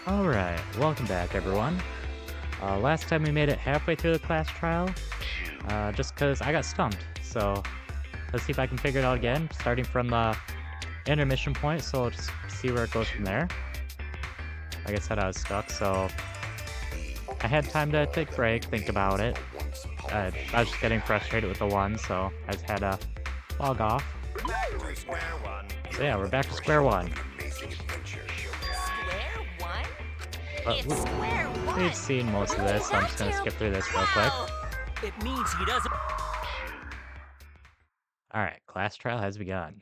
Alright, welcome back everyone. Last time we made it halfway through the class trial, just because I got stumped. So, let's see if I can figure it out again, starting from the intermission point, so I'll just see where it goes from there. Like I said, I was stuck, so I had time to take a break, think about it. I was just getting frustrated with the one, so I just had to log off. So yeah, we're back to square one. But we've seen most of this, so I'm just gonna skip through this real quick. It means he doesn't. Alright, class trial has begun.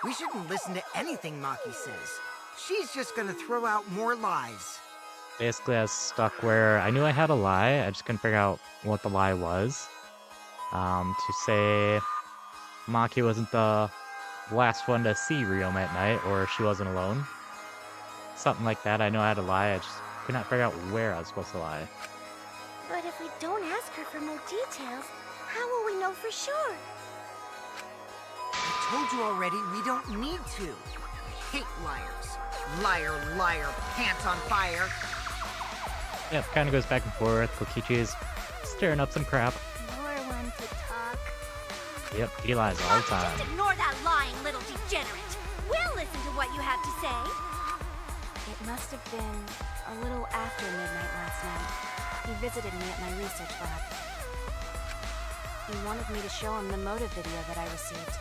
We shouldn't listen to anything Maki says. She's just gonna throw out more lies. Basically, I was stuck where I knew I had a lie, I just couldn't figure out what the lie was. To say Maki wasn't the last one to see Ryoma at night, or she wasn't alone. Something like that. I know I had a lie, I just could not figure out where I was supposed to lie. But if we don't ask her for more details, how will we know for sure? I told you already, we don't need to. I hate liars. Liar, liar, pants on fire. Yep, kind of goes back and forth. Kokichi is stirring up some crap. More one to talk. Yep, he lies all the time. Just ignore that lying little degenerate. We'll listen to what you have to say. It must have been a little after midnight last night. He visited me at my research lab. He wanted me to show him the motive video that I received.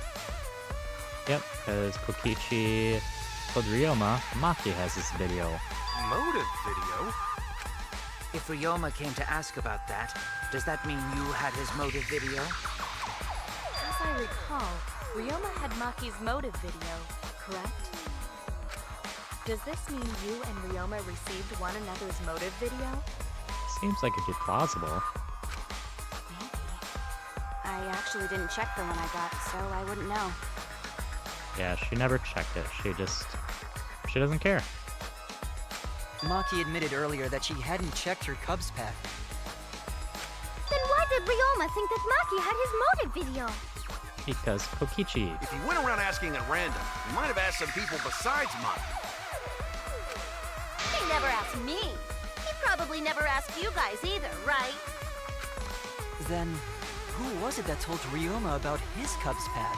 Yep, because Kokichi told Ryoma Maki has this video. Motive video? If Ryoma came to ask about that, does that mean you had his motive video? As I recall, Ryoma had Maki's motive video, correct? Does this mean you and Ryoma received one another's motive video? Seems like it'd be plausible. Maybe. I actually didn't check the one I got, so I wouldn't know. Yeah, she never checked it. She doesn't care. Maki admitted earlier that she hadn't checked her Cubs pack. Then why did Ryoma think that Maki had his motive video? Because Kokichi. If he went around asking at random, he might have asked some people besides Maki. He never asked me. He probably never asked you guys either, right? Then, who was it that told Ryoma about his Cubs pad?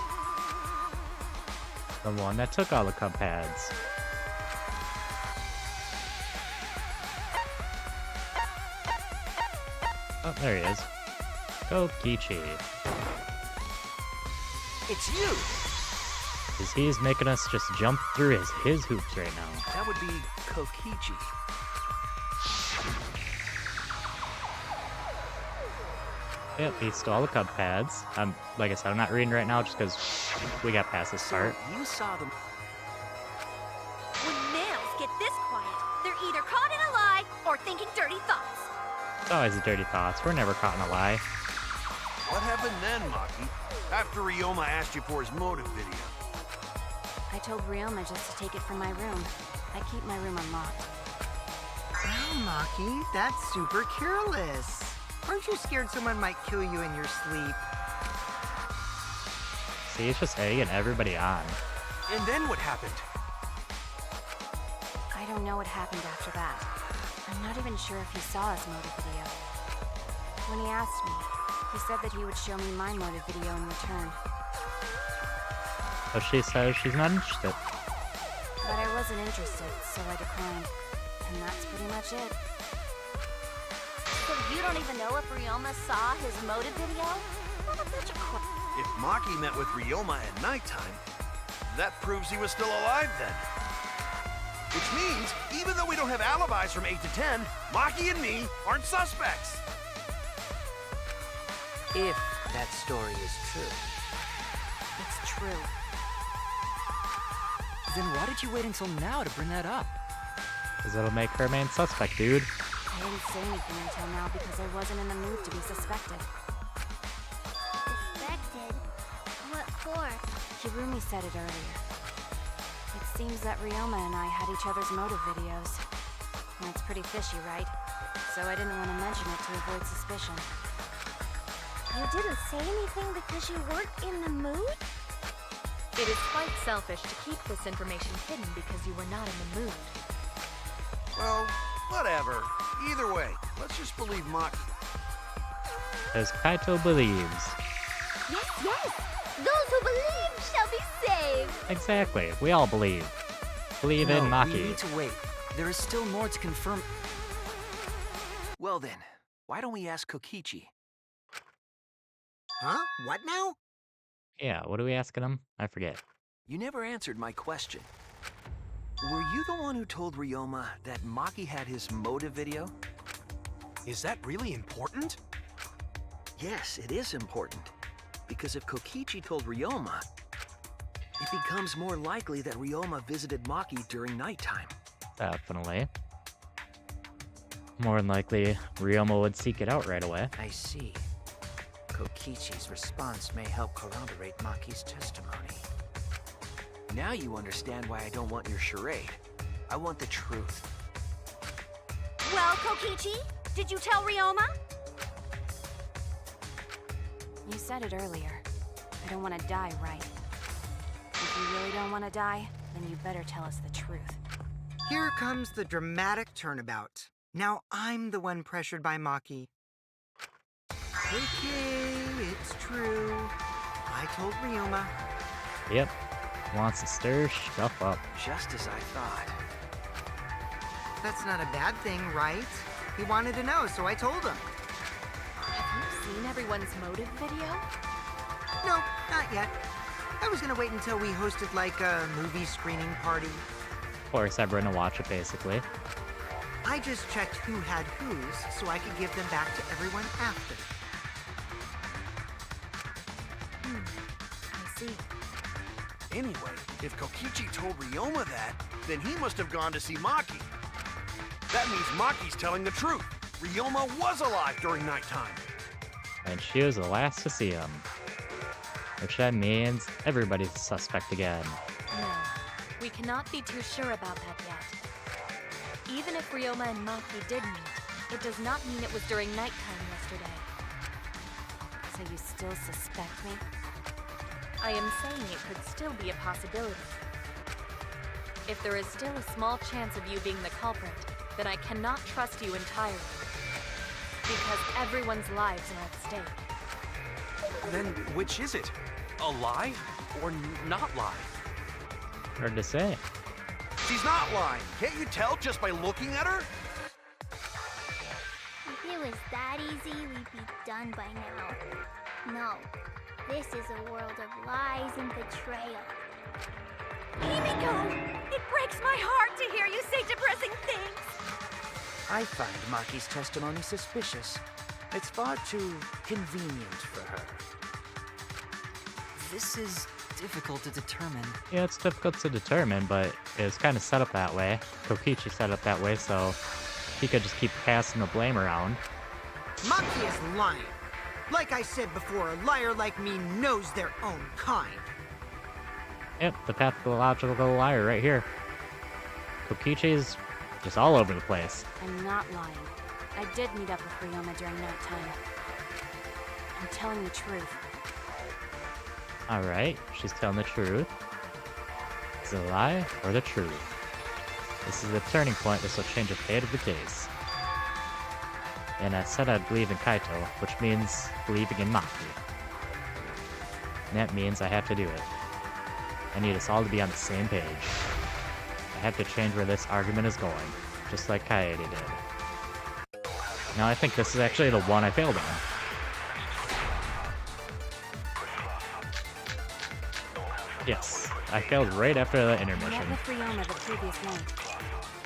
The one that took all the Cub pads. Oh, there he is. Kokichi. It's you! Because he's making us just jump through his hoops right now. That would be Kokichi. Yep, he stole all the Cub pads. Like I said, I'm not reading right now just because we got past this part. You saw them. When males get this quiet, they're either caught in a lie or thinking dirty thoughts. It's always the dirty thoughts. We're never caught in a lie. What happened then, Maki? After Ryoma asked you for his motive video. I told Ryoma just to take it from my room. I keep my room unlocked. Wow, Maki, that's super careless. Aren't you scared someone might kill you in your sleep? See, it's just egging everybody on. And then what happened? I don't know what happened after that. I'm not even sure if he saw his motive video. When he asked me, he said that he would show me my motive video in return. So she says she's not interested. But I wasn't interested, so I declined. And that's pretty much it. So you don't even know if Ryoma saw his motive video? What a bunch of crap. If Maki met with Ryoma at nighttime, that proves he was still alive then. Which means, even though we don't have alibis from 8 to 10, Maki and me aren't suspects. If that story is true. It's true. Then why did you wait until now to bring that up? Because it'll make her main suspect, dude. I didn't say anything until now because I wasn't in the mood to be suspected. Suspected? What for? Hirumi said it earlier. It seems that Ryoma and I had each other's motive videos. That's pretty fishy, right? So I didn't want to mention it to avoid suspicion. You didn't say anything because you weren't in the mood? It is quite selfish to keep this information hidden because you were not in the mood. Well, whatever. Either way, let's just believe Maki. Because Kaito believes. Yes, yes! Those who believe shall be saved! Exactly, we all believe. Believe in We Maki. need to wait. There is still more to confirm. Well then, why don't we ask Kokichi? Huh? What now? Yeah, what are we asking him? I forget. You never answered my question. Were you the one who told Ryoma that Maki had his motive video? Is that really important? Yes, it is important. Because if Kokichi told Ryoma, it becomes more likely that Ryoma visited Maki during nighttime. Definitely. More than likely, Ryoma would seek it out right away. I see. Kokichi's response may help corroborate Maki's testimony. Now you understand why I don't want your charade. I want the truth. Well, Kokichi, did you tell Ryoma? You said it earlier. I don't want to die, right? If you really don't want to die, then you better tell us the truth. Here comes the dramatic turnabout. Now I'm the one pressured by Maki. Okay, it's true. I told Ryoma. Yep. Wants to stir stuff up. Just as I thought. That's not a bad thing, right? He wanted to know, so I told him. Have you seen everyone's motive video? No, not yet. I was gonna wait until we hosted like a movie screening party. Force everyone to watch it, basically. I just checked who had whose so I could give them back to everyone after. I see. Anyway, if Kokichi told Ryoma that, then he must have gone to see Maki. That means Maki's telling the truth. Ryoma was alive during nighttime. And she was the last to see him. Which then means everybody's a suspect again. No, we cannot be too sure about that yet. Even if Ryoma and Maki did meet, it does not mean it was during nighttime yesterday. So you still suspect me? I am saying it could still be a possibility. If there is still a small chance of you being the culprit, then I cannot trust you entirely. Because everyone's lives are at stake. Then which is it? A lie or not lie? Hard to say. She's not lying. Can't you tell just by looking at her? If it was that easy, we'd be done by now. No, this is a world of lies and betrayal. Himiko! It breaks my heart to hear you say depressing things! I find Maki's testimony suspicious. It's far too convenient for her. This is difficult to determine. Yeah, it's difficult to determine, but it's kind of set up that way. Kokichi set up that way, so he could just keep passing the blame around. Maki is lying. Like I said before, a liar like me knows their own kind. Yep, the pathological liar right here. Kokichi's just all over the place. I'm not lying. I did meet up with Ryoma during nighttime. I'm telling the truth. Alright, she's telling the truth. Is it a lie or the truth? This is the turning point. This will change the fate of the case. And I said I'd believe in Kaito, which means believing in Maki. And that means I have to do it. I need us all to be on the same page. I have to change where this argument is going, just like Kaede did. Now I think this is actually the one I failed on. Yes, I failed right after the I met intermission. with Ryoma the previous night.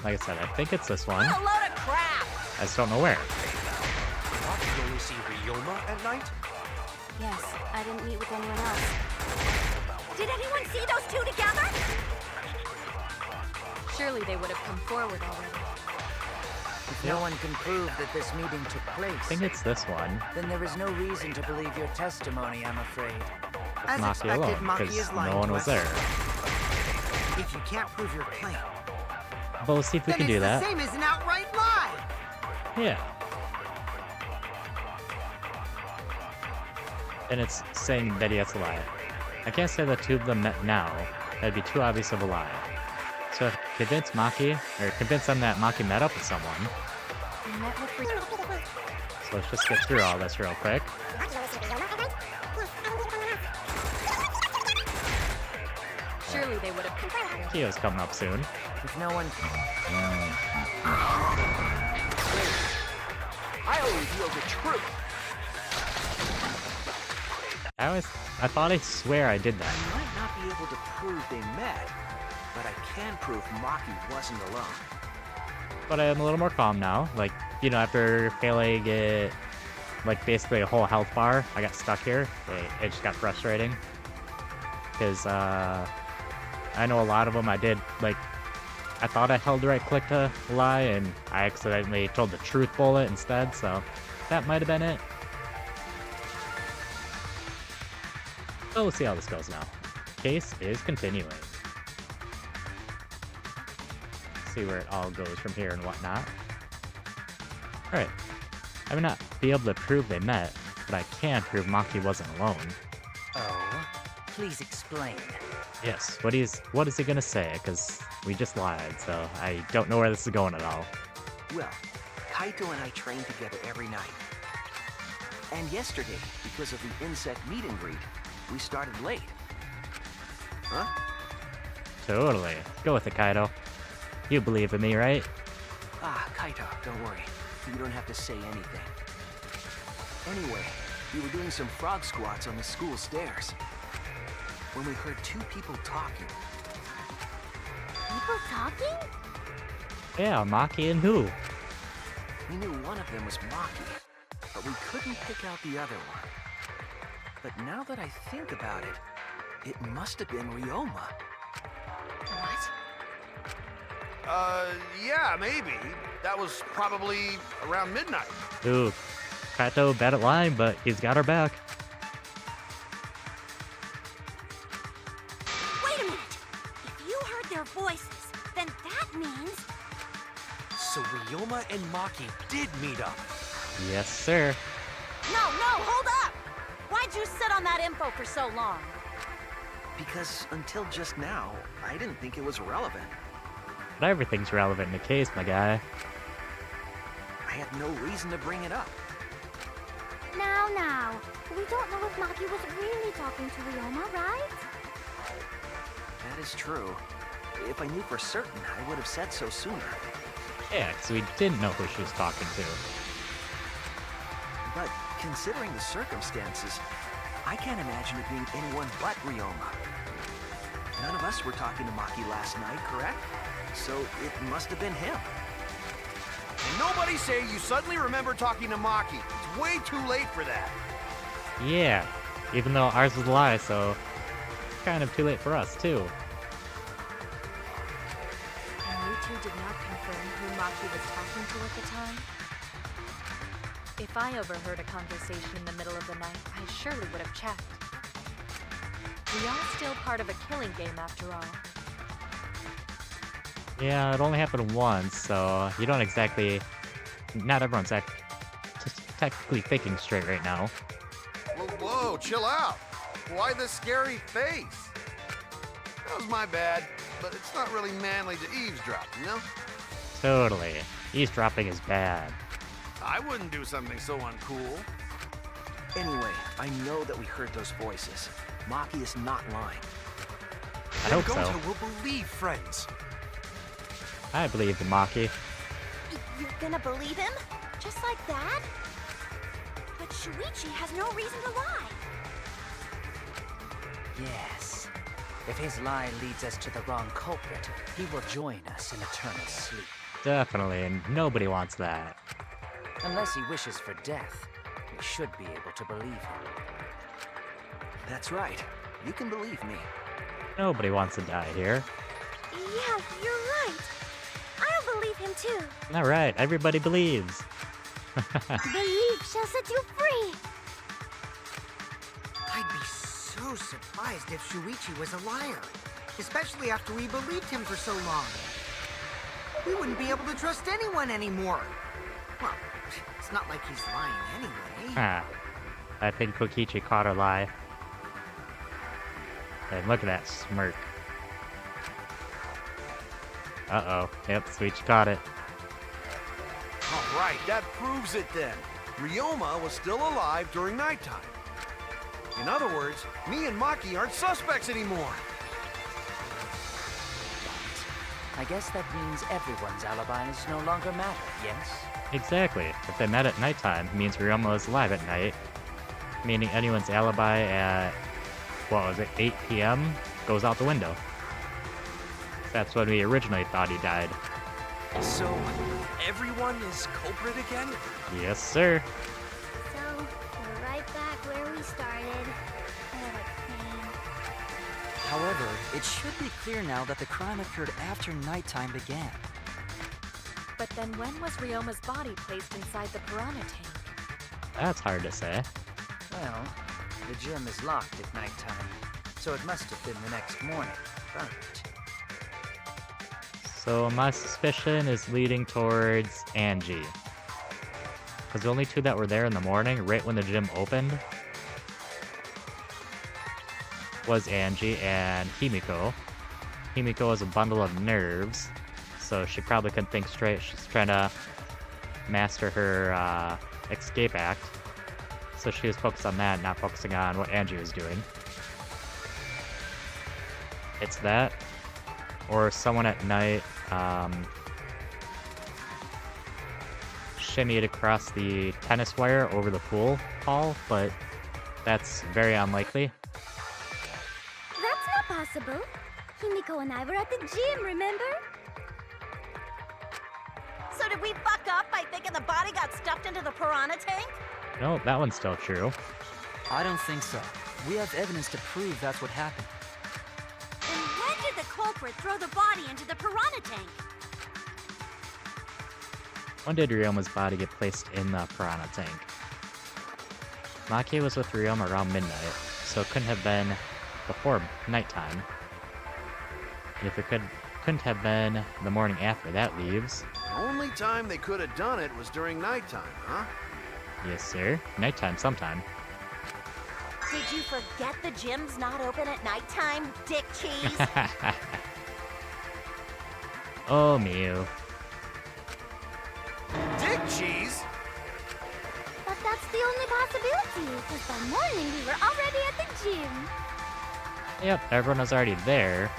Like I said, I think it's this one. What a load of crap! I just don't know where. Maki only see Ryoma at night? Yes, I didn't meet with anyone else. Did anyone see those two together? Surely they would have come forward already. If no one can prove that this meeting took I place, think it's this one. then there is no reason to believe your testimony, I'm afraid. As Maki expected, alone, Maki because is lying no one to was us. there. If you can't prove your claim, But we'll see if we then can it's do the that. same as an outright lie. Yeah. And it's saying that he has to lie. I can't say that two of them met now. That'd be too obvious of a lie. So convince Maki, or convince them that Maki met up with someone. I met with So let's just get through all this real quick. Surely they would have. Kyo's coming up soon. If no one... I'll reveal the truth. I thought I swear I did that. I might not be able to prove they met, but I can prove Maki wasn't alone. But I am a little more calm now. Like, you know, after failing it, like, basically a whole health bar, I got stuck here. It just got frustrating. Because, I know a lot of them I did, like, I thought I held the right click to lie, and I accidentally told the truth bullet instead, so that might have been it. So we'll see how this goes now. Case is continuing. See where it all goes from here and whatnot. Alright. I may not be able to prove they met, but I can prove Maki wasn't alone. Oh? Please explain. Yes, what is he gonna say? Because we just lied, so I don't know where this is going at all. Well, Kaito and I train together every night. And yesterday, because of the insect meet and greet, we started late. Huh? Totally. Go with it, Kaido. You believe in me, right? Ah, Kaito, don't worry. You don't have to say anything. Anyway, we were doing some frog squats on the school stairs when we heard two people talking. People talking? Yeah, Maki and who? We knew one of them was Maki, but we couldn't pick out the other one. But now that I think about it, it must have been Ryoma. What? Yeah, maybe. That was probably around midnight. Ooh, Kaito bad at lying, but he's got our back. Wait a minute! If you heard their voices, then that means... So Ryoma and Maki did meet up. Yes, sir. No, hold up! Why'd you sit on that info for so long? Because until just now, I didn't think it was relevant. But everything's relevant in the case, my guy. I had no reason to bring it up. Now. We don't know if Maki was really talking to Ryoma, right? That is true. If I knew for certain, I would have said so sooner. Yeah, because we didn't know who she was talking to. But considering the circumstances, I can't imagine it being anyone but Ryoma. None of us were talking to Maki last night, correct? So it must have been him. And nobody say you suddenly remember talking to Maki. It's way too late for that. Yeah, even though ours was a lie, so kind of too late for us, too. And you two did not confirm who Maki was talking to at the time? If I overheard a conversation in the middle of the night, I surely would have checked. We are still part of a killing game after all. Yeah, it only happened once, so you don't exactly... Not everyone's just technically thinking straight right now. Whoa, chill out. Why the scary face? That was my bad, but it's not really manly to eavesdrop, you know? Totally. Eavesdropping is bad. I wouldn't do something so uncool. Anyway, I know that we heard those voices. Maki is not lying. I hope so. Goto will believe friends. I believe in Maki. You're gonna believe him? Just like that? But Shuichi has no reason to lie. Yes. If his lie leads us to the wrong culprit, he will join us in eternal sleep. Definitely, and nobody wants that. Unless he wishes for death, we should be able to believe him. That's right. You can believe me. Nobody wants to die here. Yeah, you're right. I'll believe him too. Alright, everybody believes. Belief shall set you free. I'd be so surprised if Shuichi was a liar, especially after we believed him for so long. We wouldn't be able to trust anyone anymore. Well, it's not like he's lying anyway. Ah, I think Kokichi caught her lie. And look at that smirk. Uh-oh. Yep, Sweet got it. All right, that proves it then. Ryoma was still alive during nighttime. In other words, me and Maki aren't suspects anymore. I guess that means everyone's alibis no longer matter, yes? Exactly. If they met at nighttime, it means Ryoma was alive at night. Meaning anyone's alibi at, what was it, 8 p.m. goes out the window. That's when we originally thought he died. So, everyone is culprit again? Yes, sir. So, we're right back where we started. What a pain. However, it should be clear now that the crime occurred after nighttime began. But then when was Ryoma's body placed inside the piranha tank? That's hard to say. Well, the gym is locked at nighttime, so it must have been the next morning. But So my suspicion is leading towards Angie. Because the only two that were there in the morning, right when the gym opened, was Angie and Himiko. Himiko is a bundle of nerves, so she probably couldn't think straight. She's trying to master her escape act. So she was focused on that, not focusing on what Angie was doing. It's that, or someone at night shimmied across the tennis wire over the pool hall, but that's very unlikely. That's not possible. Himiko and I were at the gym, remember? So did we fuck up by thinking the body got stuffed into the piranha tank? No, that one's still true. I don't think so. We have evidence to prove that's what happened. Then when did the culprit throw the body into the piranha tank? When did Ryoma's body get placed in the piranha tank? Maki was with Ryoma around midnight, so it couldn't have been before nighttime. And if it couldn't have been the morning after, that leaves. The only time they could have done it was during nighttime, huh? Yes, sir. Nighttime sometime. Did you forget the gym's not open at nighttime, dick cheese? Oh, Mew. Dick cheese? But that's the only possibility, because by morning we were already at the gym. Yep, everyone was already there.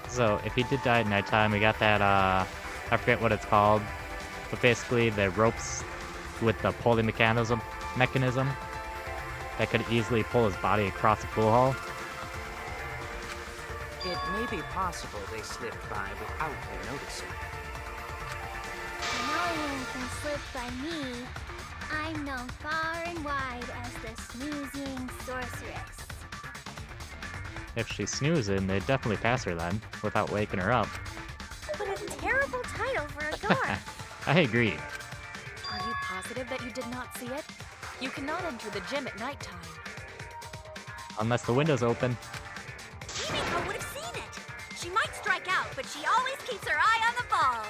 So, if he did die at nighttime, we got that, I forget what it's called, but basically the ropes with the pulling mechanism that could easily pull his body across the pool hall. it may be possible they slipped by without you noticing. No one can slip by me. I'm known far and wide as the snoozing sorceress. If she's snoozing, they'd definitely pass her then, without waking her up. What a terrible title for a door. I agree. Are you positive that you did not see it? You cannot enter the gym at nighttime. Unless the window's open. Himiko would have seen it. She might strike out, but she always keeps her eye on the ball.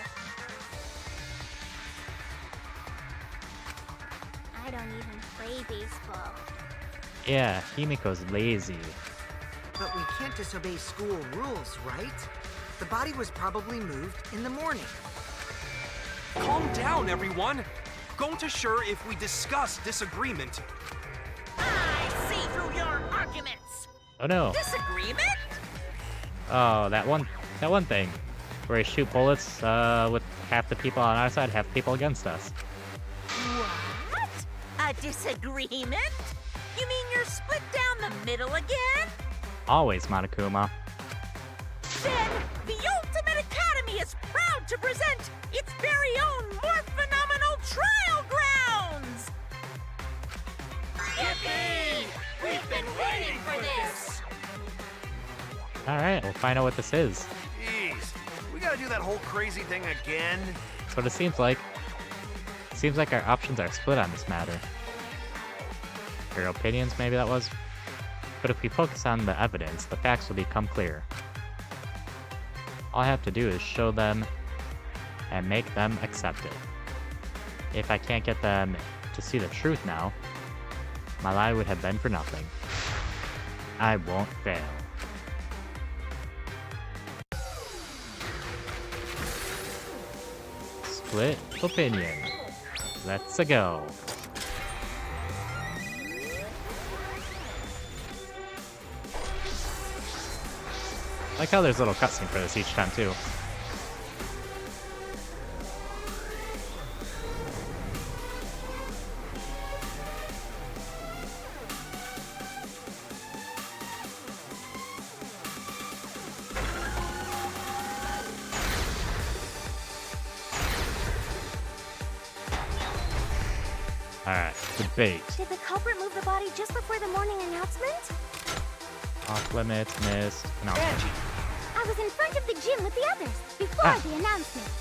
I don't even play baseball. Yeah, Himiko's lazy. But we can't disobey school rules, right? The body was probably moved in the morning. Calm down, everyone. Going to sure if we discuss disagreement. I see through your arguments. Oh no. Disagreement? Oh, that one thing. Where you shoot bullets with half the people on our side, half the people against us. What? A disagreement? You mean you're split down the middle again? Always, Monokuma. Then the Ultimate Academy is proud to present its very own more phenomenal trial grounds! Yippee! We've been waiting for this! Alright, we'll find out what this is. Jeez, we gotta do that whole crazy thing again? That's what it seems like. It seems like our options are split on this matter. Your opinions, maybe that was? But if we focus on the evidence, the facts will become clear. All I have to do is show them and make them accept it. If I can't get them to see the truth now, my lie would have been for nothing. I won't fail. split opinion. Let's go. I like how there's a little cutscene for this each time, too. Alright, debate. Did the culprit move the body just before the morning announcement? Off limits, missed, announcement. I was in front of the gym with the others before the announcement.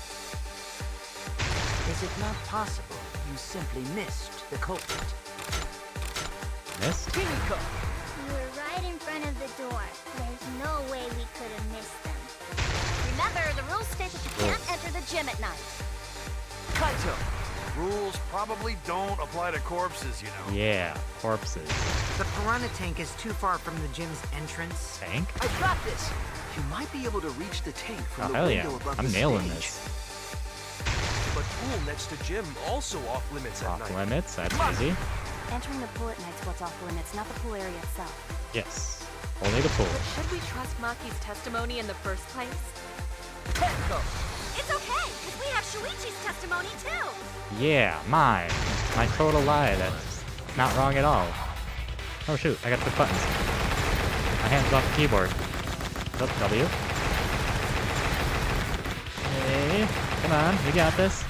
Is it not possible you simply missed the culprit? Missed? Kimiko! We were right in front of the door. There's no way we could have missed them. Remember, the rules state that you can't enter the gym at night. Kaito, rules probably don't apply to corpses, you know. Yeah, corpses. The piranha tank is too far from the gym's entrance. Tank? I got this. You might be able to reach the tank from Oh, the hell window yeah. above I'm the nailing stage. this. But pool next to gym also off limits at Off night. limits, that's easy. Entering the pool at night's what's off limits, not the pool area itself. Yes. Only the pool. But should we trust Maki's testimony in the first place? Tenko! It's okay, because we have Shuichi's testimony too. Yeah, mine. My total lie. That's not wrong at all. Oh shoot, I got the buttons. My hands off the keyboard. Oh, W. Hey, come on, we got this.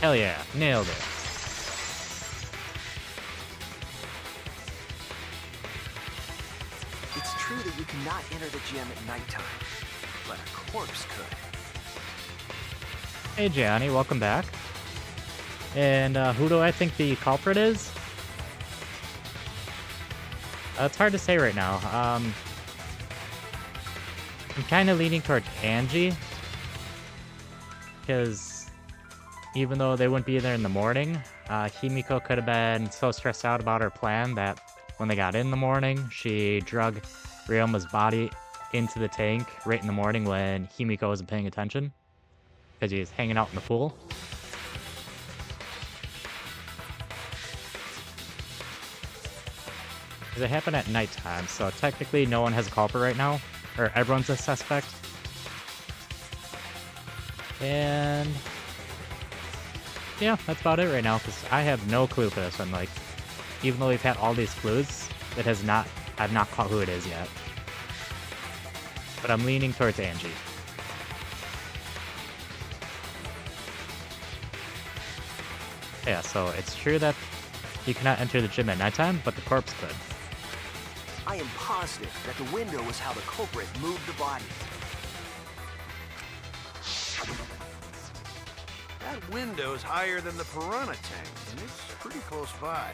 Hell yeah, nailed it. It's true that you cannot enter the gym at nighttime, but a corpse could. Hey Gianni, welcome back. And who do I think the culprit is? It's hard to say right now. I'm kind of leaning towards Angie. Because even though they wouldn't be there in the morning, Himiko could have been so stressed out about her plan that when they got in the morning, she drug Ryoma's body into the tank right in the morning when Himiko wasn't paying attention. Because he was hanging out in the pool. Because it happened at nighttime, so technically no one has a culprit right now. Or everyone's a suspect. And yeah, that's about it right now, because I have no clue for this one. Like, even though we've had all these clues, I've not caught who it is yet. But I'm leaning towards Angie. Yeah, so it's true that you cannot enter the gym at nighttime, but the corpse could. I am positive that the window was how the culprit moved the body. That window's higher than the piranha tank, and it's pretty close by.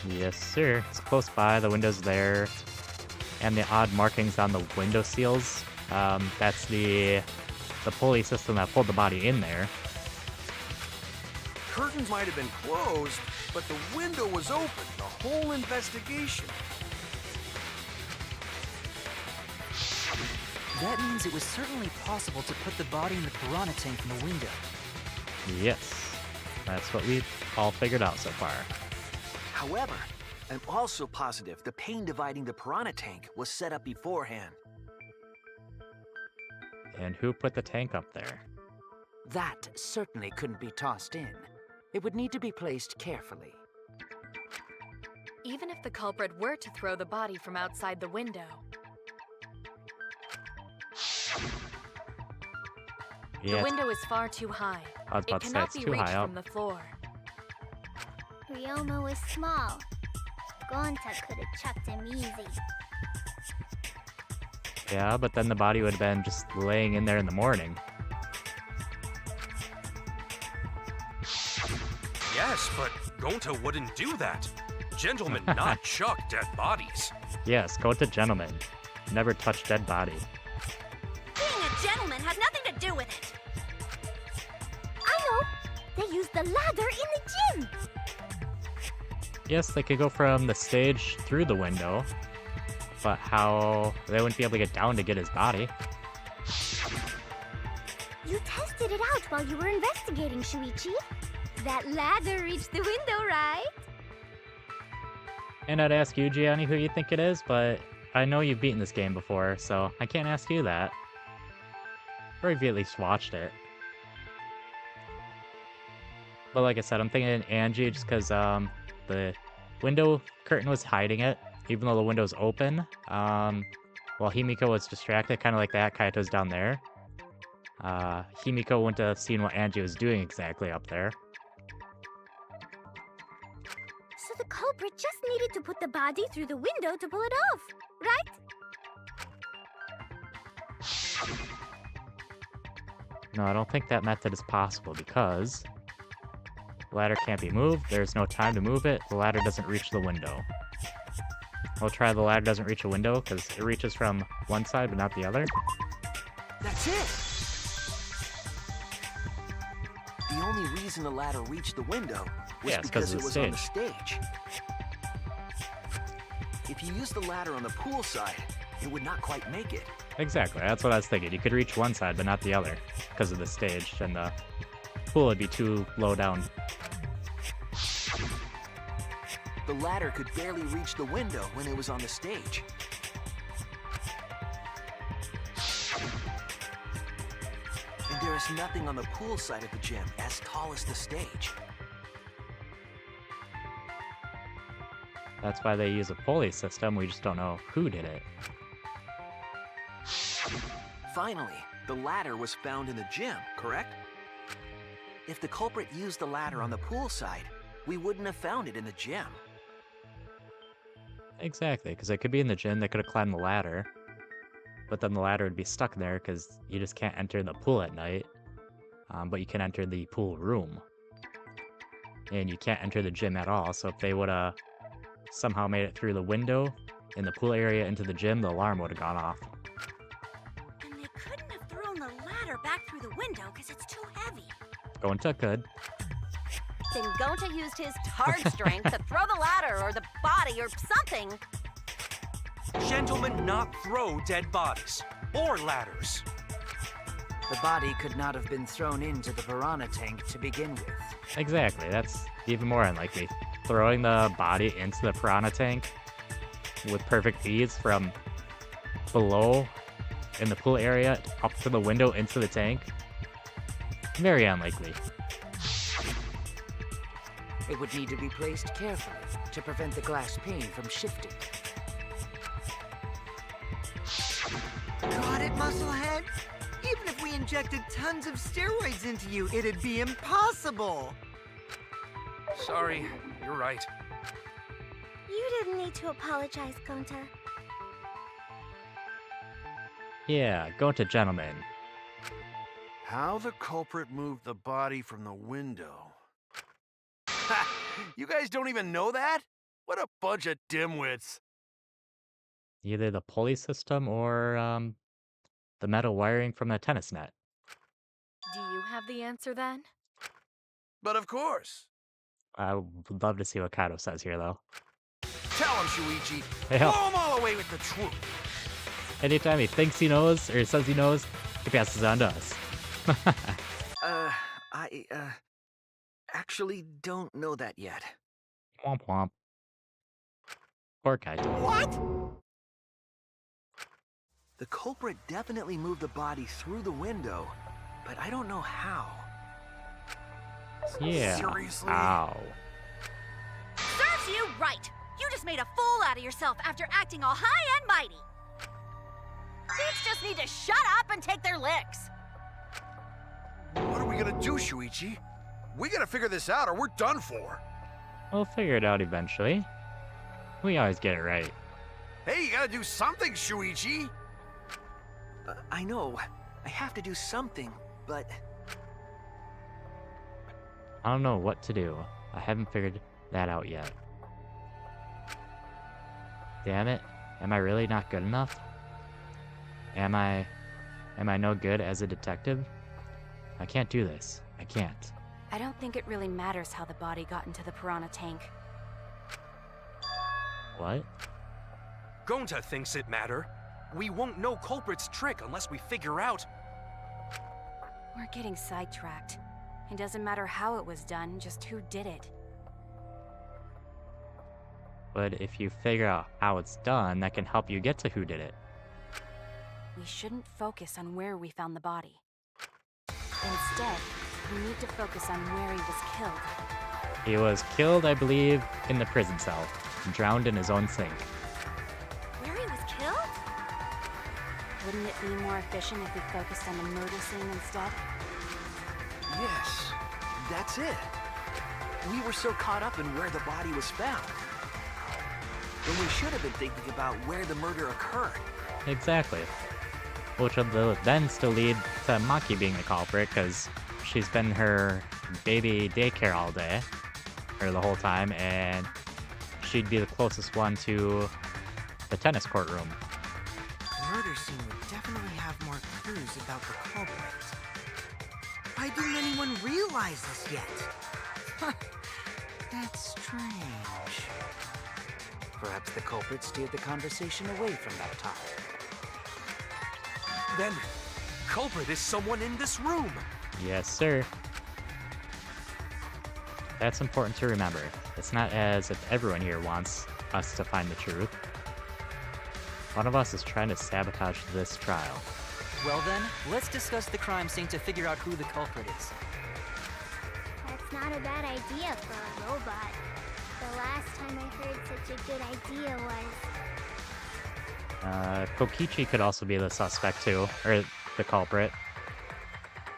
Yes, sir. It's close by, the window's there. And the odd markings on the window seals. That's the pulley system that pulled the body in there. Curtains might have been closed, but the window was open the whole investigation. That means it was certainly possible to put the body in the piranha tank from the window. Yes. That's what we've all figured out so far. However, I'm also positive the pane dividing the piranha tank was set up beforehand. And who put the tank up there? That certainly couldn't be tossed in. It would need to be placed carefully. Even if the culprit were to throw the body from outside the window, Yeah, the window is far too high. I was about It to say cannot it's be too reached high up. from the floor. Ryoma was small. Gonta could have chucked him easy. Yeah, but then the body would have been just laying in there in the morning. Yes, but Gonta wouldn't do that. Gentlemen not chuck dead bodies. Yes, go to gentlemen. Never touch dead body. Being a gentleman has nothing to do with it. I know! They used the ladder in the gym! Yes, they could go from the stage through the window, but how they wouldn't be able to get down to get his body. You tested it out while you were investigating, Shuichi. That ladder reached the window, right? And I'd ask you, Gianni, who you think it is, but I know you've beaten this game before, so I can't ask you that. Or if you at least watched it. But like I said, I'm thinking Angie just because the window curtain was hiding it, even though the window's open. While Himiko was distracted, kind of like that, Kaito's down there. Himiko wouldn't have seen what Angie was doing exactly up there. So the culprit just needed to put the body through the window to pull it off, right? No, I don't think that method is possible because the ladder can't be moved, there's no time to move it, the ladder doesn't reach the window. We'll try the ladder doesn't reach a window because it reaches from one side but not the other. That's it! The only reason the ladder reached the window was because it was on the stage. If you used the ladder on the pool side, it would not quite make it. Exactly, that's what I was thinking. You could reach one side but not the other because of the stage, and the pool would be too low down. The ladder could barely reach the window when it was on the stage. And there is nothing on the pool side of the gym as tall as the stage. That's why they use a pulley system, we just don't know who did it. Finally, the ladder was found in the gym, correct? If the culprit used the ladder on the pool side, we wouldn't have found it in the gym. Exactly, because it could be in the gym, they could have climbed the ladder. But then the ladder would be stuck there because you just can't enter the pool at night. But you can enter the pool room. And you can't enter the gym at all, so if they would have somehow made it through the window in the pool area into the gym, the alarm would have gone off. And they couldn't have thrown the ladder back through the window because it's too heavy. Gonta could. Then Gonta used his hard strength to throw the ladder or the body or something. Gentlemen not throw dead bodies. Or ladders. The body could not have been thrown into the piranha tank to begin with. Exactly, that's even more unlikely. Throwing the body into the piranha tank with perfect ease from below in the pool area up to the window into the tank. Very unlikely. It would need to be placed carefully to prevent the glass pane from shifting. Got it, Musclehead? Even if we injected tons of steroids into you, it'd be impossible. Sorry, you're right. You didn't need to apologize, Gonta. Yeah, Gonta gentlemen. How the culprit moved the body from the window? Ha! You guys don't even know that? What a bunch of dimwits. Either the pulley system or the metal wiring from a tennis net. Do you have the answer then? But of course. I would love to see what Kaito says here, though. Tell him, Shuichi. Hey, Blow help. him all away with the truth. Anytime he thinks he knows or says he knows, he passes it on to us. I actually don't know that yet. Womp womp. Poor Kaito. What? The culprit definitely moved the body through the window, but I don't know how. Yeah. Seriously? Ow. Serves you right! You just made a fool out of yourself after acting all high and mighty! Kids just need to shut up and take their licks. What are we gonna do, Shuichi? We gotta figure this out or we're done for. We'll figure it out eventually. We always get it right. Hey, you gotta do something, Shuichi. I know. I have to do something, but... I don't know what to do. I haven't figured that out yet. Damn it. Am I really not good enough? Am I no good as a detective? I can't do this. I can't. I don't think it really matters how the body got into the piranha tank. What? Gonta thinks it matter. We won't know culprit's trick unless we figure out. We're getting sidetracked. It doesn't matter how it was done, just who did it. But if you figure out how it's done, that can help you get to who did it. We shouldn't focus on where we found the body. Instead, we need to focus on where he was killed. He was killed, I believe, in the prison cell, drowned in his own sink. Where he was killed? Wouldn't it be more efficient if we focused on the murder scene instead? Yes, that's it. We were so caught up in where the body was found, when we should have been thinking about where the murder occurred. Exactly. Which will then still lead to Maki being the culprit, because she's been in her baby daycare all day, or the whole time, and she'd be the closest one to the tennis court room. The murder scene would definitely have more clues about the culprit. Why didn't anyone realize this yet? That's strange. Perhaps the culprit steered the conversation away from that topic. Then, culprit is someone in this room. Yes, sir. That's important to remember. It's not as if everyone here wants us to find the truth. One of us is trying to sabotage this trial. Well then, let's discuss the crime scene to figure out who the culprit is. That's not a bad idea for a robot. The last time I heard such a good idea was... Kokichi could also be the suspect too, or the culprit.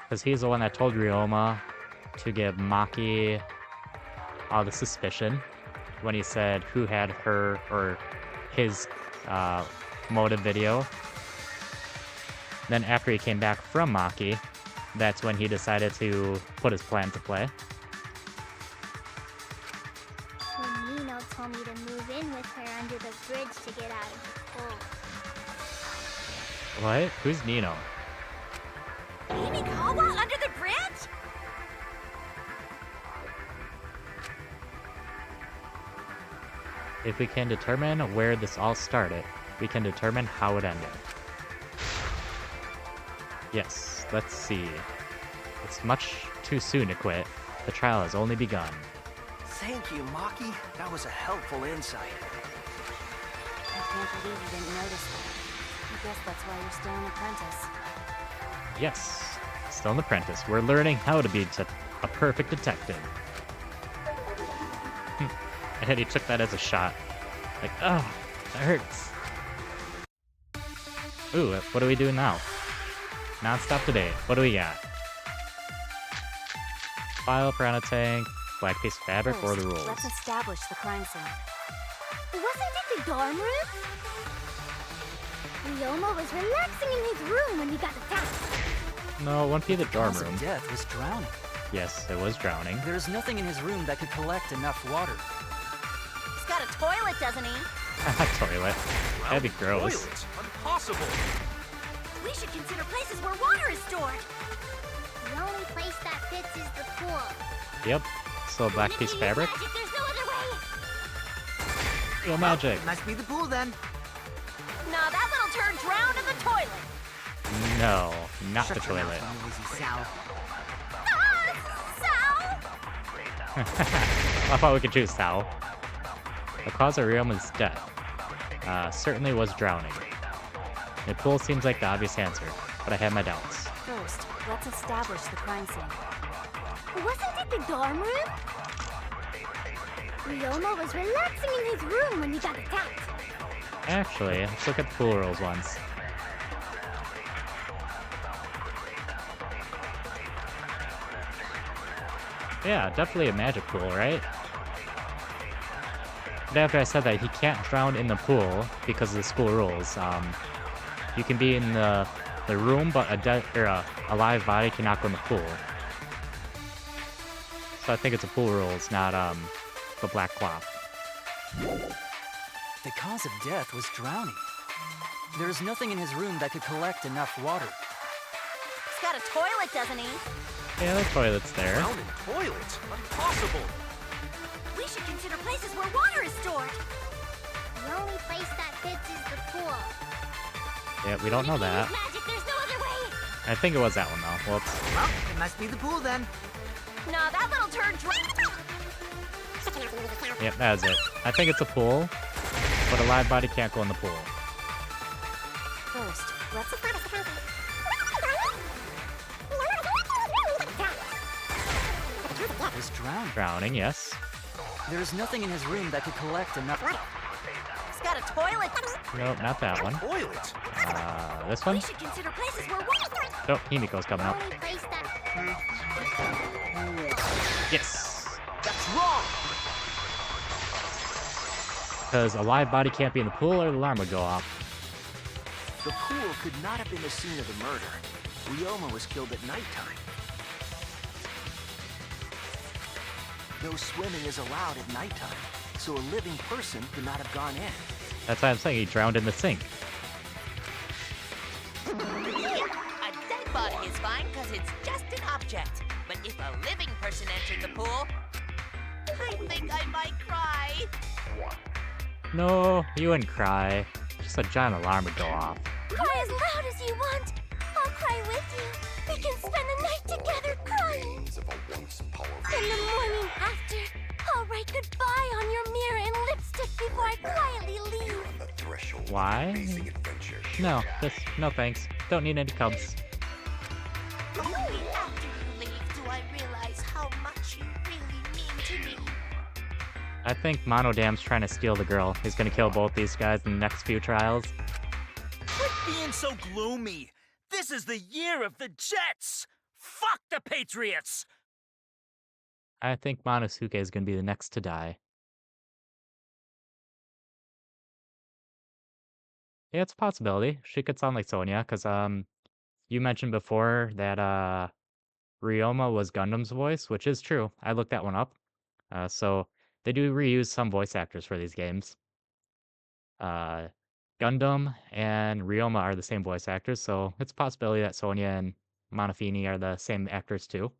Because he's the one that told Ryoma to give Maki all the suspicion when he said who had her or his motive video. Then after he came back from Maki, that's when he decided to put his plan to play. When Nino told me to move in with her under the bridge to get out of the cold. What? Who's Nino? Amy Kawa under the bridge? If we can determine where this all started, we can determine how it ended. Yes, let's see. It's much too soon to quit. The trial has only begun. Thank you, Maki. That was a helpful insight. I can't believe you didn't notice that. I guess that's why you're still an apprentice. Yes, still an apprentice. We're learning how to be a perfect detective. And he took that as a shot. Like, oh, that hurts. Ooh, what do we do now? Non-stop debate. What do we got? File, piranha tank, black piece of fabric, or the rules? Let's establish the crime scene. Wasn't it the dorm room? Ryoma was relaxing in his room when he got attacked. No, it wouldn't be the dorm Cause room. of death was drowning. Yes, it was drowning. There's nothing in his room that could collect enough water. He's got a toilet, doesn't he? Toilet. That'd be gross. Toilet. Impossible. We should consider places where water is stored. The only place that fits is the pool. Yep. So black Even if piece we of use fabric. magic, there's no other way. Real magic. It must be the pool then. Nah, that little turd drowned in the toilet. No, not Shut the your toilet. mouth, noisy Sal. Sal! I thought we could choose Sal. The cause of Ryoma's death certainly was drowning. The pool seems like the obvious answer, but I have my doubts. First, let's establish the crime scene. Wasn't it the dorm room? Ryoma was relaxing in his room when he got attacked. Actually, let's look at the pool rules once. Yeah, definitely a magic pool, right? But after I said that, he can't drown in the pool because of the school rules. You can be in the room, but a live body cannot go in the pool. So I think it's a pool rules, not the black cloth. The cause of death was drowning. There's nothing in his room that could collect enough water. He's got a toilet, doesn't he? Yeah, the toilet's there. Drown in toilet. Impossible. We should consider places where water is stored. The only place that fits is the pool. Yeah, we don't know Even if we that. use magic, there's no other way. I think it was that one, though. Whoops. Well, it must be the pool then. Nah, that little turd Yep, that's it. I think it's a pool, but a live body can't go in the pool. First, let's Was drowned. Drowning, yes. There is nothing in his room that could collect enough. He's got a toilet. Nope, not that one. Toilet? This one? We should consider places where Oh, Himiko's coming up. Only place that Yes! That's wrong! Because a live body can't be in the pool or the alarm would go off. The pool could not have been the scene of the murder. Ryoma was killed at nighttime. No swimming is allowed at nighttime, so a living person could not have gone in. That's why I'm saying he drowned in the sink. A dead body is fine because it's just an object. But if a living person entered the pool, I think I might cry. No, you wouldn't cry. Just a giant alarm would go off. Cry as loud as you want. I'll cry with you. We can spend the night together crying. In the morning after, I'll write goodbye on your mirror in lipstick before I quietly leave. Why? No, no thanks. Don't need any cubs. Only after you leave do I realize how much you really mean to me. I think Monodam's trying to steal the girl. He's gonna kill both these guys in the next few trials. Quit being so gloomy. This is the year of the Jets. Fuck the Patriots. I think Monosuke is gonna be the next to die. Yeah, it's a possibility. She could sound like Sonya, because you mentioned before that Ryoma was Gundam's voice, which is true. I looked that one up. So they do reuse some voice actors for these games. Gundam and Ryoma are the same voice actors, so it's a possibility that Sonya and Monofini are the same actors too.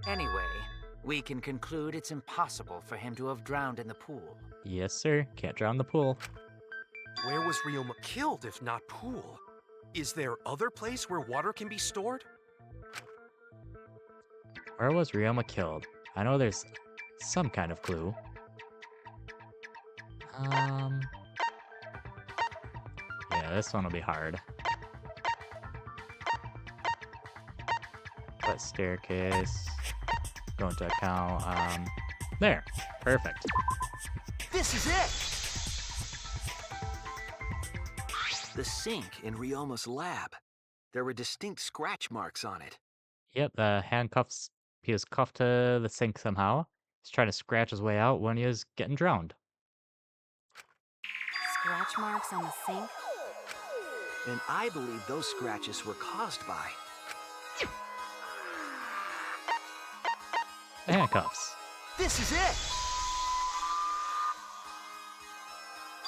Anyway, we can conclude it's impossible for him to have drowned in the pool. Yes, sir. Can't drown the pool. Where was Ryoma killed if not pool? Is there other place where water can be stored? Where was Ryoma killed? I know there's some kind of clue. Yeah, this one will be hard. But staircase. Go into account. There. Perfect. This is it! The sink in Ryoma's lab. There were distinct scratch marks on it. Yep, the handcuffs. He was cuffed to the sink somehow. He's trying to scratch his way out when he was getting drowned. Scratch marks on the sink? And I believe those scratches were caused by The handcuffs. this is it!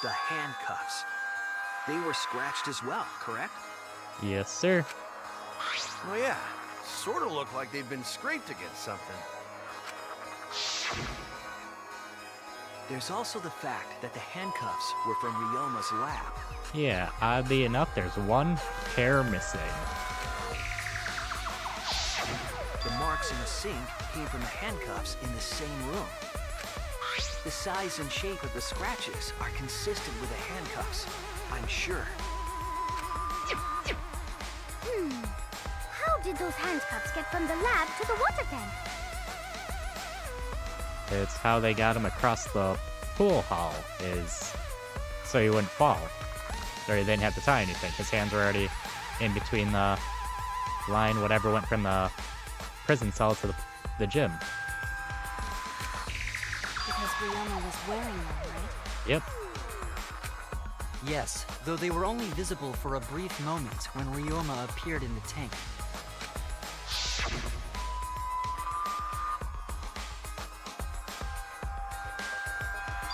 The handcuffs. They were scratched as well, correct? Yes, sir. Oh yeah, sort of look like they've been scraped against something. There's also the fact that the handcuffs were from Ryoma's lab. Yeah, oddly enough, there's one pair missing. The marks in the sink came from the handcuffs in the same room. The size and shape of the scratches are consistent with the handcuffs, I'm sure. How did those handcuffs get from the lab to the water tank? It's how they got him across the pool hall, is so he wouldn't fall. Or he didn't have to tie anything. His hands were already in between the line, whatever went from the prison cell to the gym. Because Ryoma was wearing them, right? Yep. Yes, though they were only visible for a brief moment when Ryoma appeared in the tank.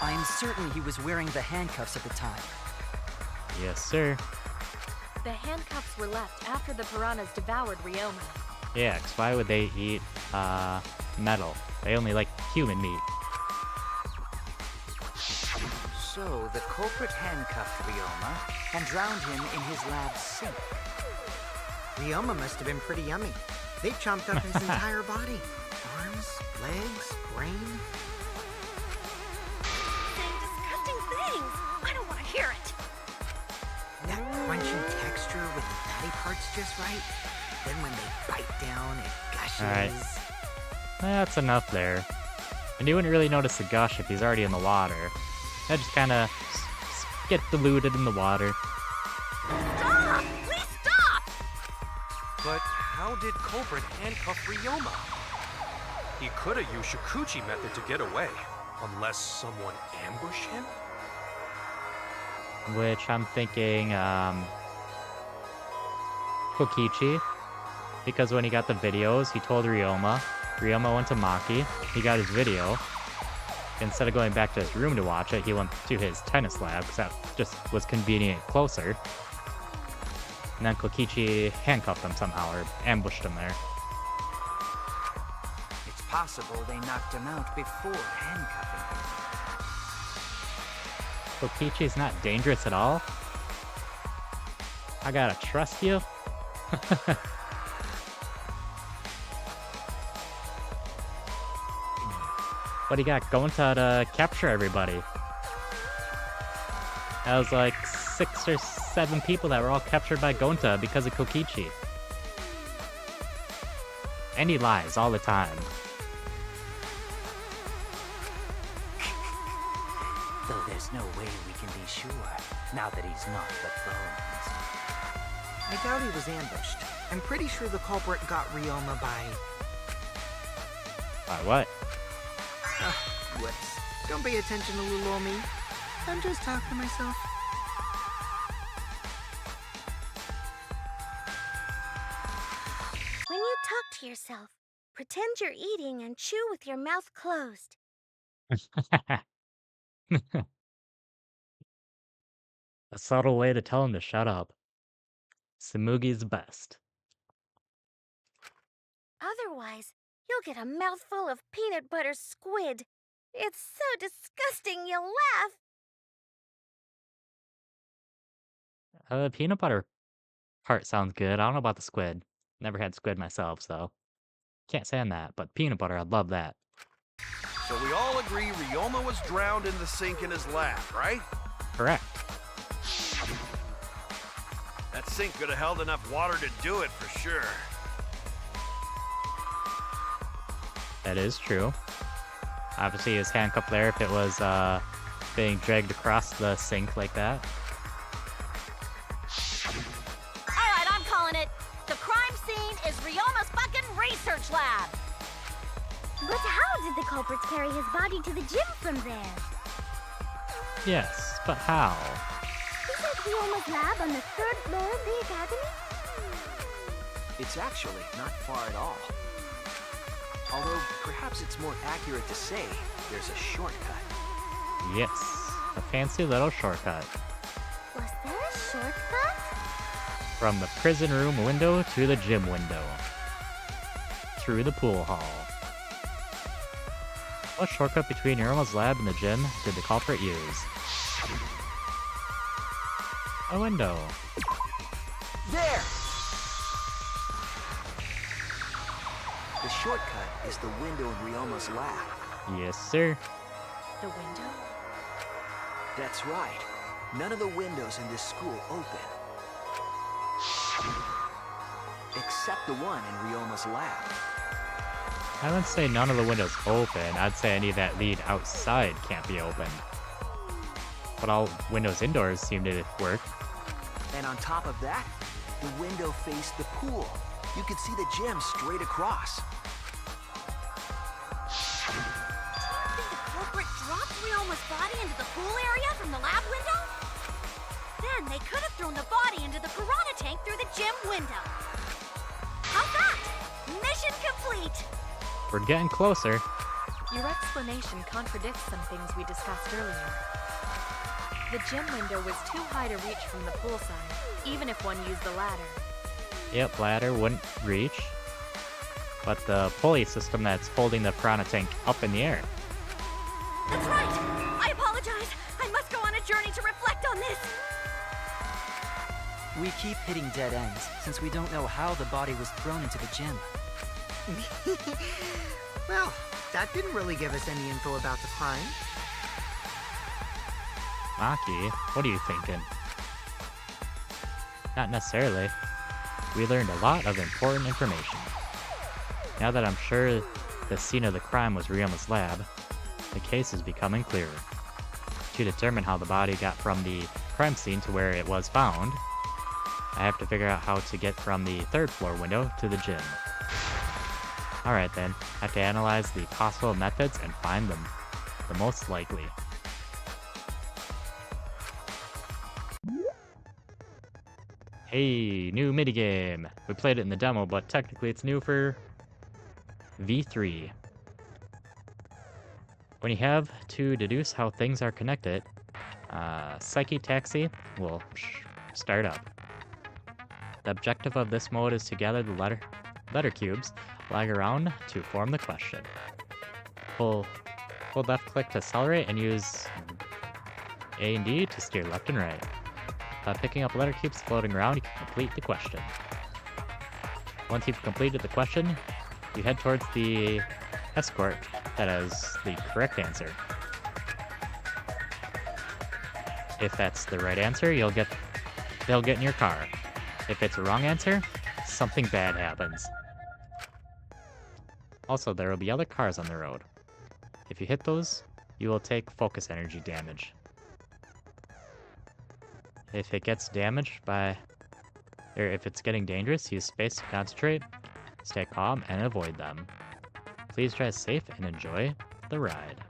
I am certain he was wearing the handcuffs at the time. Yes, sir. The handcuffs were left after the piranhas devoured Ryoma. Yeah, 'cause why would they eat metal? They only like human meat. So, the culprit handcuffed Ryoma and drowned him in his lab sink. Ryoma must have been pretty yummy. They chomped up his entire body. Arms, legs, brain. Saying disgusting things. I don't want to hear it. That crunching texture with the fatty parts just right. Then when they bite down, it gushes. Alright. That's enough there. And you wouldn't really notice the gush if he's already in the water. That just kind of get diluted in the water. Stop! Please stop! But how did culprit handcuff Ryoma? He could have used Shikuchi method to get away, unless someone ambushed him? Which I'm thinking, Kokichi. Because when he got the videos, he told Ryoma. Ryoma went to Maki. He got his video. Instead of going back to his room to watch it, he went to his tennis lab, because that just was convenient closer. And then Kokichi handcuffed him somehow, or ambushed him there. It's possible they knocked him out before handcuffing him. Kokichi's not dangerous at all? I gotta trust you? But he got Gonta to capture everybody. That was like 6 or 7 people that were all captured by Gonta because of Kokichi. And he lies all the time. Though there's no way we can be sure, now that he's not the Bones. I doubt he was ambushed. I'm pretty sure the culprit got Ryoma by... By what? Whoops. Don't pay attention to little old me. I'm just talking to myself. When you talk to yourself, pretend you're eating and chew with your mouth closed. A subtle way to tell him to shut up. Samugi's best. Otherwise, you'll get a mouthful of peanut butter squid. It's so disgusting you'll laugh. The peanut butter part sounds good. I don't know about the squid. Never had squid myself, so can't stand that. But peanut butter, I'd love that. So we all agree Ryoma was drowned in the sink in his lab, right? Correct. That sink could have held enough water to do it for sure. That is true. Obviously, his handcuff there if it was being dragged across the sink like that. Alright, I'm calling it. The crime scene is Ryoma's fucking research lab. But how did the culprits carry his body to the gym from there? Yes, but how? Isn't Ryoma's lab on the 3rd floor of the academy? It's actually not far at all. Although, perhaps it's more accurate to say there's a shortcut. Yes, a fancy little shortcut. Was there a shortcut? From the prison room window to the gym window. Through the pool hall. What shortcut between Irma's lab and the gym did the culprit use? A window. There! The shortcut is the window in Ryoma's lab. Yes, sir. The window? That's right. None of the windows in this school open. Except the one in Ryoma's lab. I wouldn't say none of the windows open. I'd say any that lead outside can't be open. But all windows indoors seem to work. And on top of that, the window faced the pool. You could see the gym straight across. Do you think the culprit dropped Ryoma's body into the pool area from the lab window? Then they could have thrown the body into the piranha tank through the gym window. How's that? Mission complete! We're getting closer. Your explanation contradicts some things we discussed earlier. The gym window was too high to reach from the poolside, even if one used the ladder. Yep, ladder wouldn't reach. But the pulley system that's holding the piranha tank up in the air. That's right! I apologize! I must go on journey to reflect on this. We keep hitting dead ends, since we don't know how the body was thrown into the gym. Well, that didn't really give us any info about the crime. Maki, what are you thinking? Not necessarily. We learned a lot of important information. Now that I'm sure the scene of the crime was Ryoma's lab, the case is becoming clearer. To determine how the body got from the crime scene to where it was found, I have to figure out how to get from the 3rd floor window to the gym. Alright then, I have to analyze the possible methods and find them the most likely. Hey, new minigame! We played it in the demo, but technically it's new for V3. When you have to deduce how things are connected, Psyche Taxi will start up. The objective of this mode is to gather the letter cubes lying around to form the question. Hold left click to accelerate and use A and D to steer left and right. By picking up letter cubes floating around, you can complete the question. Once you've completed the question, you head towards the escort that has the correct answer. If that's the right answer, they'll get in your car. If it's a wrong answer, something bad happens. Also, there will be other cars on the road. If you hit those, you will take focus energy damage. If it gets damaged if it's getting dangerous, use space to concentrate, stay calm, and avoid them. Please drive safe and enjoy the ride.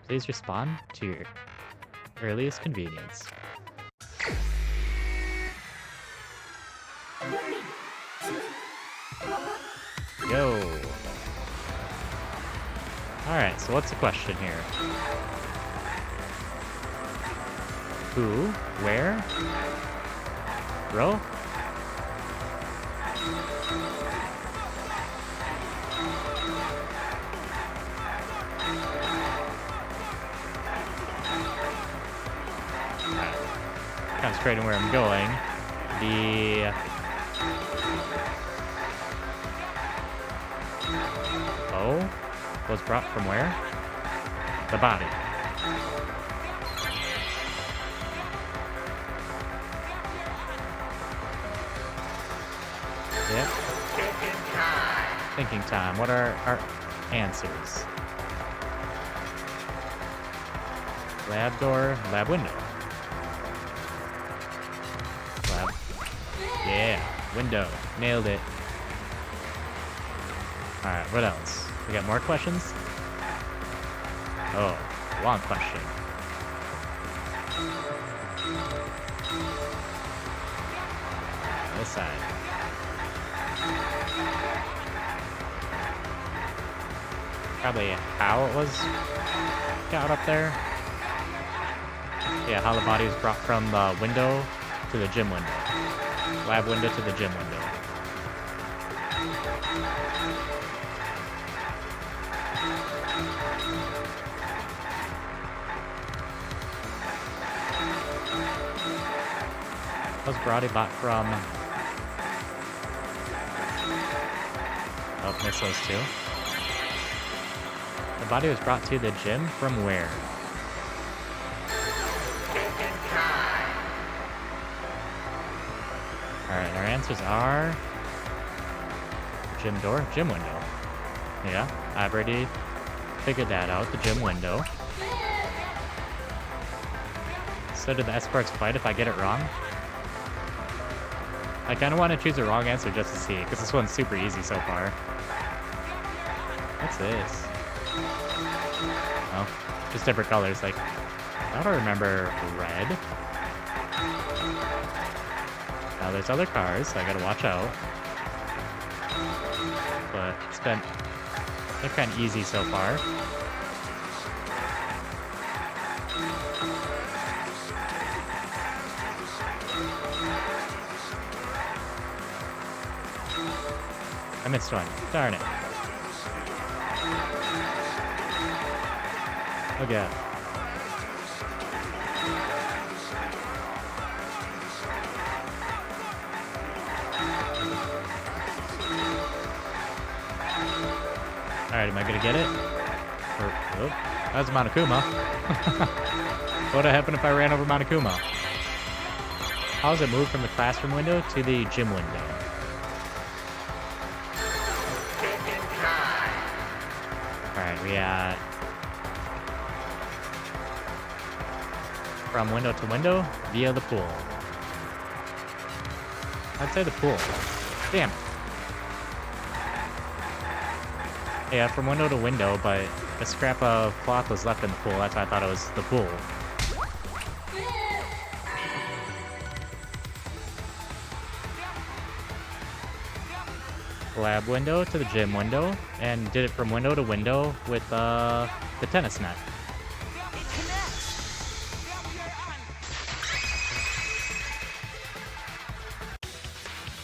Please respond to your earliest convenience. Go! Alright, so what's the question here? Who? Where? Row? Concentrating where I'm going. The O was brought from where? The body. Yep. Thinking time. What are our answers? Lab door, lab window. Lab. Yeah, window. Nailed it. Alright, what else? We got more questions? Oh, long question. This side. Probably how it was got up there. Yeah, how the body was brought from the window to the gym window. Lab window to the gym window. Was body bought from... Oh, missed those two. The body was brought to the gym from where? Alright, our answers are... Gym door, gym window. Yeah, I've already figured that out, the gym window. So did the escorts fight if I get it wrong? I kind of want to choose a wrong answer just to see, because this one's super easy so far. What's this? Oh, just different colors, like... I don't remember red. Now there's other cars, so I gotta watch out. But they're kind of easy so far. I missed one. Darn it. Oh god. Alright, am I gonna get it? Or, oh, that was Monokuma. What would have happened if I ran over Monokuma? How does it move from the classroom window to the gym window? Alright, we got... from window to window via the pool. I'd say the pool. Damn. Yeah, from window to window, but a scrap of cloth was left in the pool. That's why I thought it was the pool. Lab window to the gym window, and did it from window to window with the tennis net. It connects.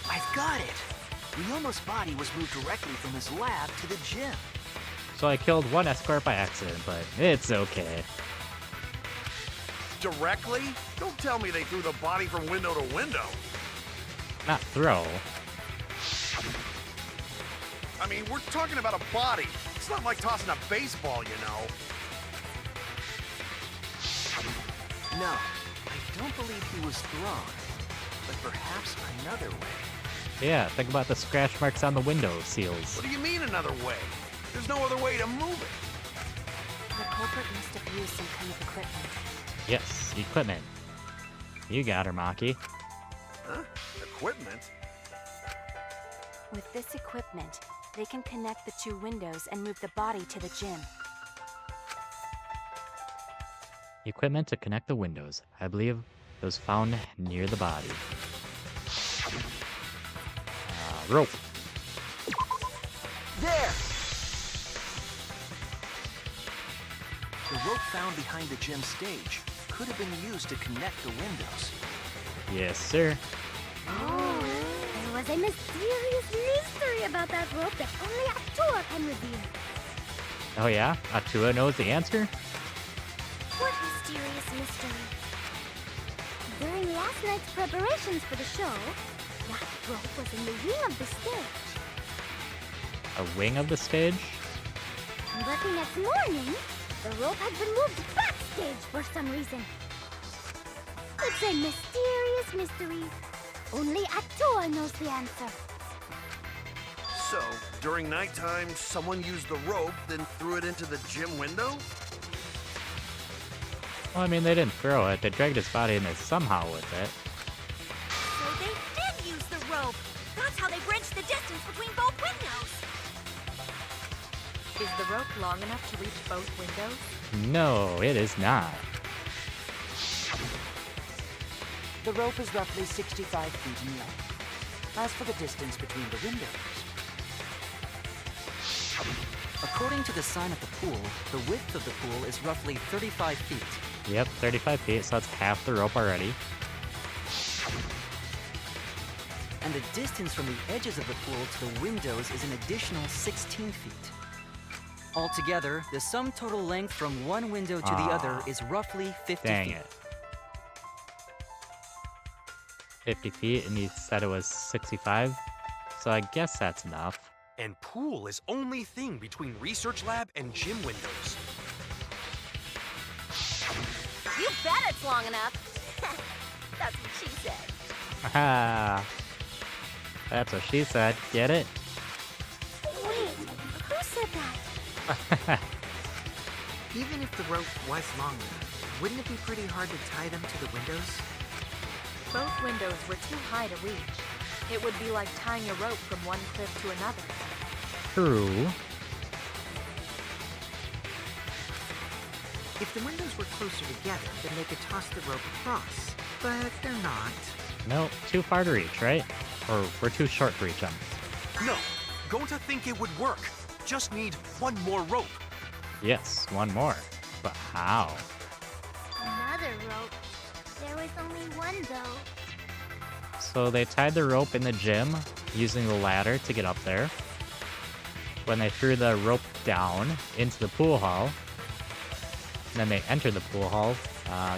I've got it. Ryoma's body was moved directly from his lab to the gym. So I killed one escort by accident, but it's okay. Directly? Don't tell me they threw the body from window to window. Not throw. I mean, we're talking about a body. It's not like tossing a baseball, you know. No, I don't believe he was thrown. But perhaps another way. Yeah, think about the scratch marks on the window seals. What do you mean another way? There's no other way to move it. The culprit must have used some kind of equipment. Yes, equipment. You got her, Maki. Huh? Equipment? With this equipment, they can connect the two windows and move the body to the gym. Equipment to connect the windows. I believe it was found near the body. Rope. There! The rope found behind the gym stage could have been used to connect the windows. Yes, sir. Oh, there was a mysterious mystery about that rope that only Atua can reveal. Oh yeah? Atua knows the answer? What mysterious mystery? During last night's preparations for the show, that rope was in the wing of the stage. A wing of the stage? But the next morning, the rope had been moved backstage for some reason. It's a mysterious mystery. Only Atua knows the answer. So, during nighttime, someone used the rope, then threw it into the gym window? Well, I mean, they didn't throw it. They dragged his body in there somehow with it. So they did use the rope. That's how they bridged the distance between both windows. Is the rope long enough to reach both windows? No, it is not. The rope is roughly 65 feet in length. As for the distance between the windows, according to the sign at the pool, the width of the pool is roughly 35 feet. Yep, 35 feet, so that's half the rope already. And the distance from the edges of the pool to the windows is an additional 16 feet. Altogether, the sum total length from one window to the other is roughly 50 Dang feet. it. 50 feet, and you said it was 65, so I guess that's enough. And pool is only thing between research lab and gym windows. You bet it's long enough. That's what she said. Haha. That's what she said. Get it? Wait, who said that? Even if the rope was long enough, wouldn't it be pretty hard to tie them to the windows? Both windows were too high to reach. It would be like tying a rope from one cliff to another. True. If the windows were closer together, then they could toss the rope across. But they're not. No, too far to reach, right? Or we're too short to reach them. No, going to think it would work. Just need one more rope. Yes, one more. But how? Another rope. There was only one, though. So they tied the rope in the gym using the ladder to get up there. When they threw the rope down into the pool hall, and then they entered the pool hall,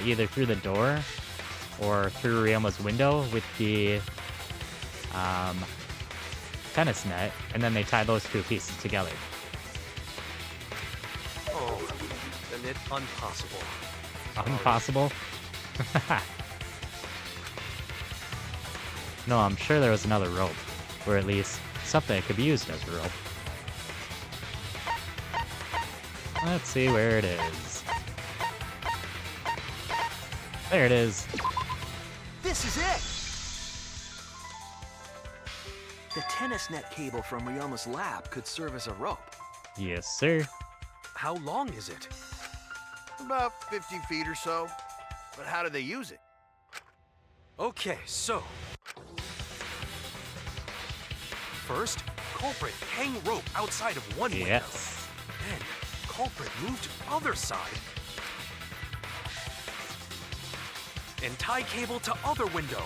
either through the door or through Ryoma's window with the tennis net, and then they tied those two pieces together. Isn't it impossible? Impossible? No, I'm sure there was another rope. Or at least something that could be used as a rope. Let's see where it is. There it is. This is it! The tennis net cable from Ryoma's lab could serve as a rope. Yes, sir. How long is it? About 50 feet or so. But how do they use it? Okay, so... First, culprit hang rope outside of one window. Yes. Then, culprit move to other side. And tie cable to other window.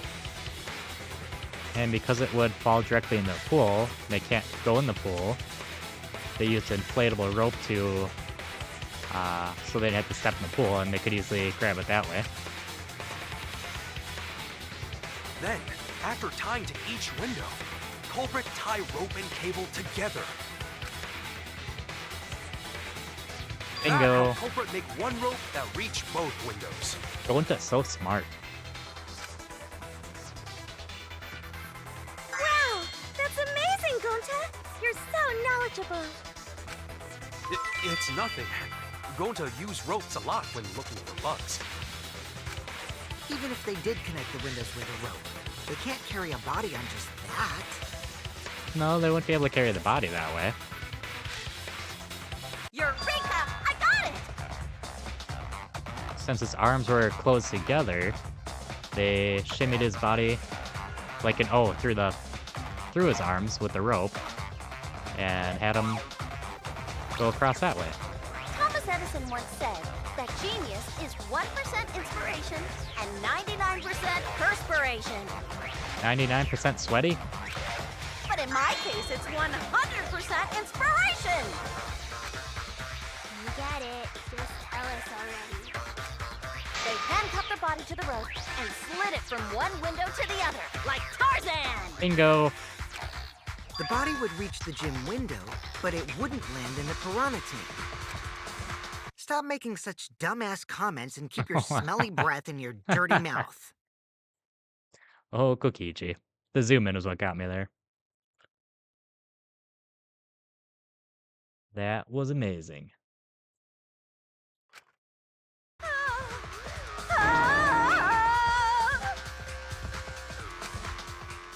And because it would fall directly in the pool, they can't go in the pool. They used an inflatable rope to, so they'd have to step in the pool, and they could easily grab it that way. Then, after tying to each window, culprit tie rope and cable together. Bingo. Now, culprit make one rope that reach both windows. Gonta's so smart. Wow! That's amazing, Gonta! You're so knowledgeable. It's nothing. Gonta use ropes a lot when looking for bugs. Even if they did connect the windows with a rope, they can't carry a body on just that. No, they wouldn't be able to carry the body that way. Eureka! I got it! Since his arms were closed together, they shimmied his body like an O through his arms with the rope and had him go across that way. Thomas Edison once said that genius is 1% inspiration and 99% perspiration. 99% sweaty? But in my case, it's 100% inspiration! You get it. Just tell us already. They handcuffed the body to the rope and slid it from one window to the other, like Tarzan! Bingo! The body would reach the gym window, but it wouldn't land in the piranha tank. Stop making such dumbass comments and keep your smelly breath in your dirty mouth. Oh, Kokichi. The zoom in is what got me there. That was amazing.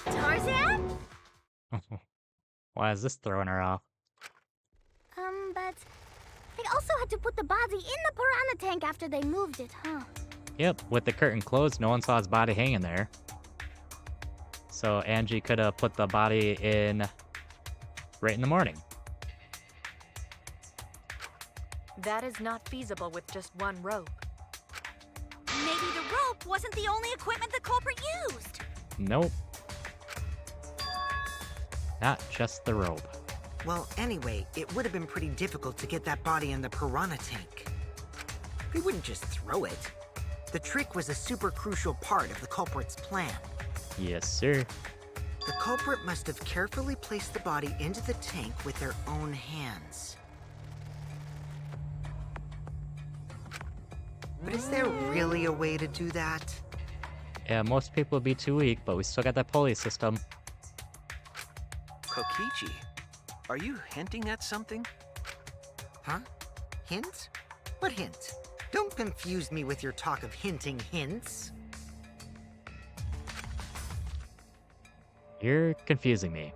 Tarzan? Why is this throwing her off? But they also had to put the body in the piranha tank after they moved it, huh? Yep, with the curtain closed, no one saw his body hanging there. So Angie could have put the body in right in the morning. That is not feasible with just one rope. Maybe the rope wasn't the only equipment the culprit used. Nope. Not just the rope. Well, anyway, it would have been pretty difficult to get that body in the piranha tank. They wouldn't just throw it. The trick was a super crucial part of the culprit's plan. Yes, sir. The culprit must have carefully placed the body into the tank with their own hands. But is there really a way to do that? Yeah, most people would be too weak, but we still got that pulley system. Kokichi, are you hinting at something? Huh? Hint? What hint? Don't confuse me with your talk of hinting hints. You're confusing me.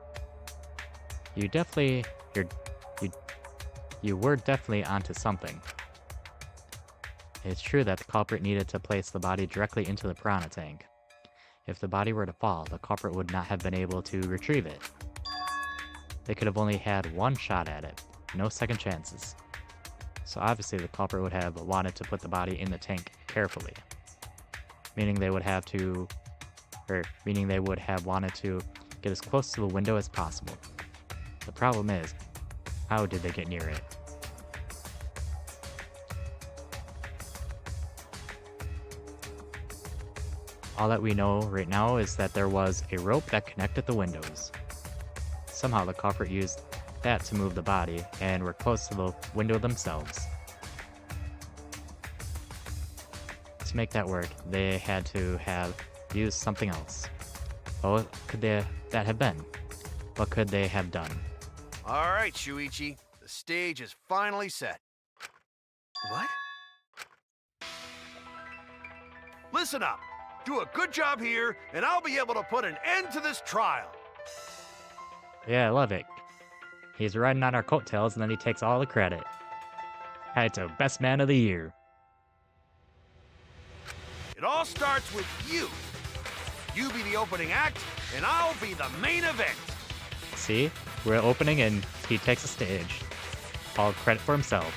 You were definitely onto something. It's true that the culprit needed to place the body directly into the piranha tank. If the body were to fall, the culprit would not have been able to retrieve it. They could have only had one shot at it, no second chances. So obviously the culprit would have wanted to put the body in the tank carefully. Meaning they would have wanted to get as close to the window as possible. The problem is, how did they get near it? All that we know right now is that there was a rope that connected the windows. Somehow the culprit used that to move the body and were close to the window themselves. to make that work, they had to have used something else. What could that have been? What could they have done? All right, Shuichi. The stage is finally set. What? Listen up. Do a good job here, and I'll be able to put an end to this trial. Yeah, I love it. He's riding on our coattails and then he takes all the credit. Kaito, best man of the year. It all starts with you. You be the opening act, and I'll be the main event. See? We're opening and he takes the stage. All credit for himself.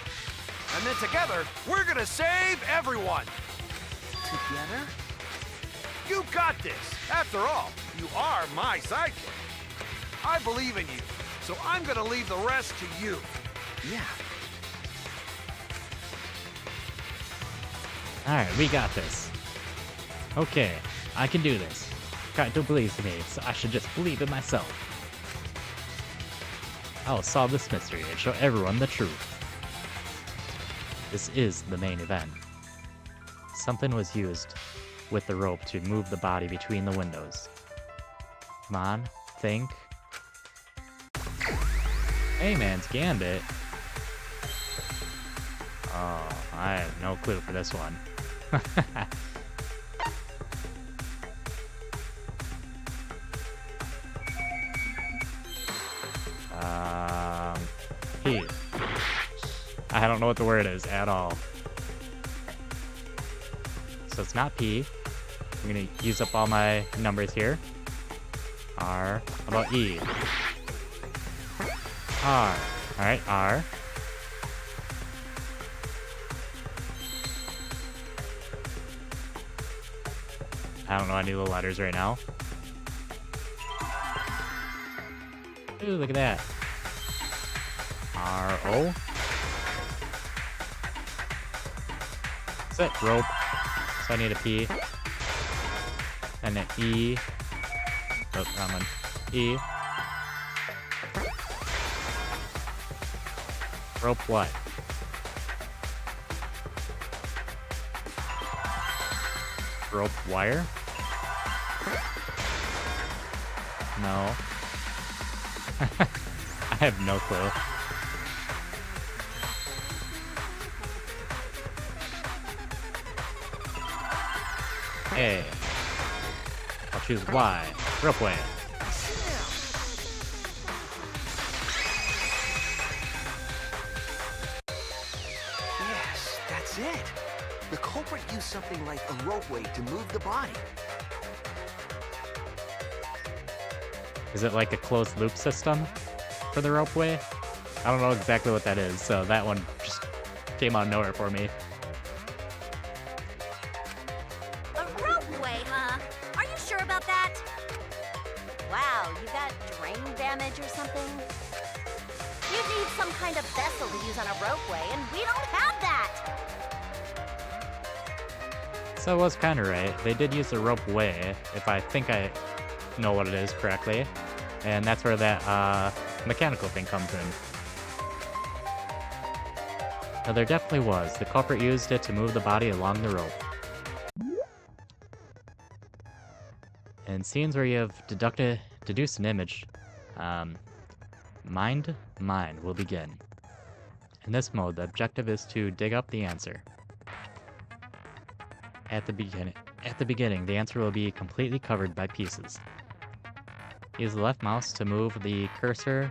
And then together, we're gonna save everyone. Together? You got this. After all, you are my sidekick. I believe in you, so I'm gonna leave the rest to you. Yeah. Alright, we got this. Okay, I can do this. Kaito believes in me, so I should just believe in myself. I'll solve this mystery and show everyone the truth. This is the main event. Something was used with the rope to move the body between the windows. Come on, think. Hey man's Gambit. Oh, I have no clue for this one. P. I don't know what the word is at all. So it's not P. I'm gonna use up all my numbers here. R. How about E? R. Alright, R. I don't know any of the letters right now. Ooh, look at that. R-O. That's it, rope. So I need a P. And an E. Oh, wrong one. E. Rope what? Rope wire? No. I have no clue. A. I'll choose Y. Ropeway. Yes, that's it. The culprit used something like a ropeway to move the body. Is it like a closed loop system for the ropeway? I don't know exactly what that is, so that one just came out of nowhere for me. A ropeway, huh? Are you sure about that? Wow, you got drain damage or something? You need some kind of vessel to use on a ropeway, and we don't have that! So I was kind of right. They did use the ropeway, if I think I know what it is correctly. And that's where that mechanical thing comes in. Now there definitely was. The culprit used it to move the body along the rope. In scenes where you have deduced an image, mind will begin. In this mode, the objective is to dig up the answer. At the beginning, the answer will be completely covered by pieces. Use the left mouse to move the cursor,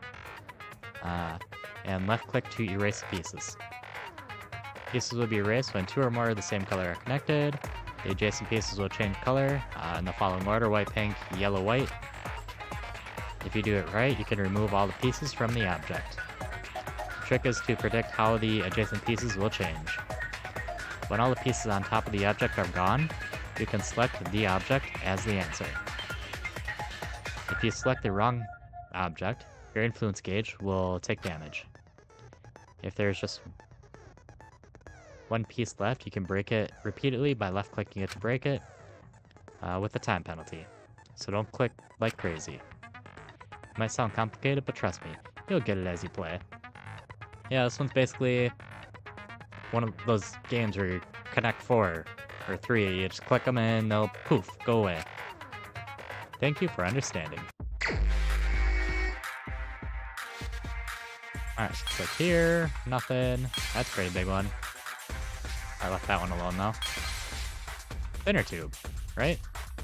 and left click to erase the pieces. Pieces will be erased when two or more of the same color are connected. The adjacent pieces will change color in the following order: white, pink, yellow, white. If you do it right, you can remove all the pieces from the object. The trick is to predict how the adjacent pieces will change. When all the pieces on top of the object are gone, you can select the object as the answer. If you select the wrong object, your influence gauge will take damage. If there's just one piece left, you can break it repeatedly by left-clicking it to break it, with a time penalty. So don't click like crazy. It might sound complicated, but trust me, you'll get it as you play. Yeah, this one's basically one of those games where you connect 4 or 3. You just click them and they'll poof, go away. Thank you for understanding. Alright, click here. Nothing. That's a pretty big one. I left that one alone though. Inner tube, right?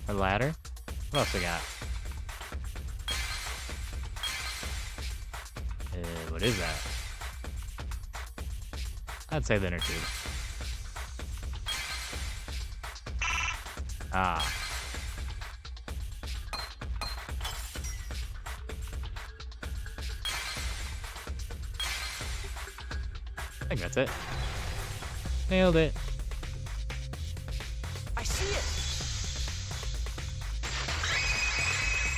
Or ladder? What else we got? What is that? I'd say the inner tube. Ah. I think that's it. Nailed it. I see it!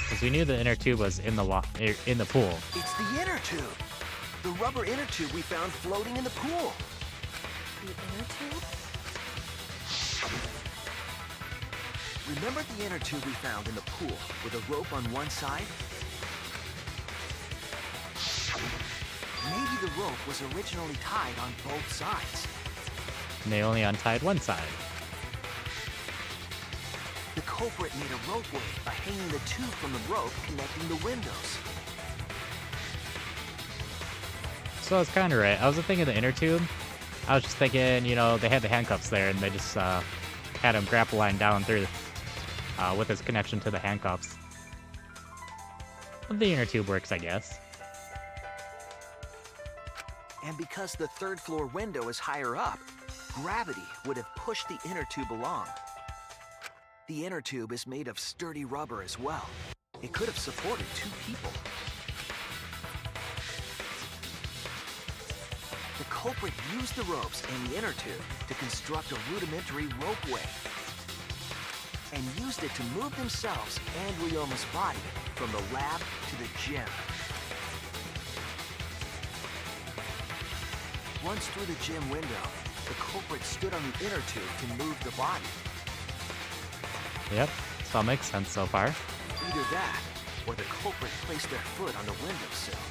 Because we knew the inner tube was in the pool. It's the inner tube! The rubber inner tube we found floating in the pool! The inner tube? Remember the inner tube we found in the pool with a rope on one side? Maybe the rope was originally tied on both sides. And they only untied one side. The culprit made a ropeway by hanging the tube from the rope connecting the windows. So I was kind of right. I wasn't thinking the inner tube. I was just thinking, you know, they had the handcuffs there and they just had him grapple line down through with his connection to the handcuffs. But the inner tube works, I guess. And because the third floor window is higher up, gravity would have pushed the inner tube along. The inner tube is made of sturdy rubber as well. It could have supported 2 people. The culprit used the ropes and the inner tube to construct a rudimentary ropeway, and used it to move themselves and Ryoma's body from the lab to the gym. Once through the gym window, the culprit stood on the inner tube to move the body. Yep, this all makes sense so far. Either that, or the culprit placed their foot on the windowsill.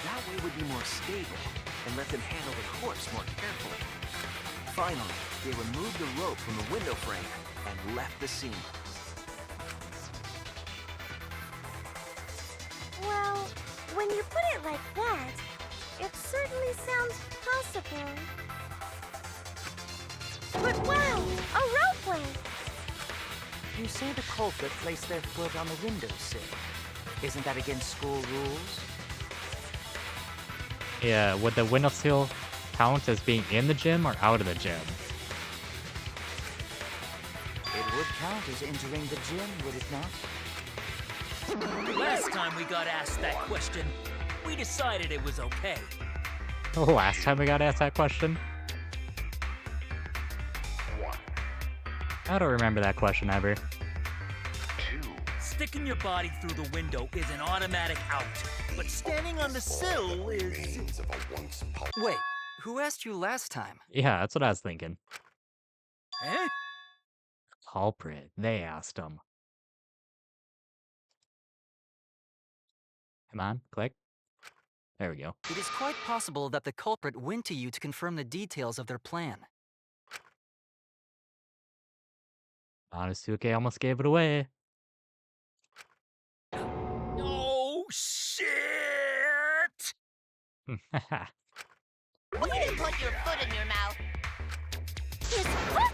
That way would be more stable, and let them handle the corpse more carefully. Finally, they removed the rope from the window frame and left the scene. Well, when you put it like that, it certainly sounds possible. But wow, a ropeway! You say the culprit placed their foot on the windowsill. Isn't that against school rules? Yeah, would the windowsill count as being in the gym or out of the gym? It would count as entering the gym, would it not? Last time we got asked that question, we decided it was okay. Last time we got asked that question? I don't remember that question ever. Sticking your body through the window is an automatic out, but standing on the sill is... Wait, who asked you last time? Yeah, that's what I was thinking. Eh? Culprit, they asked him. Come on, click. There we go. It is quite possible that the culprit went to you to confirm the details of their plan. Monosuke almost gave it away. Oh, shit! You didn't put your foot in your mouth. His foot?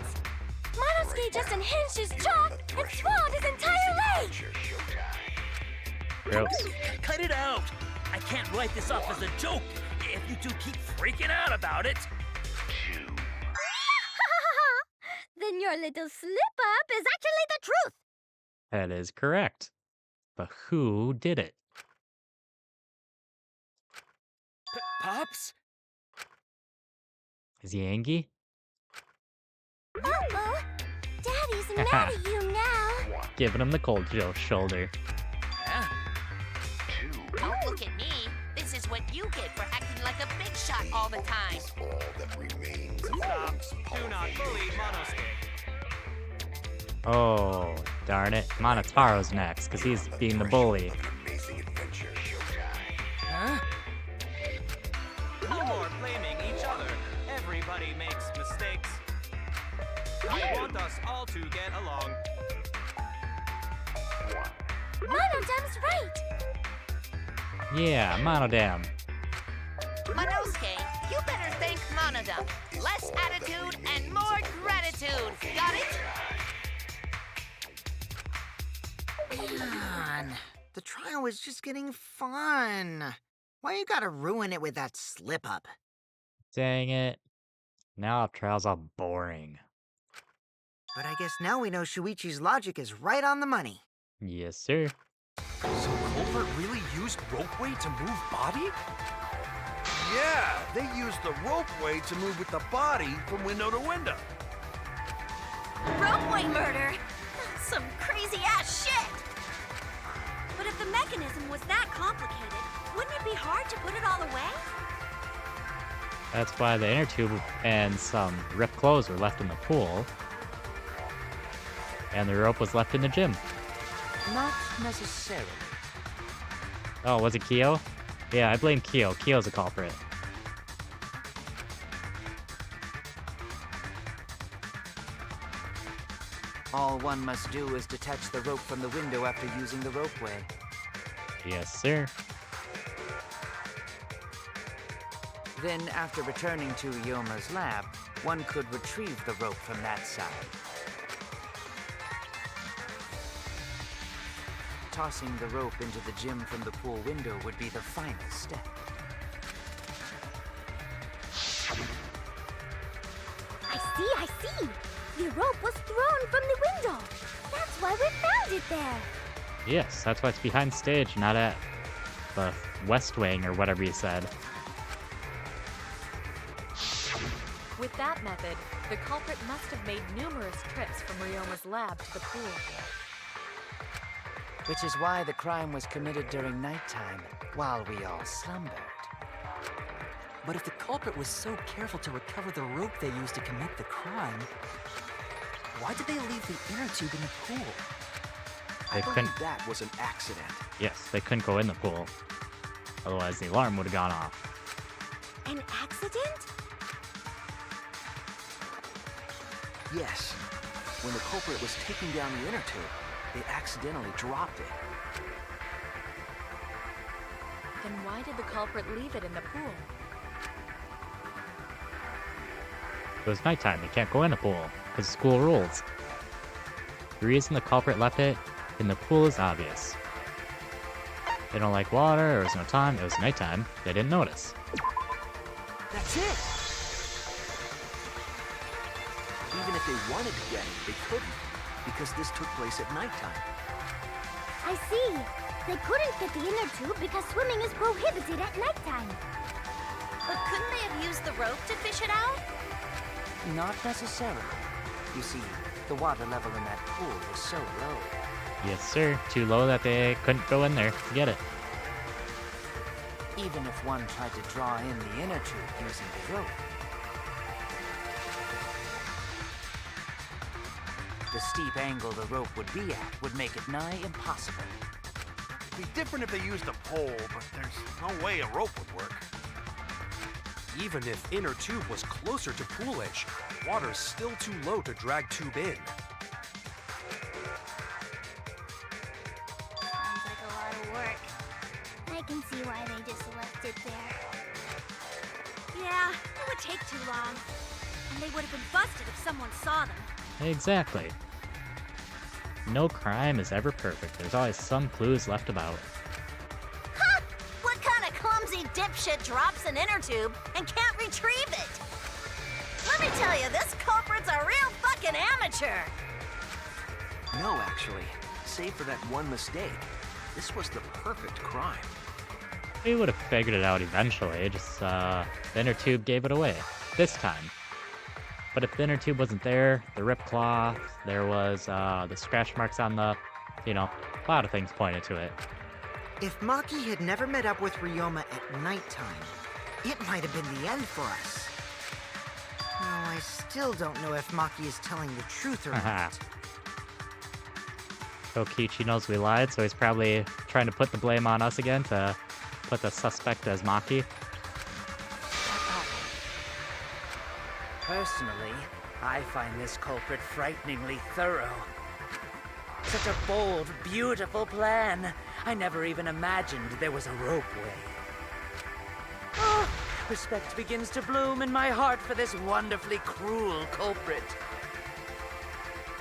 Monosuke just unhinged his jaw and swallowed his entire leg! Gross. Cut it out! I can't write this off as a joke if you two keep freaking out about it. Then your little slip-up is actually the truth! That is correct. But who did it? Pops? Is he angry? Uh-oh! Daddy's mad at you now! Giving him the cold shoulder. Huh? Don't look at me. This is what you get for acting like a big shot all the time. Stop. Do not bully Monosuke. Oh, darn it. Monotaro's next, because he's being the bully. Huh? No more blaming each other. Everybody makes mistakes. I want us all to get along. Monodam's right! Yeah, Monodam. Monosuke, you better thank Monodam. Less attitude and more gratitude. Got it? Man, the trial was just getting fun. Why you gotta ruin it with that slip-up? Dang it. Now trials are boring. But I guess now we know Shuichi's logic is right on the money. Yes, sir. So Culprit really used ropeway to move body? Yeah, they used the ropeway to move with the body from window to window. Ropeway murder? That's some crazy-ass shit! But if the mechanism was that complicated, wouldn't it be hard to put it all away? That's why the inner tube and some ripped clothes were left in the pool. And the rope was left in the gym. Not necessarily. Oh, was it Kyo? Yeah, I blame Kyo. Kyo's a culprit. All one must do is detach the rope from the window after using the ropeway. Yes, sir. Then, after returning to Ryoma's lab, one could retrieve the rope from that side. Tossing the rope into the gym from the pool window would be the final step. I see! The rope was thrown from the window! That's why we found it there! Yes, that's why it's behind stage, not at the West Wing or whatever you said. With that method, the culprit must have made numerous trips from Ryoma's lab to the pool. Which is why the crime was committed during nighttime, while we all slumbered. But if the culprit was so careful to recover the rope they used to commit the crime, why did they leave the inner tube in the pool? I believe that was an accident. Yes, they couldn't go in the pool. Otherwise, the alarm would have gone off. An accident? Yes. When the culprit was taking down the inner tube, they accidentally dropped it. Then why did the culprit leave it in the pool? It was nighttime, they can't go in the pool, because school rules. The reason the culprit left it in the pool is obvious. They don't like water, there was no time, it was nighttime, they didn't notice. That's it! Even if they wanted to get it, they couldn't, because this took place at nighttime. I see! They couldn't fit the inner tube because swimming is prohibited at nighttime. But couldn't they have used the rope to fish it out? Not necessarily. You see, the water level in that pool was so low. Yes, sir. Too low that they couldn't go in there to get it. Even if one tried to draw in the inner tube using the rope. The steep angle the rope would be at would make it nigh impossible. It'd be different if they used a pole, but there's no way a rope would work. Even if inner tube was closer to pool edge, water's still too low to drag tube in. Sounds like a lot of work. I can see why they just left it there. Yeah, it would take too long. And they would have been busted if someone saw them. Exactly. No crime is ever perfect. There's always some clues left about. Ha! What kind of clumsy dipshit drops an inner tube and can't retrieve it? Let me tell you, this culprit's a real fucking amateur. No, actually. Save for that one mistake, this was the perfect crime. We would have figured it out eventually, just the inner tube gave it away. This time. But if the inner tube wasn't there, the ripped cloth, there was the scratch marks on the, a lot of things pointed to it. If Maki had never met up with Ryoma at nighttime, it might have been the end for us. Now, I still don't know if Maki is telling the truth or not. Kokichi knows we lied, so he's probably trying to put the blame on us again to put the suspect as Maki. Personally, I find this culprit frighteningly thorough. Such a bold, beautiful plan. I never even imagined there was a ropeway. Oh, respect begins to bloom in my heart for this wonderfully cruel culprit.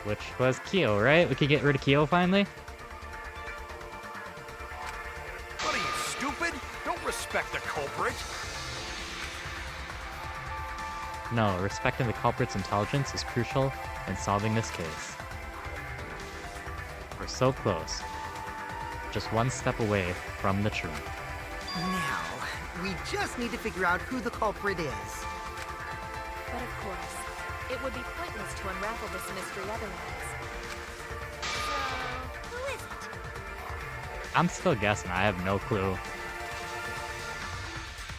Which was Kyo, right? We could get rid of Kyo finally? What are you, stupid? Don't respect the culprit. No, respecting the culprit's intelligence is crucial in solving this case. We're so close. Just one step away from the truth. Now, we just need to figure out who the culprit is. But of course, it would be pointless to unravel this mystery otherwise. So, who is it? I'm still guessing. I have no clue.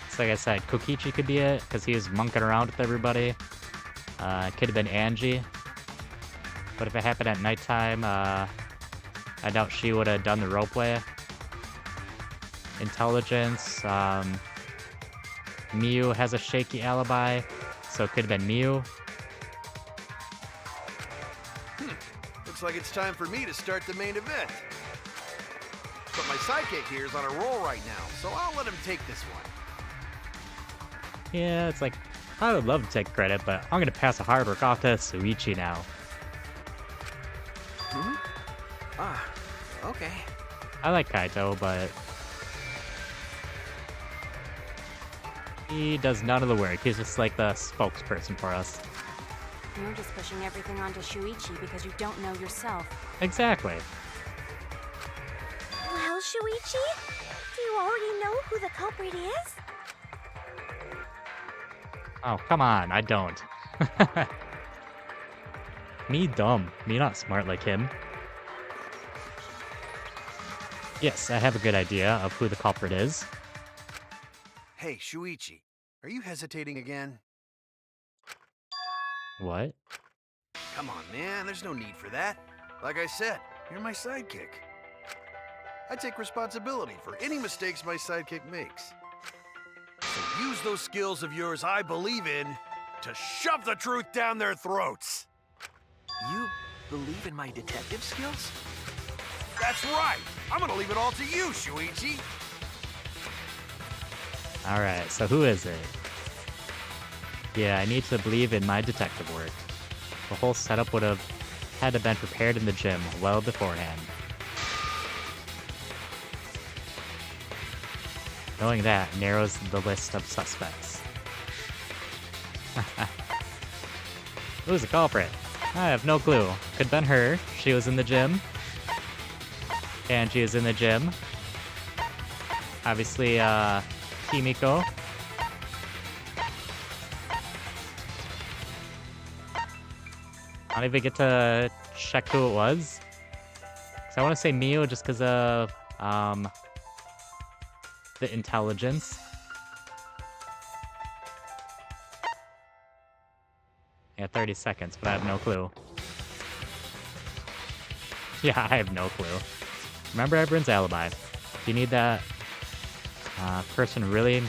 It's like I said, Kokichi could be it, because he was monkeying around with everybody. It could have been Angie. But if it happened at nighttime, I doubt she would have done the ropeway. Intelligence, Miyu has a shaky alibi, so it could have been Miyu. Looks like it's time for me to start the main event. But my sidekick here is on a roll right now, so I'll let him take this one. Yeah, it's like, I would love to take credit, but I'm gonna pass the hard work off to Suichi now. Hmm? Ah, okay. I like Kaito, but he does none of the work. He's just like the spokesperson for us. You're just pushing everything onto Shuichi because you don't know yourself. Exactly. Well, Shuichi, do you already know who the culprit is? Oh, come on, I don't. Me dumb. Me not smart like him. Yes, I have a good idea of who the culprit is. Hey, Shuichi, are you hesitating again? What? Come on, man, there's no need for that. Like I said, you're my sidekick. I take responsibility for any mistakes my sidekick makes. So use those skills of yours I believe in to shove the truth down their throats. You believe in my detective skills? That's right. I'm gonna leave it all to you, Shuichi. Alright, so who is it? Yeah, I need to believe in my detective work. The whole setup would have had to been prepared in the gym well beforehand. Knowing that narrows the list of suspects. Who's the culprit? I have no clue. Could have been her. She was in the gym. Angie is in the gym. Obviously, Kimiko. I don't even get to check who it was. So I want to say Miyu just because of, the intelligence. Yeah, 30 seconds, but I have no clue. Yeah, I have no clue. Remember everyone's alibi. If you need that person really...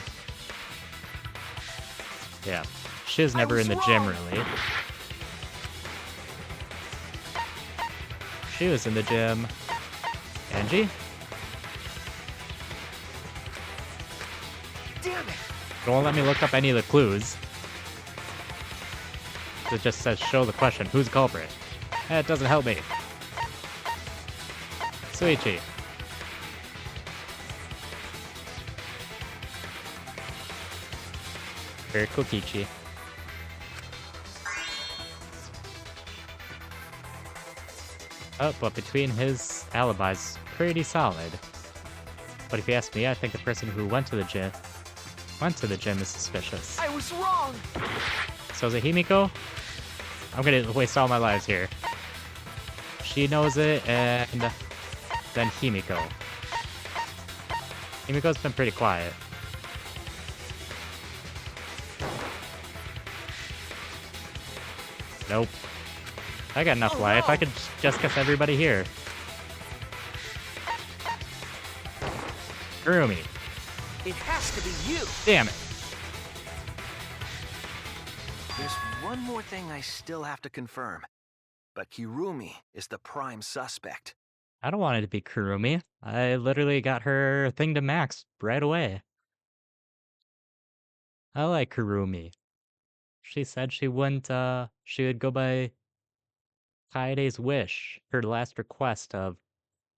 Yeah. She was never in the gym, really. She was in the gym. Angie? Damn it! Don't let me look up any of the clues. It just says show the question, who's the culprit? It doesn't help me. Suichi. Or Kokichi. Oh, but between his alibis, pretty solid. But if you ask me, I think the person who went to the gym is suspicious. I was wrong! So is it Himiko? I'm gonna waste all my lives here. She knows it, and then Himiko. Himiko's been pretty quiet. Nope. I got enough life. I could just guess everybody here. Kurumi. It has to be you! Damn it. There's one one more thing I still have to confirm. But Kirumi is the prime suspect. I don't want it to be Kurumi. I literally got her thing to max right away. I like Kurumi. She said she wouldn't, she would go by Kaede's wish, her last request of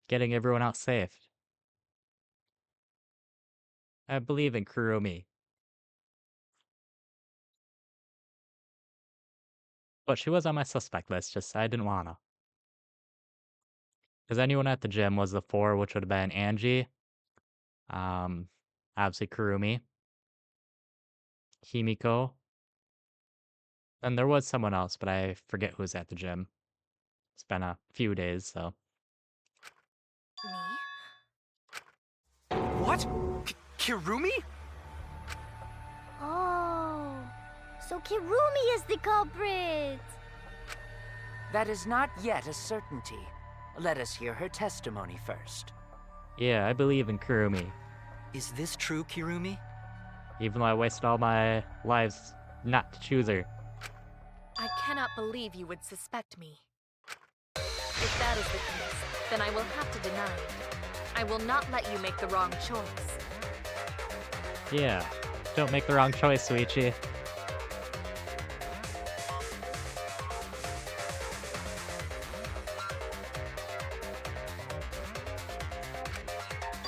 getting everyone out safe. I believe in Kurumi. But she was on my suspect list, just I didn't wanna. Because anyone at the gym was the 4, which would have been Angie, um, obviously Kurumi, Himiko, and there was someone else, but I forget who was at the gym. It's been a few days, so. Me? What? Kirumi? Oh, so Kirumi is the culprit. That is not yet a certainty. Let us hear her testimony first. Yeah, I believe in Kurumi. Is this true, Kirumi? Even though I wasted all my lives not to choose her. I cannot believe you would suspect me. If that is the case, then I will have to deny it. I will not let you make the wrong choice. Yeah, don't make the wrong choice, Suichi.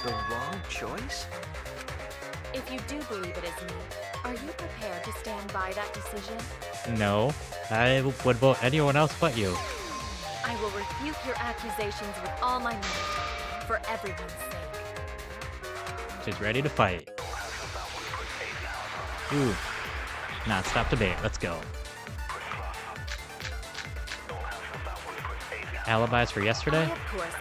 The wrong choice? If you do believe it is me, are you prepared to stand by that decision? No, I would vote anyone else but you. I will refute your accusations with all my might, for everyone's sake. She's ready to fight. Ooh. Non-stop debate, let's go. Alibis for yesterday? I, of course,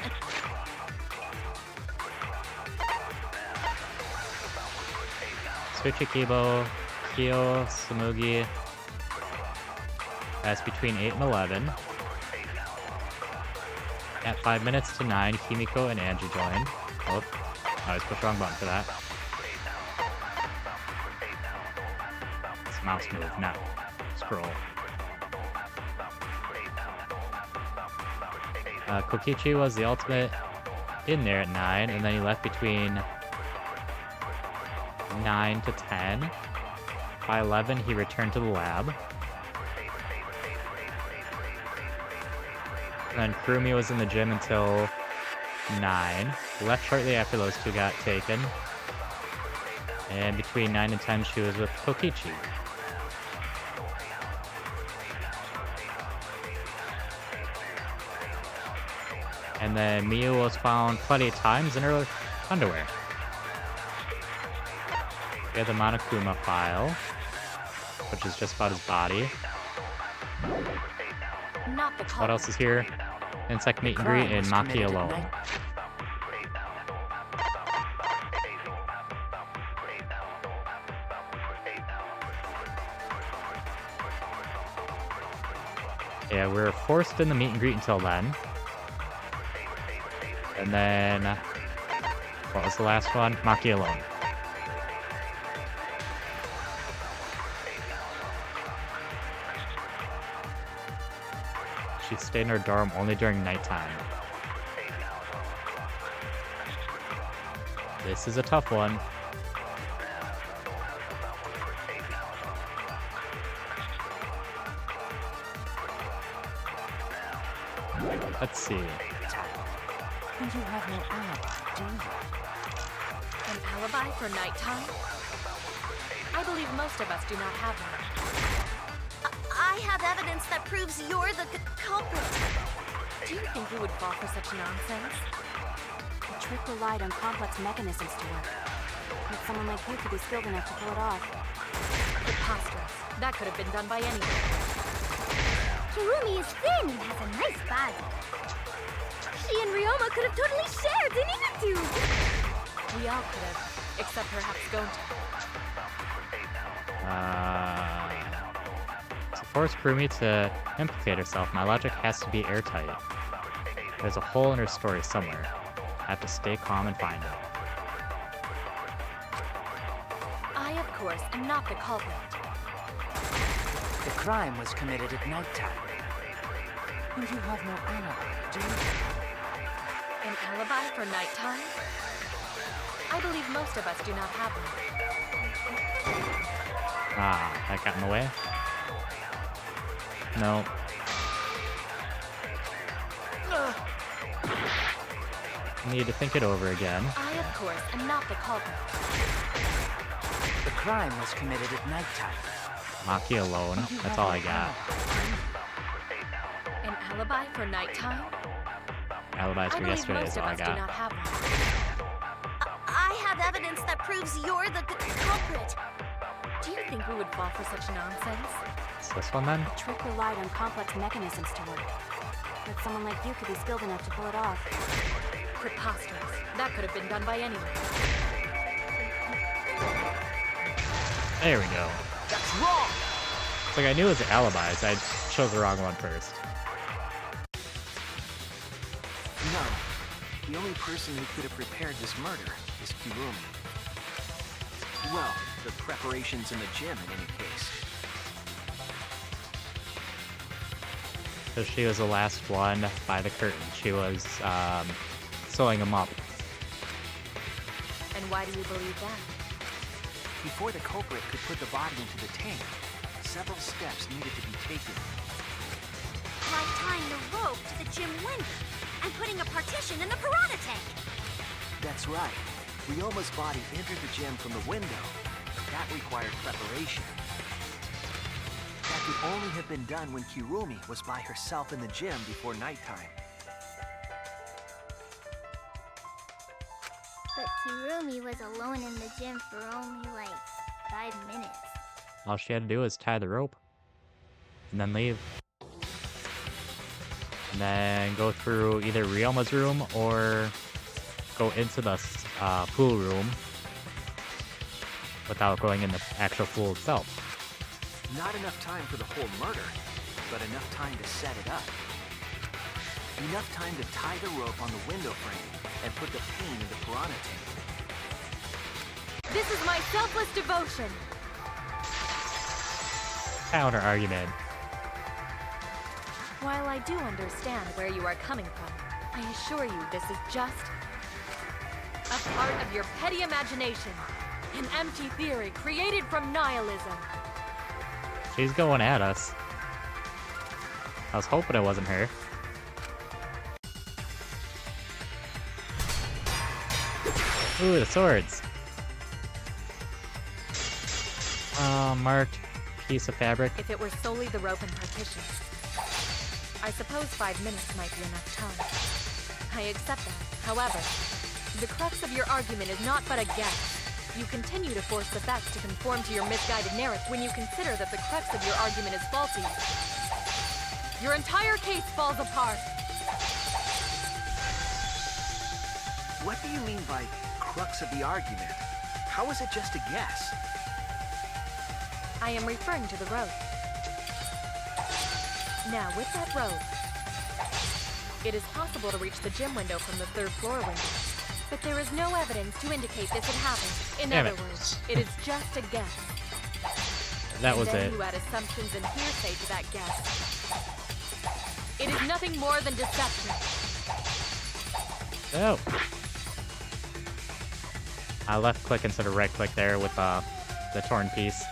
Suichi Kibo, Kyo, Samugi. That's between 8 and 11. At 5 minutes to 9, Himiko and Angie joined. Oh, I always pushed the wrong button for that. It's mouse move, not scroll. Kokichi was the ultimate in there at 9, and then he left between 9 to 10. By 11, he returned to the lab. And then Kurumi was in the gym until 9. Left shortly after those two got taken. And between 9 and 10, she was with Kokichi. And then Miyu was found plenty of times in her underwear. We have the Monokuma file, which is just about his body. not the What else is here? Insect meet and greet and Maki alone. Yeah, we're forced in the meet and greet until then. And then, what was the last one? Maki alone. She stayed in her dorm only during nighttime. This is a tough one. Let's see. And you have no alibi, do you? An alibi for nighttime? I believe most of us do not have one. I have evidence that proves you're the culprit. Do you think we would fall for such nonsense? The trick relied on complex mechanisms to work. But someone like you could be skilled enough to pull it off. Preposterous. That could have been done by anyone. Kirumi is thin and has a nice body. She and Ryoma could have totally shared, they needed to! We all could have, except perhaps Gonta. To force Kurumi to implicate herself, my logic has to be airtight. There's a hole in her story somewhere. I have to stay calm and find it. I, of course, am not the culprit. The crime was committed at nighttime. And you have no alibi, do you? An alibi for nighttime? I believe most of us do not have one. Ah, that got in the way. No. Need to think it over again. I, of course, am not the culprit. The crime was committed at nighttime. Maki alone. That's all I got. An alibi for nighttime? Alibis I for believe yesterday most is of all I us do got. not have one. I have evidence that proves you're the culprit. Do you think we would fall for such nonsense? Is this one then? The trick relied on complex mechanisms to work. But someone like you could be skilled enough to pull it off. Preposterous. That could have been done by anyone. There we go. That's wrong! It's like I knew it was alibis, I chose the wrong one first. No. The only person who could have prepared this murder is Kirumi. Well, the preparations in the gym in any case. Because she was the last one by the curtain. She was sewing them up. And why do you believe that? Before the culprit could put the body into the tank, several steps needed to be taken. Like tying the rope to the gym window and putting a partition in the piranha tank. That's right. Ryoma's body entered the gym from the window. That required preparation. That could only have been done when Kirumi was by herself in the gym before nighttime. But Kirumi was alone in the gym for only like 5 minutes. All she had to do was tie the rope. And then leave. And then go through either Ryoma's room or go into the pool room without going in the actual pool itself. Not enough time for the whole murder, but enough time to set it up. Enough time to tie the rope on the window frame and put the pain in the piranha tank. This is my selfless devotion. Counter argument. While I do understand where you are coming from, I assure you this is just a part of your petty imagination. An empty theory created from nihilism. She's going at us. I was hoping it wasn't her. Ooh, the swords. Marked piece of fabric. If it were solely the rope and partitions, I suppose 5 minutes might be enough time. I accept that. However, the crux of your argument is not but a guess. You continue to force the facts to conform to your misguided narrative when you consider that the crux of your argument is faulty. Your entire case falls apart. What do you mean by crux of the argument? How is it just a guess? I am referring to the road. Now, with that road, it is possible to reach the gym window from the 3rd floor window, but there is no evidence to indicate this had happened. In Damn other it. words, it is just a guess. That was and then it. you add assumptions and hearsay to that guess. It is nothing more than deception. Oh. I left click instead of right click there with the torn piece.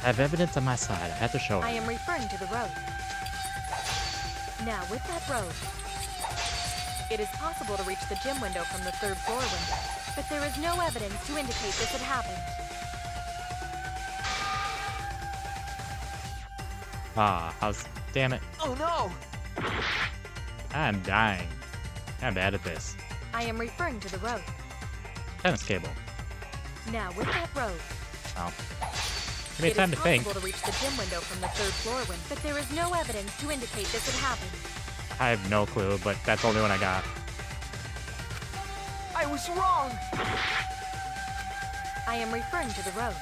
I have evidence on my side. I have to show I it. am referring to the road. Now, with that road, it is possible to reach the gym window from the 3rd floor window, but there is no evidence to indicate this had happened. Damn it. Oh no! I'm dying. I'm bad at this. I am referring to the road. Tennis cable. Now, with that road, Oh. Give me time to think. it is possible to reach the gym window from the 3rd floor window, but there is no evidence to indicate this had happened. I have no clue, but that's the only one I got. I was wrong! I am referring to the road.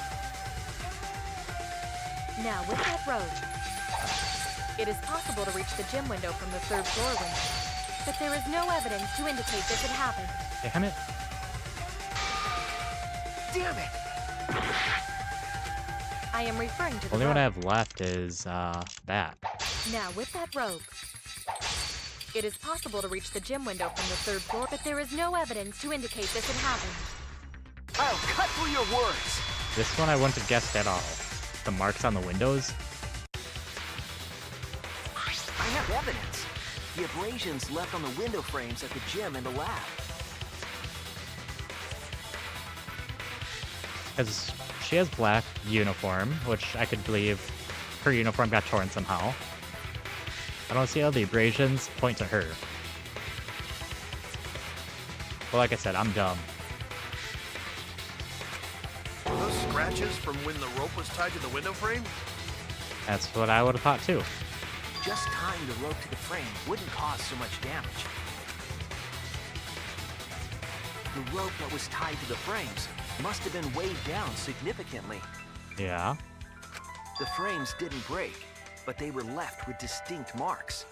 Now, with that road, it is possible to reach the gym window from the 3rd floor window, but there is no evidence to indicate this had happened. Damn it. Damn it! I am referring to the Only one I rope. have left is that. Now, with that rope, it is possible to reach the gym window from the 3rd floor, but there is no evidence to indicate this had happened. I'll cut through your words. This one I wouldn't have guessed at all. The marks on the windows. I have evidence. The abrasions left on the window frames at the gym and the lab. Because she has black uniform, which I could believe her uniform got torn somehow. I don't see how the abrasions point to her. Well, like I said, I'm dumb. Were those scratches from when the rope was tied to the window frame? That's what I would have thought too. Just tying the rope to the frame wouldn't cause so much damage. The rope that was tied to the frames must have been weighed down significantly. Yeah. The frames didn't break, but they were left with distinct marks.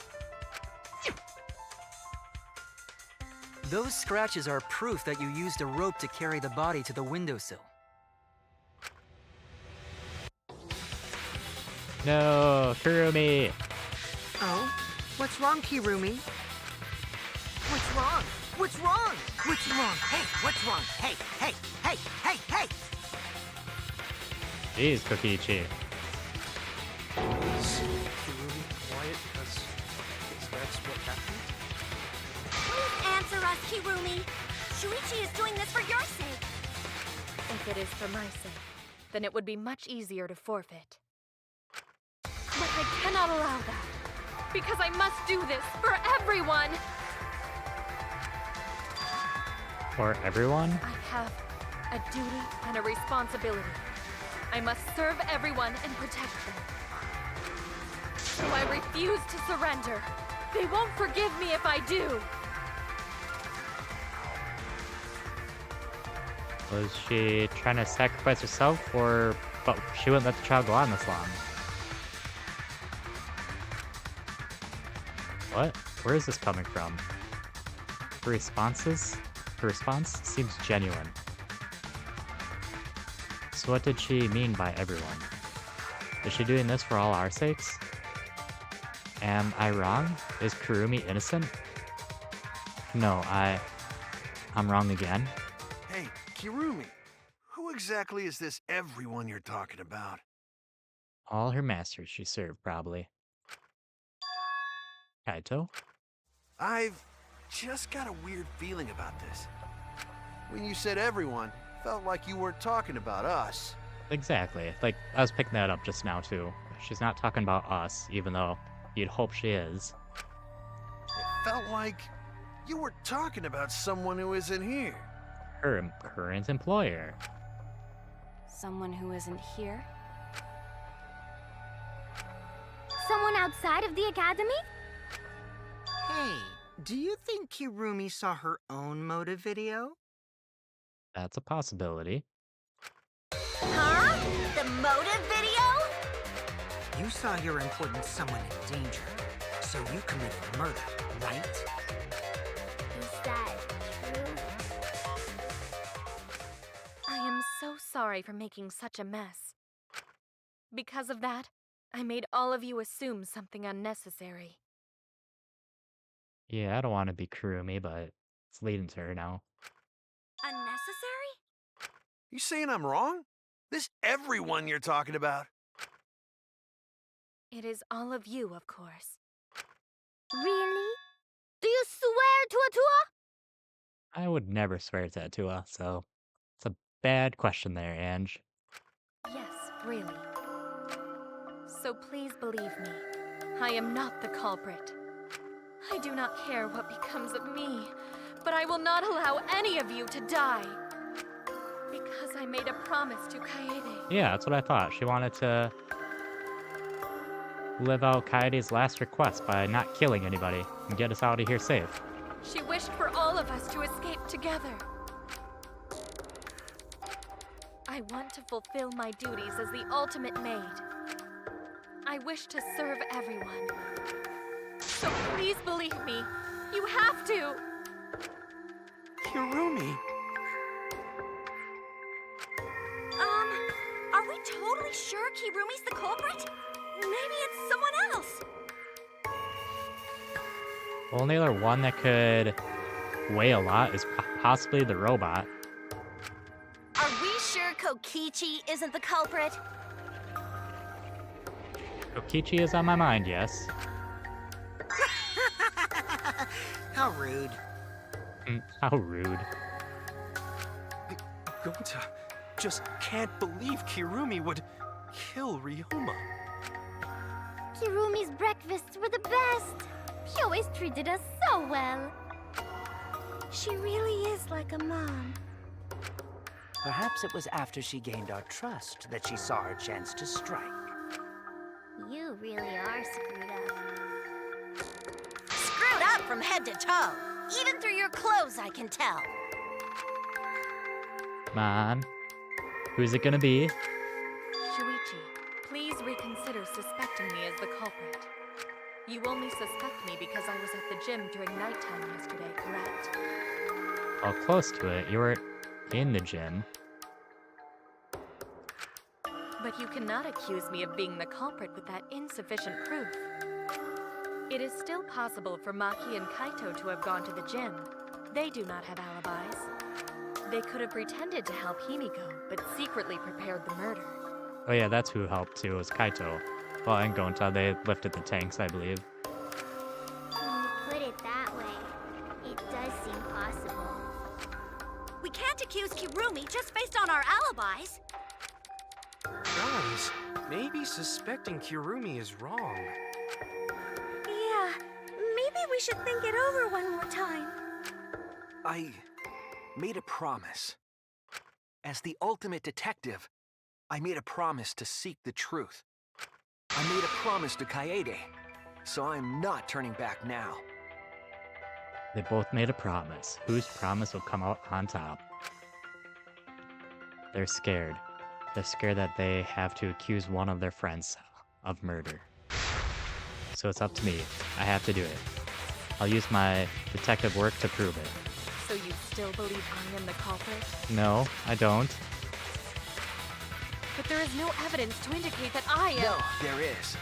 Those scratches are proof that you used a rope to carry the body to the windowsill. No, Kurumi. Oh? What's wrong, Kirumi? What's wrong? What's wrong? What's wrong? Hey, what's wrong? Hey, hey, hey, hey, hey! Jeez, Kokichi. Is Kirumi quiet because that's what happened? Please answer us, Kirumi. Shuichi is doing this for your sake. If it is for my sake, then it would be much easier to forfeit. But I cannot allow that, because I must do this for everyone! For everyone? I have a duty and a responsibility. I must serve everyone and protect them. So I refuse to surrender. They won't forgive me if I do. Was she trying to sacrifice herself, or... But she wouldn't let the child go on this long. What? Where is this coming from? Her responses? Her response seems genuine. So what did she mean by everyone? Is she doing this for all our sakes? Am I wrong? Is Kurumi innocent? No, I'm wrong again. Hey, Kirumi, who exactly is this everyone you're talking about? All her masters she served, probably. Kaito? I've just got a weird feeling about this. When you said everyone, felt like you weren't talking about us. Exactly. Like, I was picking that up just now, too. She's not talking about us, even though you'd hope she is. It felt like you were talking about someone who isn't here. Her current employer. Someone who isn't here? Someone outside of the academy? Hey, do you think Kirumi saw her own motive video? That's a possibility. Huh? The motive video? You saw your important someone in danger, so you committed murder, right? Is that true? I am so sorry for making such a mess. Because of that, I made all of you assume something unnecessary. Yeah, I don't want to be Kurumi, but it's leading to her now. Unnecessary? You saying I'm wrong? This everyone you're talking about? It is all of you, of course. Really? Do you swear to Atua? I would never swear to Atua, so it's a bad question there, Ange. Yes, really. So please believe me, I am not the culprit. I do not care what becomes of me, but I will not allow any of you to die. Because I made a promise to Kaede. Yeah, that's what I thought. She wanted to live out Kaede's last request by not killing anybody and get us out of here safe. She wished for all of us to escape together. I want to fulfill my duties as the ultimate maid. I wish to serve everyone. So please believe me. You have to! Kirumi? Are we totally sure sure Kirumi's the culprit? Maybe it's someone else. The only other one that could weigh a lot is possibly the robot. Are we sure Kokichi isn't the culprit? Kokichi is on my mind, yes. How rude. How rude. Gonta just can't believe Kirumi would kill Ryoma. Kirumi's breakfasts were the best. She always treated us so well. She really is like a mom. Perhaps it was after she gained our trust that she saw her chance to strike. You really are screwed up. Screwed up from head to toe. Even through your clothes, I can tell. Come on. Who's it gonna be? Shuichi, please reconsider suspecting me as the culprit. You only suspect me because I was at the gym during nighttime yesterday, correct? Well, close to it. You were in the gym. But you cannot accuse me of being the culprit with that insufficient proof. It is still possible for Maki and Kaito to have gone to the gym. They do not have alibis. They could have pretended to help Himiko, but secretly prepared the murder. Oh yeah, that's who helped too, was Kaito. Well, and Gonta, they lifted the tanks, I believe. When you put it that way, it does seem possible. We can't accuse Kirumi just based on our alibis. Guys, maybe suspecting Kirumi is wrong. Yeah, maybe we should think it over one more time. I made a promise. As the ultimate detective, I made a promise to seek the truth. I made a promise to Kaede, so I'm not turning back now. They both made a promise. Whose promise will come out on top? They're scared. They're scared that they have to accuse one of their friends of murder. So it's up to me. I have to do it. I'll use my detective work to prove it. So you still believe I am the culprit? No, I don't. But there is no evidence to indicate that I am. No, there is.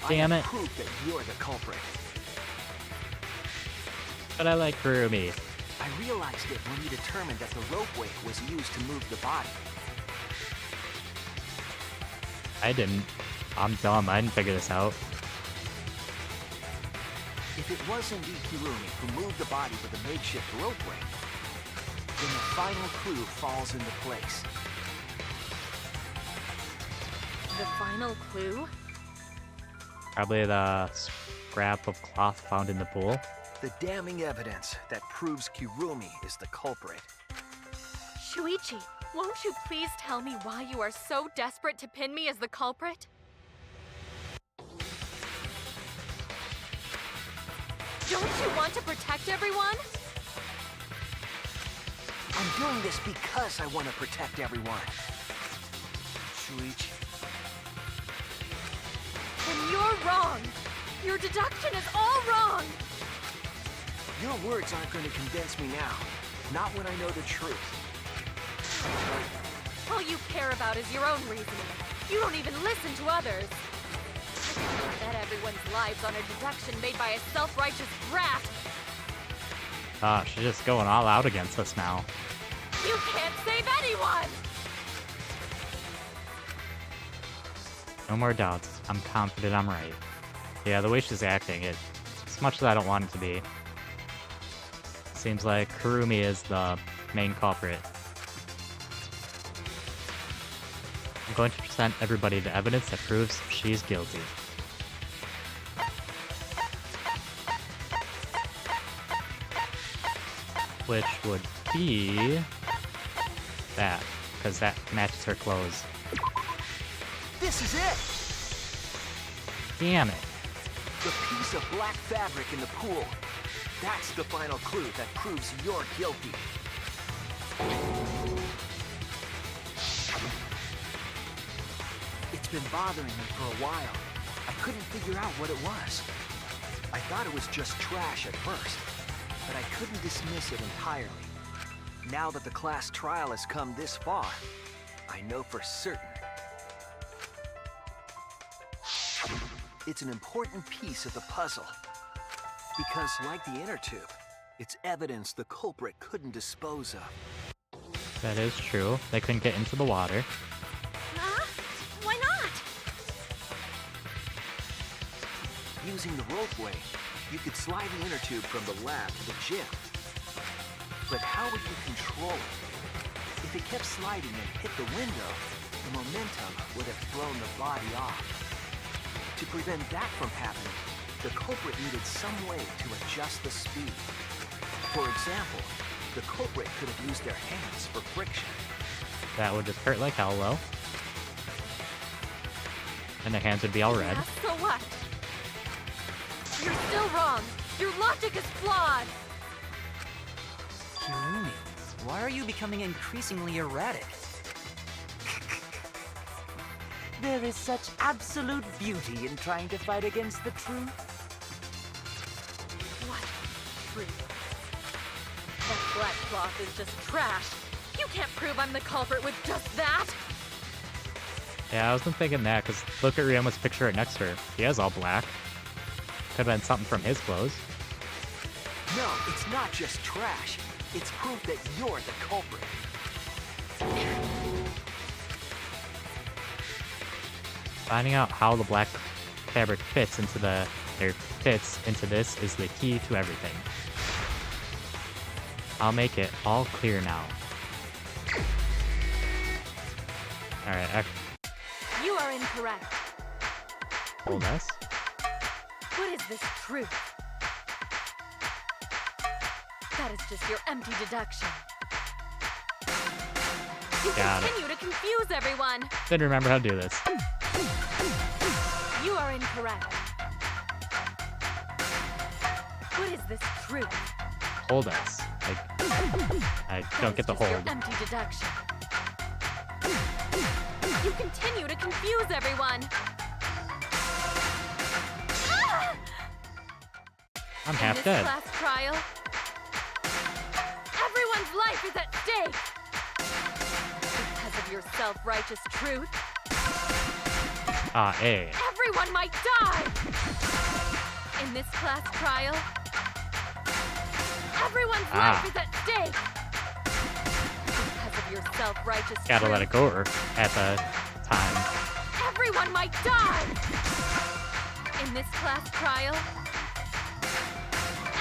Damn I it. have proof that you're the culprit. But I like Kurumi. I realized it when we determined that the ropeway was used to move the body. I didn't. I'm dumb. I didn't figure this out. If it was indeed Kirumi who moved the body with a makeshift ropeway, then the final clue falls into place. The final clue? Probably the scrap of cloth found in the pool. The damning evidence that proves Kirumi is the culprit. Shuichi, won't you please tell me why you are so desperate to pin me as the culprit? Don't you want to protect everyone? I'm doing this because I want to protect everyone. Shuichi. Then you're wrong. Your deduction is all wrong. Your words aren't going to convince me now. Not when I know the truth. All you care about is your own reasoning. You don't even listen to others. Bet everyone's lives on a deduction made by a self-righteous brat. Ah, she's just going all out against us now. You can't save anyone! No more doubts. I'm confident I'm right. Yeah, the way she's acting, as much as I don't want it to be, seems like Kurumi is the main culprit. I'm going to present everybody the evidence that proves she's guilty. Which would be that, because that matches her clothes. This is it! Damn it. The piece of black fabric in the pool. That's the final clue that proves you're guilty. It's been bothering me for a while. I couldn't figure out what it was. I thought it was just trash at first, but I couldn't dismiss it entirely. Now that the class trial has come this far, I know for certain it's an important piece of the puzzle. Because, like the inner tube, it's evidence the culprit couldn't dispose of. That is true. They couldn't get into the water. Huh? Why not? Using the ropeway, you could slide the inner tube from the lab to the gym. But how would you control it? If it kept sliding and hit the window, the momentum would have thrown the body off. To prevent that from happening, the culprit needed some way to adjust the speed. For example, the culprit could have used their hands for friction. That would just hurt like hell, though. And their hands would be all red. Yeah, so what? You're still wrong. Your logic is flawed. Kirumi, why are you becoming increasingly erratic? There is such absolute beauty in trying to fight against the truth. What truth? That black cloth is just trash. You can't prove I'm the culprit with just that. Yeah, I wasn't thinking that, because look at Ryoma's picture right next to her. He has all black. Could have been something from his clothes. No, it's not just trash. It's proof that you're the culprit. Finding out how the black fabric fits into this is the key to everything. I'll make it all clear now. Alright, You are incorrect. hold this. What is this truth? That is just your empty deduction. You Got it. continue to confuse everyone. Didn't remember how to do this. You are incorrect. What is this truth? Hold us. I don't get the That is just hold. your empty deduction. You continue to confuse everyone. I'm In half this dead. class trial, everyone's life is at stake. Because of your self-righteous truth, everyone might die. In this class trial, everyone's life is at stake. Because of your self-righteous Gotta truth, let it go at the time. everyone might die. In this class trial,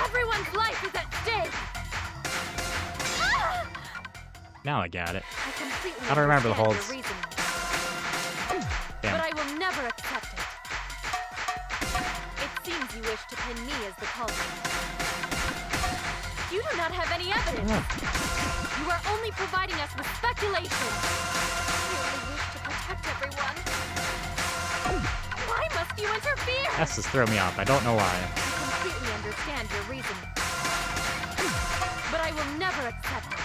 everyone's life is at stake. Now I got it. I completely I don't remember the understand holds. your reasoning, Damn. but I will never accept it. It seems you wish to pin me as the culprit. You do not have any evidence. You are only providing us with speculation. You only wish to protect everyone. Why must you interfere? That's just throw me off. I don't know why. I completely understand your reasoning, but I will never accept it.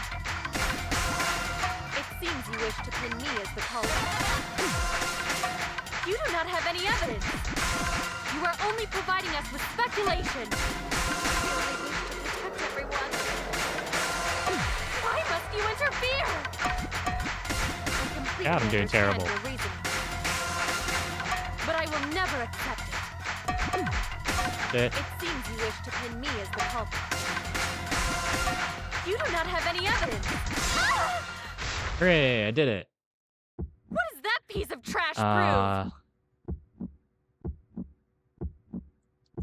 It seems you wish to pin me as the culprit. You do not have any evidence. You are only providing us with speculation. You only wish to protect everyone. Why must you interfere? I completely God, I'm doing understand terrible. your reasoning, but I will never accept it. Shit. It seems you wish to pin me as the culprit. You do not have any evidence. Hooray, I did it. What does that piece of trash prove?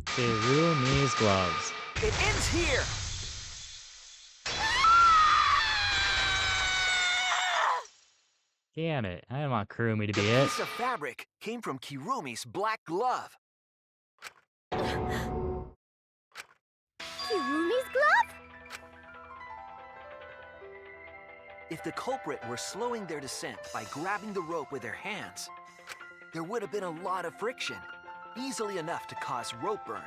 Kirumi's gloves. It ends here! Damn it. I didn't want Kurumi to The be it. piece of fabric came from Kirumi's black glove. Kirumi's glove? If the culprit were slowing their descent by grabbing the rope with their hands, there would have been a lot of friction, easily enough to cause rope burn.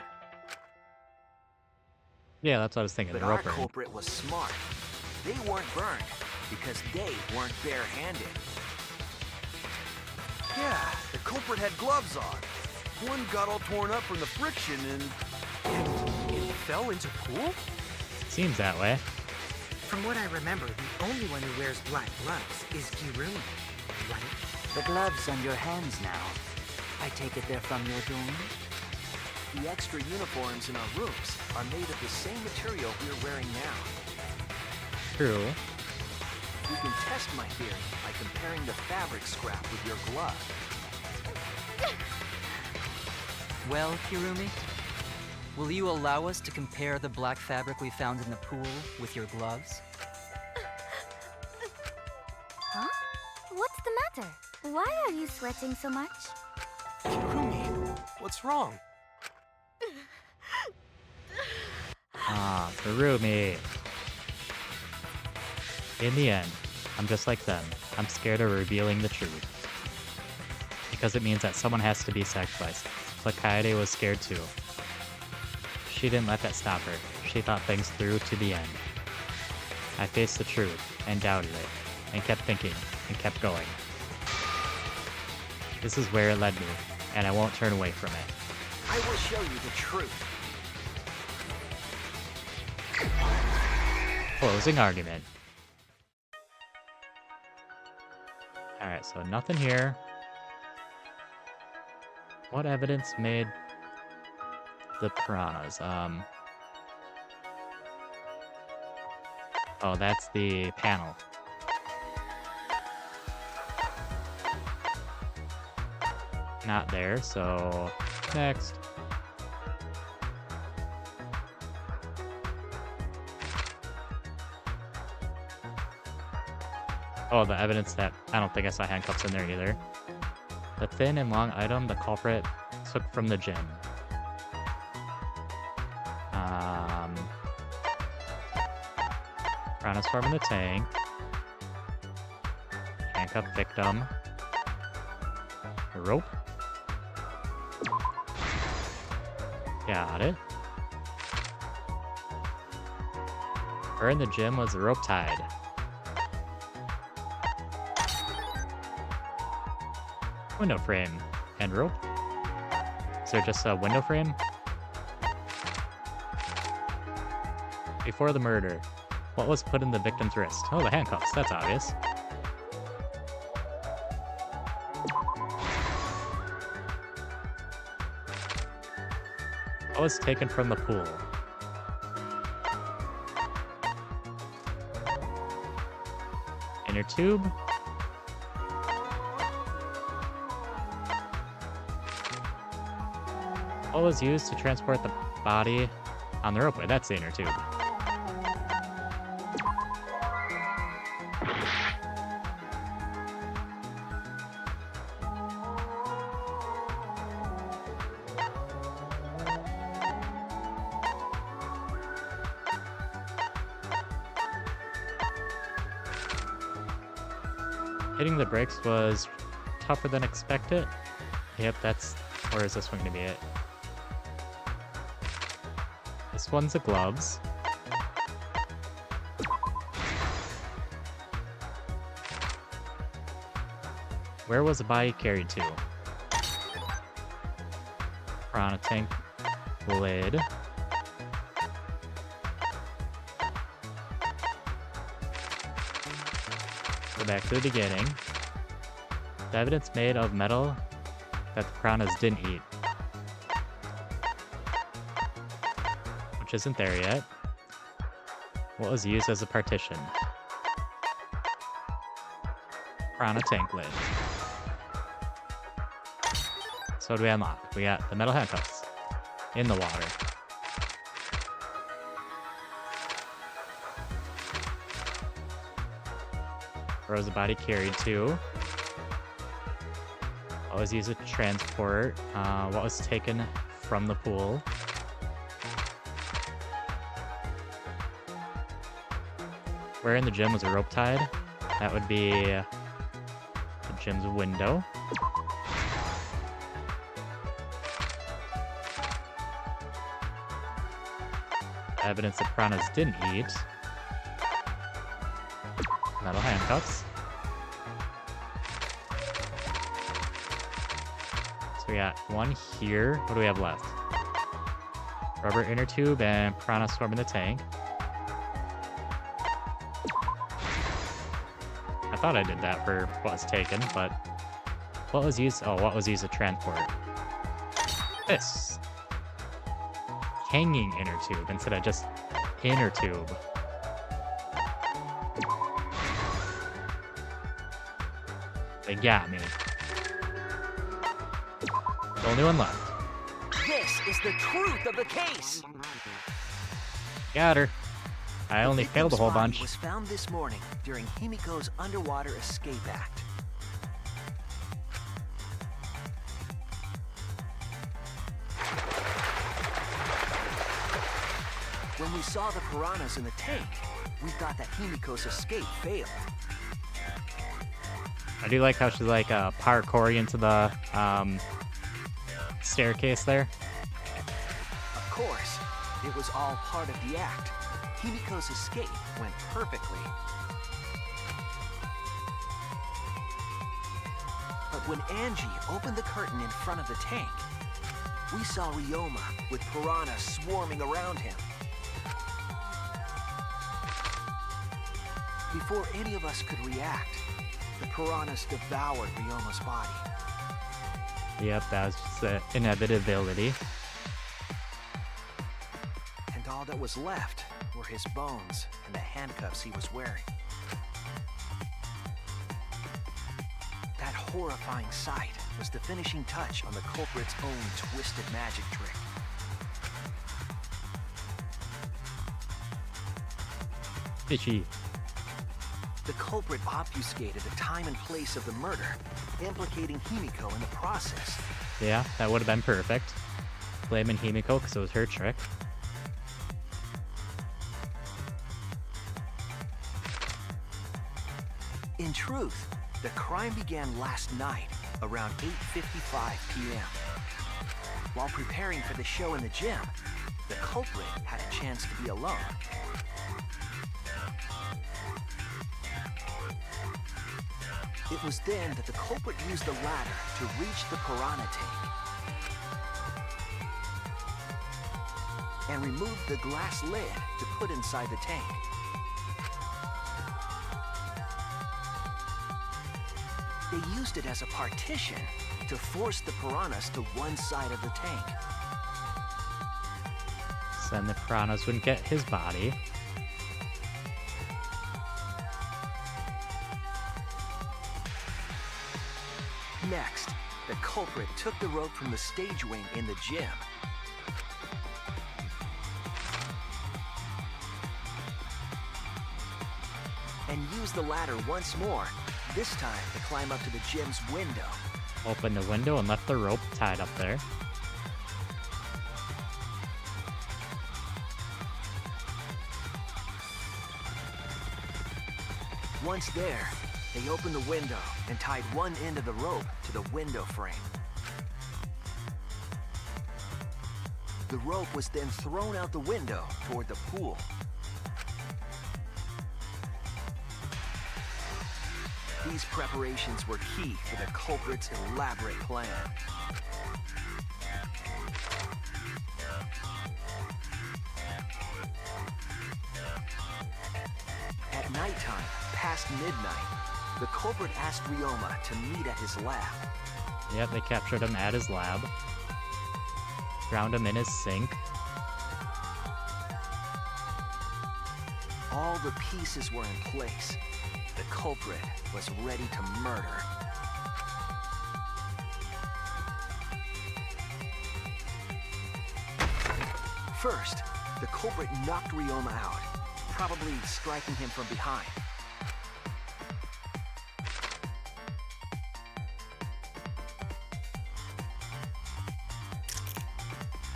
Yeah, that's what I was thinking. But The our rope burn. culprit was smart. They weren't burned because they weren't barehanded. Yeah, the culprit had gloves on. One got all torn up from the friction and It fell into pool? Seems that way. From what I remember, the only one who wears black gloves is Kirumi, right? The gloves on your hands now. I take it they're from your dorm? The extra uniforms in our rooms are made of the same material we're wearing now. True. You can test my theory by comparing the fabric scrap with your glove. Well, Hirumi, will you allow us to compare the black fabric we found in the pool with your gloves? Huh? What's the matter? Why are you sweating so much? Hirumi, what's wrong? Ah, Hirumi. In the end, I'm just like them. I'm scared of revealing the truth. Because it means that someone has to be sacrificed. But Kaede was scared too. She didn't let that stop her. She thought things through to the end. I faced the truth and doubted it, and kept thinking, and kept going. This is where it led me, and I won't turn away from it. I will show you the truth. Closing argument. Alright, so nothing here. What evidence made the piranhas? Oh, that's the panel. Not there, so next. Oh, the evidence that I don't think I saw handcuffs in there either. The thin and long item the culprit took from the gym. Piranhas swarm in the tank. Handcuff victim. A rope. Got it. Her in the gym was the rope tied. Window frame and rope. Is there just a window frame? Before the murder, what was put in the victim's wrist? Oh, the handcuffs. That's obvious. What was taken from the pool? Inner tube. What was used to transport the body on the ropeway? That's the inner tube. Hitting the brakes was tougher than expected. Yep, that's... Or is this one going to be it? This one's the gloves. Where was the body carried to? Piranha tank lid. Go back to the beginning. The evidence made of metal that the piranhas didn't eat. Which isn't there yet. What was used as a partition? Piranha tank lid. So what do we unlock? We got the metal handcuffs in the water. Where was the body carried to? What was used to transport? What was taken from the pool? Where in the gym was a rope tied? That would be the gym's window. Evidence that piranhas didn't eat. Metal handcuffs. So we got one here. What do we have left? Rubber inner tube and piranha swarm in the tank. I thought I did that for what was taken, but What was used? Oh, what was used to transport? This. Hanging inner tube instead of just inner tube. They got me. The only one left. This is the truth of the case. Got her. I only failed a whole bunch. Was found this morning during Himiko's underwater escape act. When we saw the piranhas in the tank, we thought that Himiko's escape failed. I do like how she's like parkouring into the staircase there. Of course, it was all part of the act. Himiko's escape went perfectly. But when Angie opened the curtain in front of the tank, we saw Ryoma with piranhas swarming around him. Before any of us could react, the piranhas devoured Ryoma's body. Yep, that was just an inevitability. And all that was left were his bones and the handcuffs he was wearing. That horrifying sight was the finishing touch on the culprit's own twisted magic trick. Itchy. The culprit obfuscated the time and place of the murder, implicating Himiko in the process. Yeah, that would have been perfect. Blaming Himiko because it was her trick. In truth, the crime began last night around 8:55 p.m. While preparing for the show in the gym, the culprit had a chance to be alone. It was then that the culprit used the ladder to reach the piranha tank and removed the glass lid to put inside the tank. They used it as a partition to force the piranhas to one side of the tank. So then the piranhas wouldn't get his body. Next, the culprit took the rope from the stage wing in the gym and used the ladder once more, this time to climb up to the gym's window. Opened the window and left the rope tied up there. Once there, they opened the window and tied one end of the rope to the window frame. The rope was then thrown out the window toward the pool. These preparations were key for the culprit's elaborate plan. At nighttime, past midnight, the culprit asked Ryoma to meet at his lab. Yep, they captured him at his lab. Drowned him in his sink. All the pieces were in place. The culprit was ready to murder. First, the culprit knocked Ryoma out, probably striking him from behind.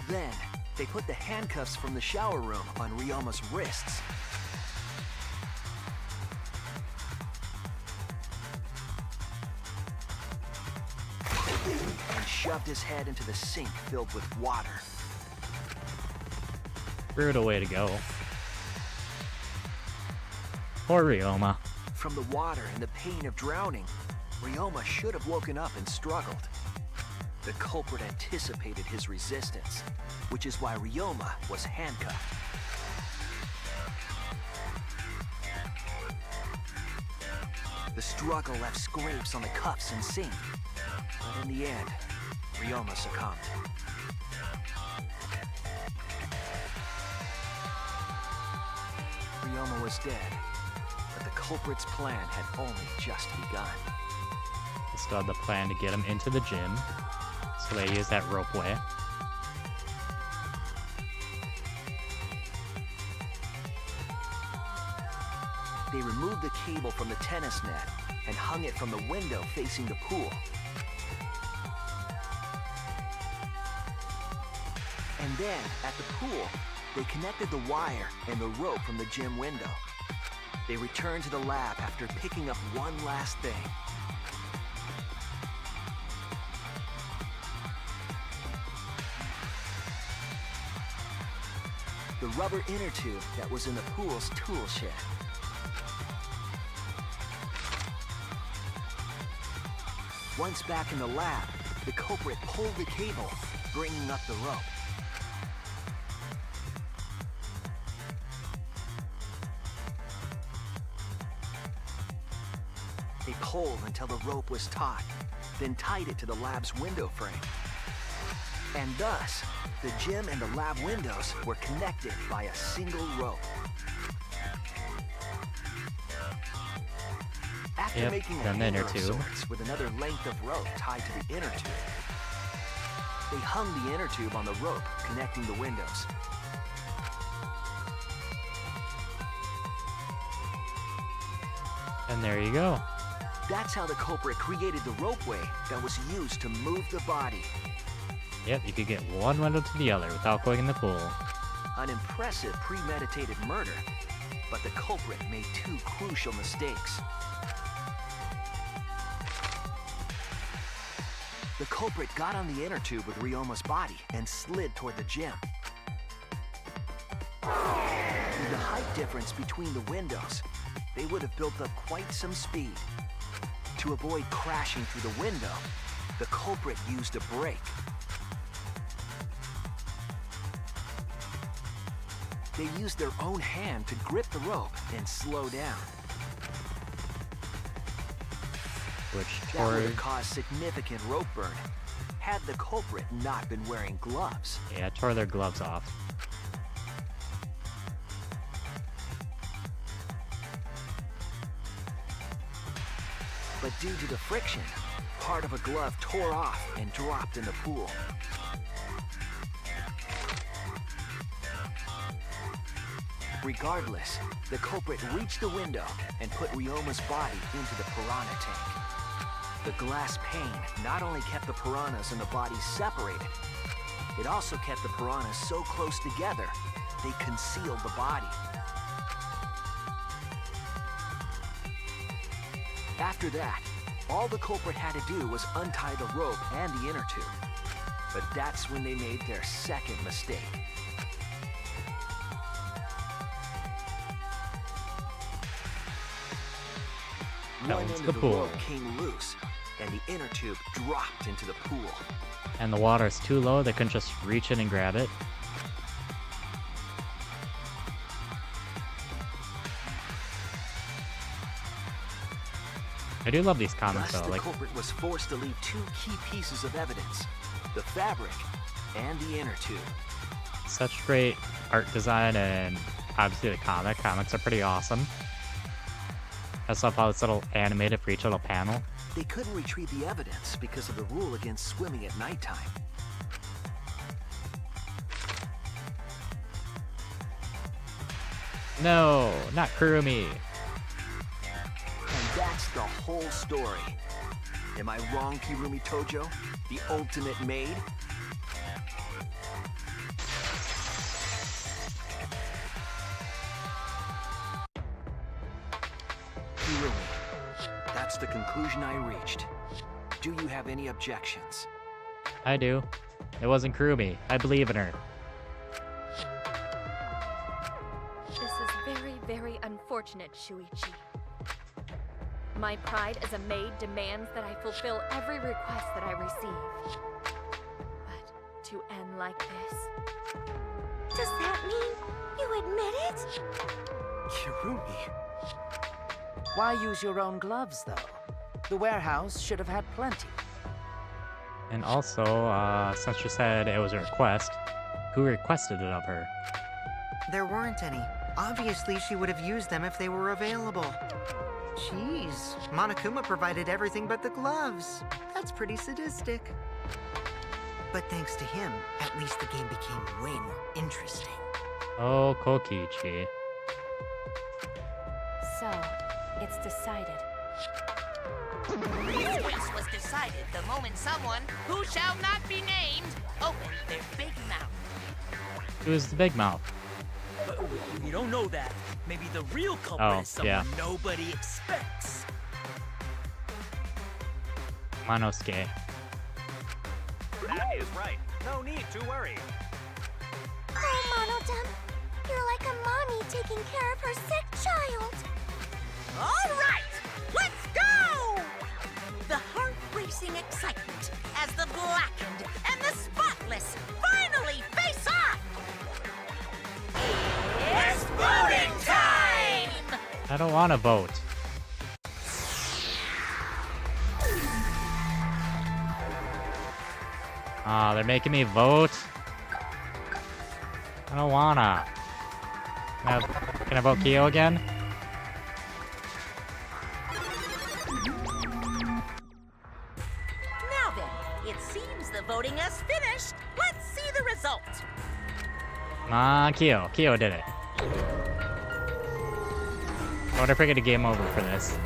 Then, they put the handcuffs from the shower room on Ryoma's wrists. And shoved his head into the sink filled with water. Brutal way to go. Poor Ryoma. From the water and the pain of drowning, Ryoma should have woken up and struggled. The culprit anticipated his resistance, which is why Ryoma was handcuffed. The struggle left scrapes on the cuffs and seam. But in the end, Ryoma succumbed. Ryoma was dead, but the culprit's plan had only just begun. They still had the plan to get him into the gym, so they used that ropeway. They removed the cable from the tennis net and hung it from the window facing the pool. And then, at the pool, they connected the wire and the rope from the gym window. They returned to the lab after picking up one last thing. The rubber inner tube that was in the pool's tool shed. Once back in the lab, the culprit pulled the cable, bringing up the rope. They pulled until the rope was taut, then tied it to the lab's window frame. And thus, the gym and the lab windows were connected by a single rope. After making a hanger of sorts with another length of rope tied to the inner tube, they hung the inner tube on the rope connecting the windows. And there you go. That's how the culprit created the ropeway that was used to move the body. Yep, you could get one window to the other without going in the pool. An impressive premeditated murder, but the culprit made two crucial mistakes. The culprit got on the inner tube with Ryoma's body and slid toward the gym. With the height difference between the windows, they would have built up quite some speed. To avoid crashing through the window, the culprit used a brake. They used their own hand to grip the rope and slow down. That would have caused significant rope burn, had the culprit not been wearing gloves. Yeah, tore their gloves off. But due to the friction, part of a glove tore off and dropped in the pool. Regardless, the culprit reached the window and put Ryoma's body into the piranha tank. The glass pane not only kept the piranhas and the body separated, it also kept the piranhas so close together, they concealed the body. After that, all the culprit had to do was untie the rope and the inner tube. But that's when they made their second mistake. One end of the rope came loose, and the inner tube dropped into the pool. And the water's too low, they couldn't just reach in and grab it. I do love these comics though. The culprit was forced to leave two key pieces of evidence: the fabric and the inner tube. Such great art design, and obviously the comics are pretty awesome. I just love how it's little animated for each little panel. They couldn't retrieve the evidence because of the rule against swimming at nighttime. No, not Kurumi. And that's the whole story. Am I wrong, Kirumi Tojo? The ultimate maid? Kirumi, that's the conclusion I reached. Do you have any objections? I do. It wasn't Kurumi. I believe in her. This is very, very unfortunate, Shuichi. My pride as a maid demands that I fulfill every request that I receive. But to end like this... Does that mean you admit it? Kirumi, Why use your own gloves, though? The warehouse should have had plenty. And also, since you said it was a request, who requested it of her? There weren't any. Obviously, she would have used them if they were available. Jeez, Monokuma provided everything but the gloves. That's pretty sadistic. But thanks to him, at least the game became way more interesting. Oh, Kokichi. So, it's decided. This case was decided the moment someone, who shall not be named, opened their big mouth. Who's the big mouth? We don't know that. Maybe the real culprit is someone yeah. nobody expects. Manosuke. That is right. No need to worry. Oh, Monodam, you're like a mommy taking care of her sick child. All right, let's go! The heart-racing excitement as the blackened and the spotless finally face off! It's voting time! I don't want to vote. Ah, they're making me vote. I don't wanna. Can I vote Kyo again? Now then, it seems the voting has finished. Let's see the result. Come on, Kyo. Kyo did it. I wonder if I get a game over for this.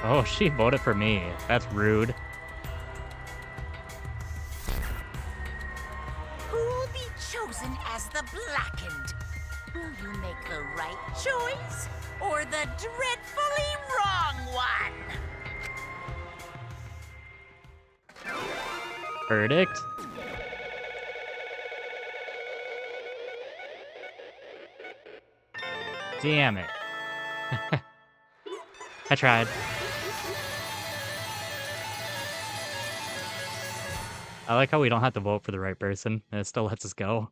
Oh, she voted for me. That's rude. Who'll be chosen as the blackened? Will you make the right choice or the dreadfully wrong one? Verdict? Damn it. I tried. I like how we don't have to vote for the right person, and it still lets us go.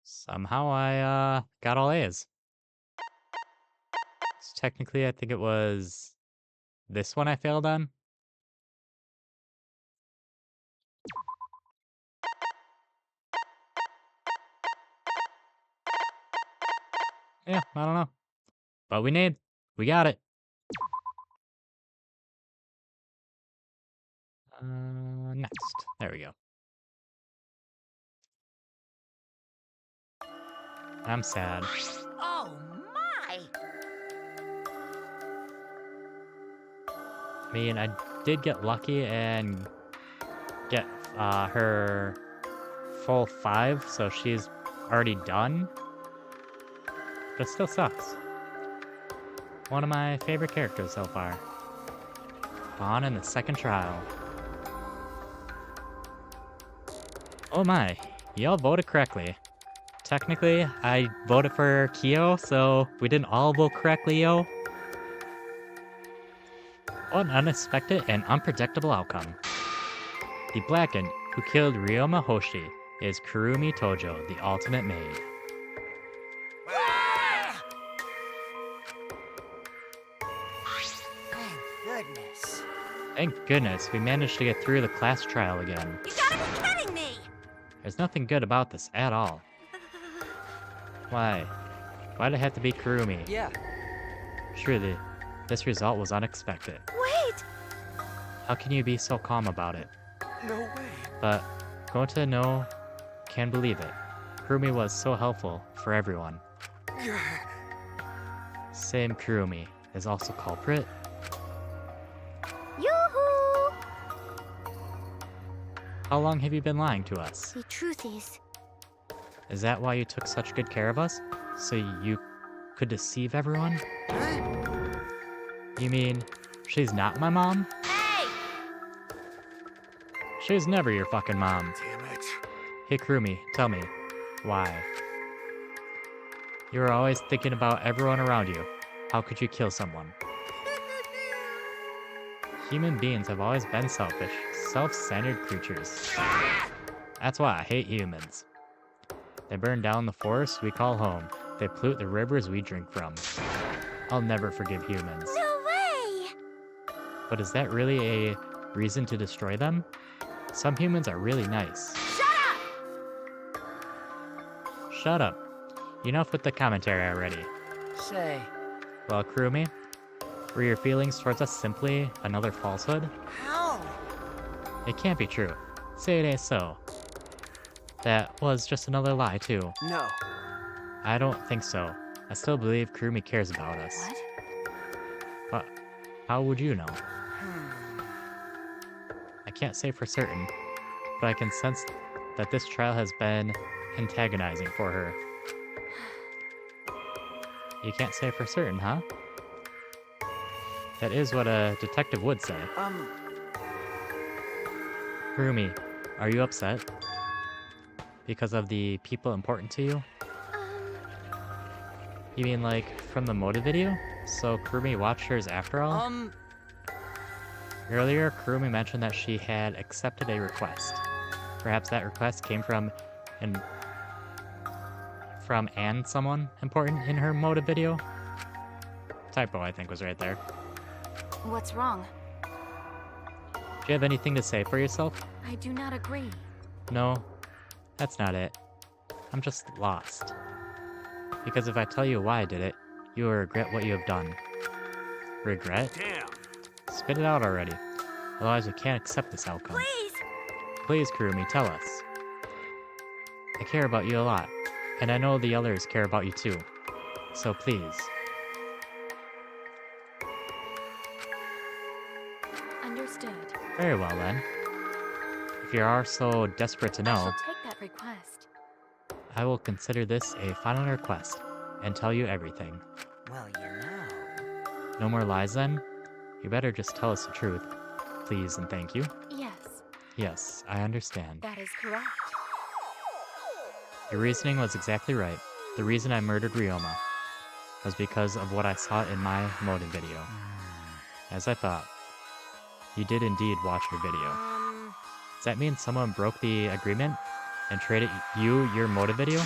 Somehow I, got all A's. So technically, I think it was this one I failed on. Yeah, I don't know. But we got it. Next. There we go. I'm sad. Oh my! I mean, I did get lucky and get her full 5, so she's already done. But it still sucks. One of my favorite characters so far. On in the second trial. Oh my, y'all voted correctly. Technically, I voted for Kyo, so we didn't all vote correctly, yo. What an unexpected and unpredictable outcome. The blackened who killed Ryoma Hoshi is Kurumi Tojo, the ultimate maid. Thank goodness. Thank goodness we managed to get through the class trial again. You gotta be kidding me! There's nothing good about this at all. Why? Why'd it have to be Kurumi? Yeah. Truly, this result was unexpected. Wait! How can you be so calm about it? No way. But Kota no can believe it. Kurumi was so helpful for everyone. Same Kurumi is also culprit. Yoo-hoo! How long have you been lying to us? The truth Is that why you took such good care of us? So you could deceive everyone? You mean, she's not my mom? Hey! She's never your fucking mom. Damn it. Hey Kurumi, tell me, why? You were always thinking about everyone around you. How could you kill someone? Human beings have always been selfish, self-centered creatures. That's why I hate humans. They burn down the forests we call home. They pollute the rivers we drink from. I'll never forgive humans. No way! But is that really a reason to destroy them? Some humans are really nice. Shut up! Shut up. Enough with the commentary already. Say, Well, Kurumi, were your feelings towards us simply another falsehood? How? It can't be true. Say it ain't so. That was just another lie, too. No. I don't think so. I still believe Kurumi cares about us. What? But how would you know? I can't say for certain, but I can sense that this trial has been antagonizing for her. You can't say for certain, huh? That is what a detective would say. Kurumi, are you upset? Because of the people important to you? You mean like from the motive video? So Kurumi watched hers after all? Earlier, Kurumi mentioned that she had accepted a request. Perhaps that request came from someone important in her motive video? Typo, I think, was right there. What's wrong? Do you have anything to say for yourself? I do not agree. No, that's not it. I'm just lost. Because if I tell you why I did it, you will regret what you have done. Regret? Damn. Spit it out already. Otherwise we can't accept this outcome. Please! Please, Kurumi, tell us. I care about you a lot, and I know the others care about you too. So please. Understood. Very well then. If you are so desperate to I know, shall take that request. I will consider this a final request and tell you everything. well, you know. No more lies then? You better just tell us the truth. Please and thank you. Yes, Yes, I understand. that is correct. Your reasoning was exactly right. The reason I murdered Ryoma was because of what I saw in my motive video. As I thought. You did indeed watch your video. Does that mean someone broke the agreement and traded you your motive video?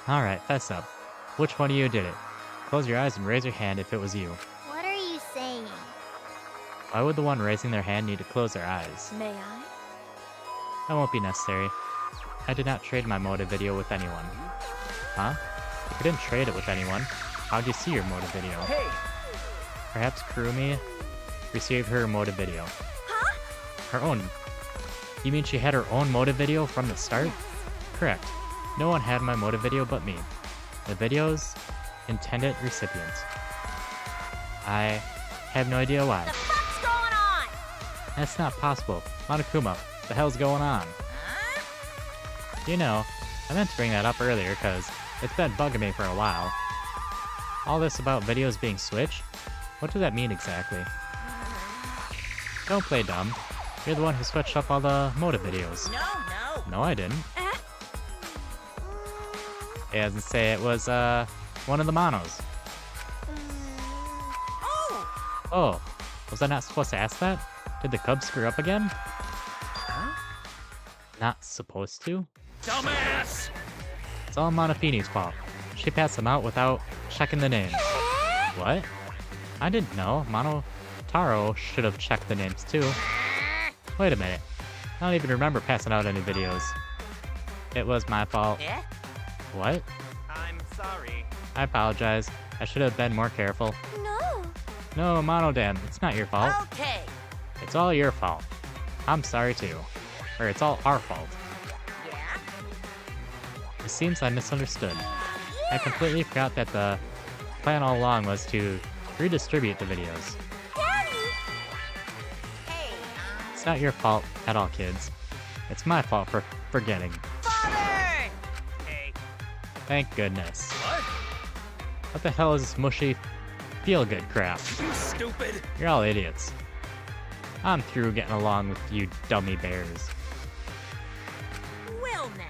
Alright, fess up. Which one of you did it? Close your eyes and raise your hand if it was you. What are you saying? Why would the one raising their hand need to close their eyes? May I? That won't be necessary. I did not trade my motive video with anyone. Huh? If you didn't trade it with anyone, how'd you see your motive video? Hey! Perhaps Kurumi received her motive video. Huh? Her own. You mean she had her own motive video from the start? Correct. No one had my motive video but me. The video's intended recipient. I have no idea why. The fuck's going on? That's not possible. Monokuma, the hell's going on? Huh? You know, I meant to bring that up earlier because it's been bugging me for a while. All this about videos being switched? What does that mean exactly? Don't play dumb. You're the one who switched up all the motive videos. No. No, I didn't. It doesn't say it was, one of the monos. Oh! Oh, was I not supposed to ask that? Did the Cubs screw up again? Huh? Not supposed to? Dumbass! It's all Monofini's fault. She passed them out without checking the names. What? I didn't know. Taro should have checked the names too. Wait a minute. I don't even remember passing out any videos. It was my fault. Eh? What? I'm sorry. I apologize. I should have been more careful. No. No, Monodam, it's not your fault. Okay. It's all your fault. I'm sorry too. Or it's all our fault. Yeah? It seems I misunderstood. I completely forgot that the plan all along was to redistribute the videos. Daddy! Hey, It's not your fault at all, kids. It's my fault for forgetting. Father! Hey. Thank goodness. What? What the hell is this mushy feel-good crap? You stupid! You're all idiots. I'm through getting along with you dummy bears. Well now.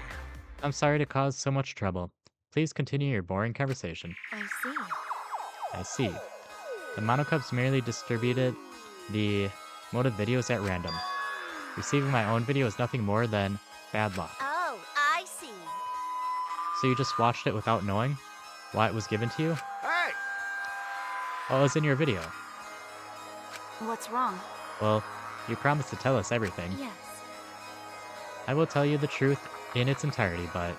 I'm sorry to cause so much trouble. Please continue your boring conversation. I see. I see. The Monocubs merely distributed the motive videos at random. Receiving my own video is nothing more than bad luck. Oh, I see. So you just watched it without knowing why it was given to you? Hey! What was in your video? What's wrong? Well, you promised to tell us everything. Yes. I will tell you the truth in its entirety, but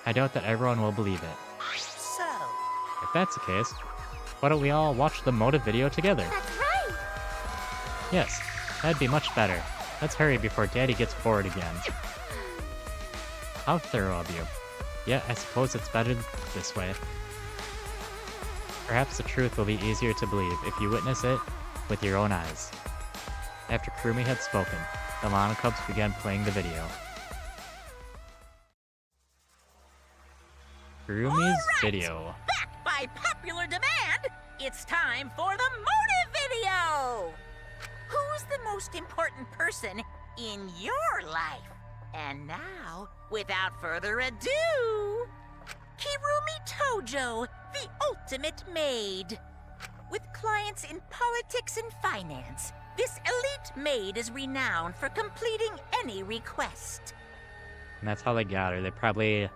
I doubt that everyone will believe it. So, If that's the case, why don't we all watch the motive video together? That's right! Yes, that'd be much better. Let's hurry before Daddy gets bored again. How thorough of you. Yeah, I suppose it's better this way. Perhaps the truth will be easier to believe if you witness it with your own eyes. After Kurumi had spoken, the Monocubs began playing the video. Kurumi's video. back by popular demand, it's time for the motive video! Who's the most important person in your life? And now, without further ado, Kirumi Tojo, the ultimate maid. With clients in politics and finance, this elite maid is renowned for completing any request. And that's how they got her. They probably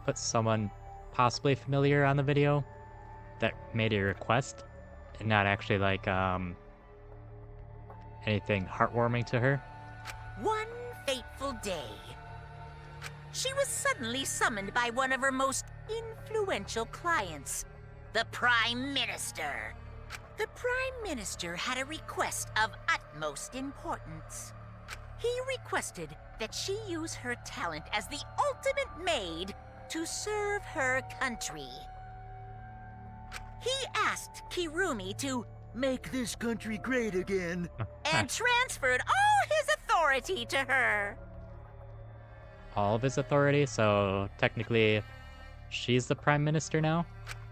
put someone possibly familiar on the video that made a request and not actually like anything heartwarming to her. One fateful day, she was suddenly summoned by one of her most influential clients, the Prime Minister. The Prime Minister had a request of utmost importance. He requested that she use her talent as the ultimate maid to serve her country. He asked Kirumi to make this country great again and transferred all his authority to her. All of his authority, so technically she's the Prime Minister now?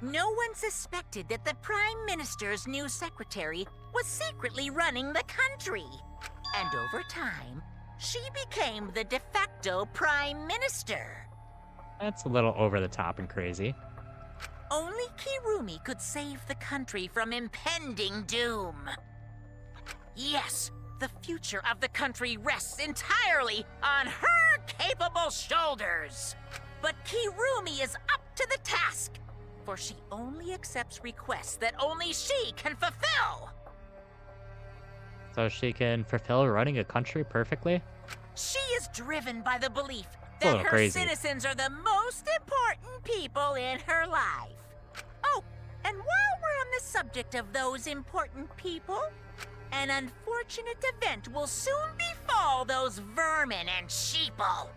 No one suspected that the Prime Minister's new secretary was secretly running the country. And over time, she became the de facto Prime Minister. That's a little over the top and crazy. Only Kirumi could save the country from impending doom. Yes, the future of the country rests entirely on her capable shoulders. But Kirumi is up to the task, for she only accepts requests that only she can fulfill. So she can fulfill running a country perfectly? She is driven by the belief a that little her crazy. citizens are the most important people in her life. Oh, and while we're on the subject of those important people, an unfortunate event will soon befall those vermin and sheeple.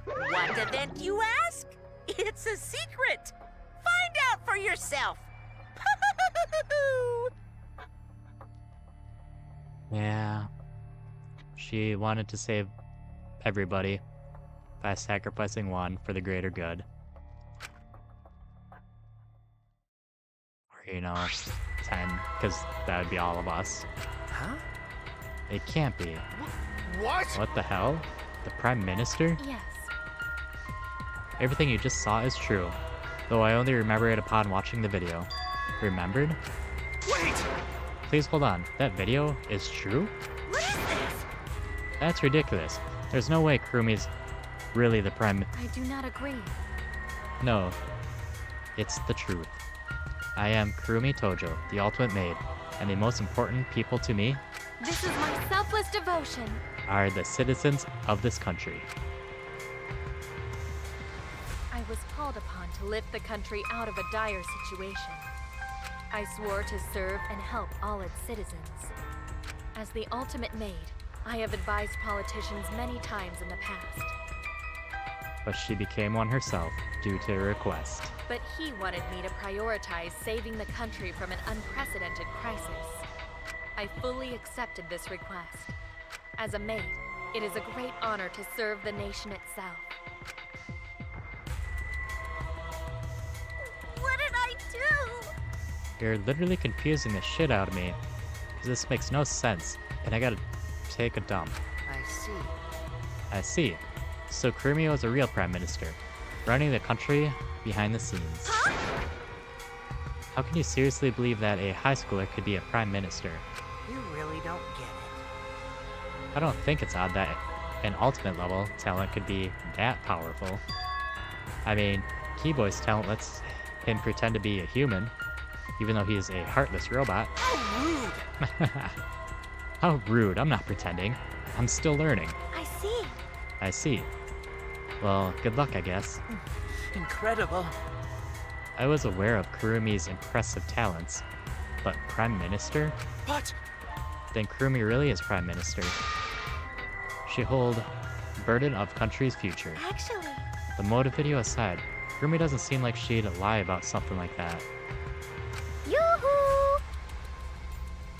What event, you ask? It's a secret. Find out for yourself. Yeah. She wanted to save everybody by sacrificing one for the greater good. Or, 10, because that would be all of us. Huh? It can't be. What? What the hell? The Prime Minister? Yes. Everything you just saw is true, though I only remember it upon watching the video. Remembered? Wait! Please hold on. That video is true? What is this? That's ridiculous. There's no way Kurumi's really the Prime... I do not agree. No. It's the truth. I am Kurumi Tojo, the ultimate maid, and the most important people to me This is my selfless devotion. are the citizens of this country. I was called upon to lift the country out of a dire situation. I swore to serve and help all its citizens. As the ultimate maid, I have advised politicians many times in the past. But she became one herself due to a request. But he wanted me to prioritize saving the country from an unprecedented crisis. I fully accepted this request. As a maid, it is a great honor to serve the nation itself. What did I do? You're literally confusing the shit out of me. 'Cause this makes no sense, and I gotta take a dump. I see. I see. So Kurumi was a real prime minister, running the country behind the scenes. How can you seriously believe that a high schooler could be a prime minister? You really don't get it. I don't think it's odd that an ultimate level talent could be that powerful. I mean, Keyboy's talent lets him pretend to be a human, even though he's a heartless robot. How rude! How rude, I'm not pretending. I'm still learning. I see. I see. Well, good luck, I guess. Incredible. I was aware of Kurumi's impressive talents, but Prime Minister? What? Then Kurumi really is Prime Minister. She hold burden of country's future. Actually, The motive video aside, Kurumi doesn't seem like she'd lie about something like that. Yoo-hoo!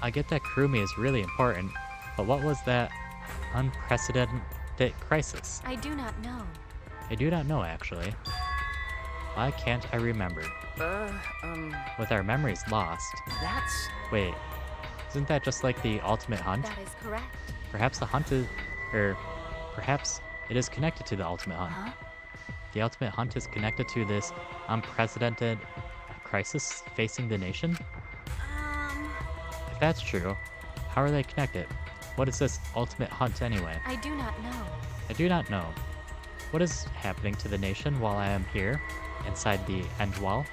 I get that Kurumi is really important, but what was that unprecedented crisis? I do not know. I do not know, actually. Why can't I remember? With our memories lost. That's... Wait, isn't that just like the ultimate hunt? That is correct. Perhaps the hunt is... perhaps it is connected to the ultimate hunt. Huh? The ultimate hunt is connected to this unprecedented crisis facing the nation? If that's true, how are they connected? What is this ultimate hunt anyway? I do not know. I do not know. What is happening to the nation while I am here, inside the end wall?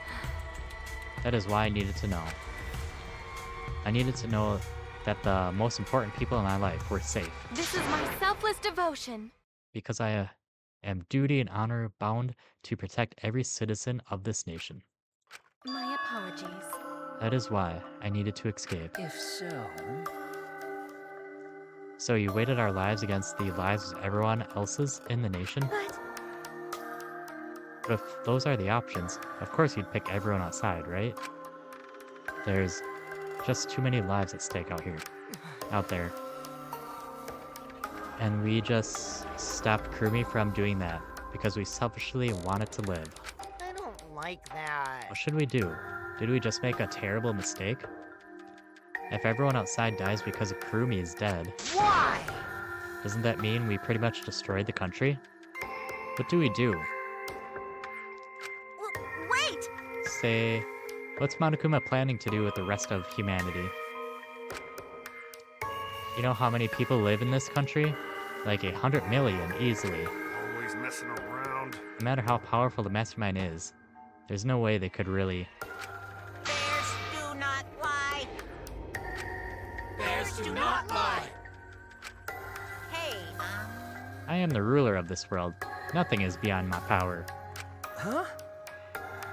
That is why I needed to know. I needed to know that the most important people in my life were safe. This is my selfless devotion. Because I am duty and honor bound to protect every citizen of this nation. My apologies. That is why I needed to escape. If so... So you weighted our lives against the lives of everyone else's in the nation? But if those are the options, of course you'd pick everyone outside, right? There's just too many lives at stake out there. And we just stopped Kurumi from doing that because we selfishly wanted to live. I don't like that. What should we do? Did we just make a terrible mistake? If everyone outside dies because of Kurumi is dead, Why? doesn't that mean we pretty much destroyed the country? What do we do? wait! Say, what's Monokuma planning to do with the rest of humanity? You know how many people live in this country? Like 100 million, easily. Always messing around. No matter how powerful the mastermind is, there's no way they could really... Bears do not lie. Bears do not lie. Hey, I am the ruler of this world. Nothing is beyond my power. Huh?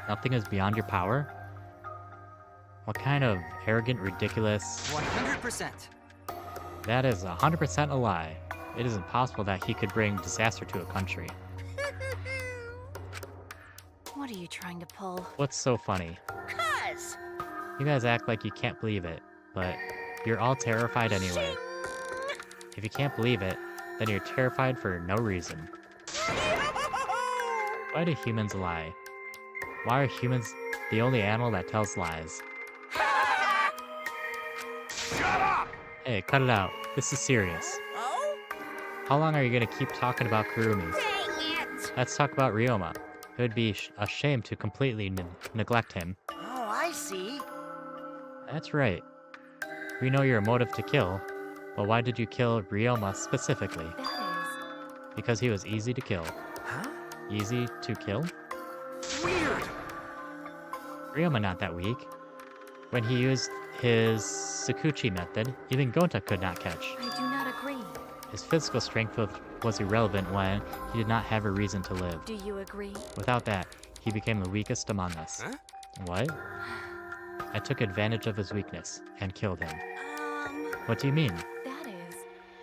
Nothing is beyond your power? What kind of arrogant, ridiculous... 100%. That is 100% a lie. It is impossible that he could bring disaster to a country. What are you trying to pull? What's so funny? cuz. You guys act like you can't believe it, but you're all terrified anyway. If you can't believe it, then you're terrified for no reason. Why do humans lie? Why are humans the only animal that tells lies? Shut up! Hey, cut it out. This is serious. Oh? How long are you gonna keep talking about Kurumi? Dang it! Let's talk about Ryoma. It would be a shame to completely neglect him. Oh, I see. That's right. We know your motive to kill, but why did you kill Ryoma specifically? That is... Because he was easy to kill. Huh? Easy to kill? Weird! Ryoma not that weak. When he used his Sakuchi method, even Gonta could not catch. I do not agree. His physical strength was irrelevant when he did not have a reason to live. Do you agree? Without that, he became the weakest among us. Huh? What? I took advantage of his weakness and killed him. Um, What do you mean? that is...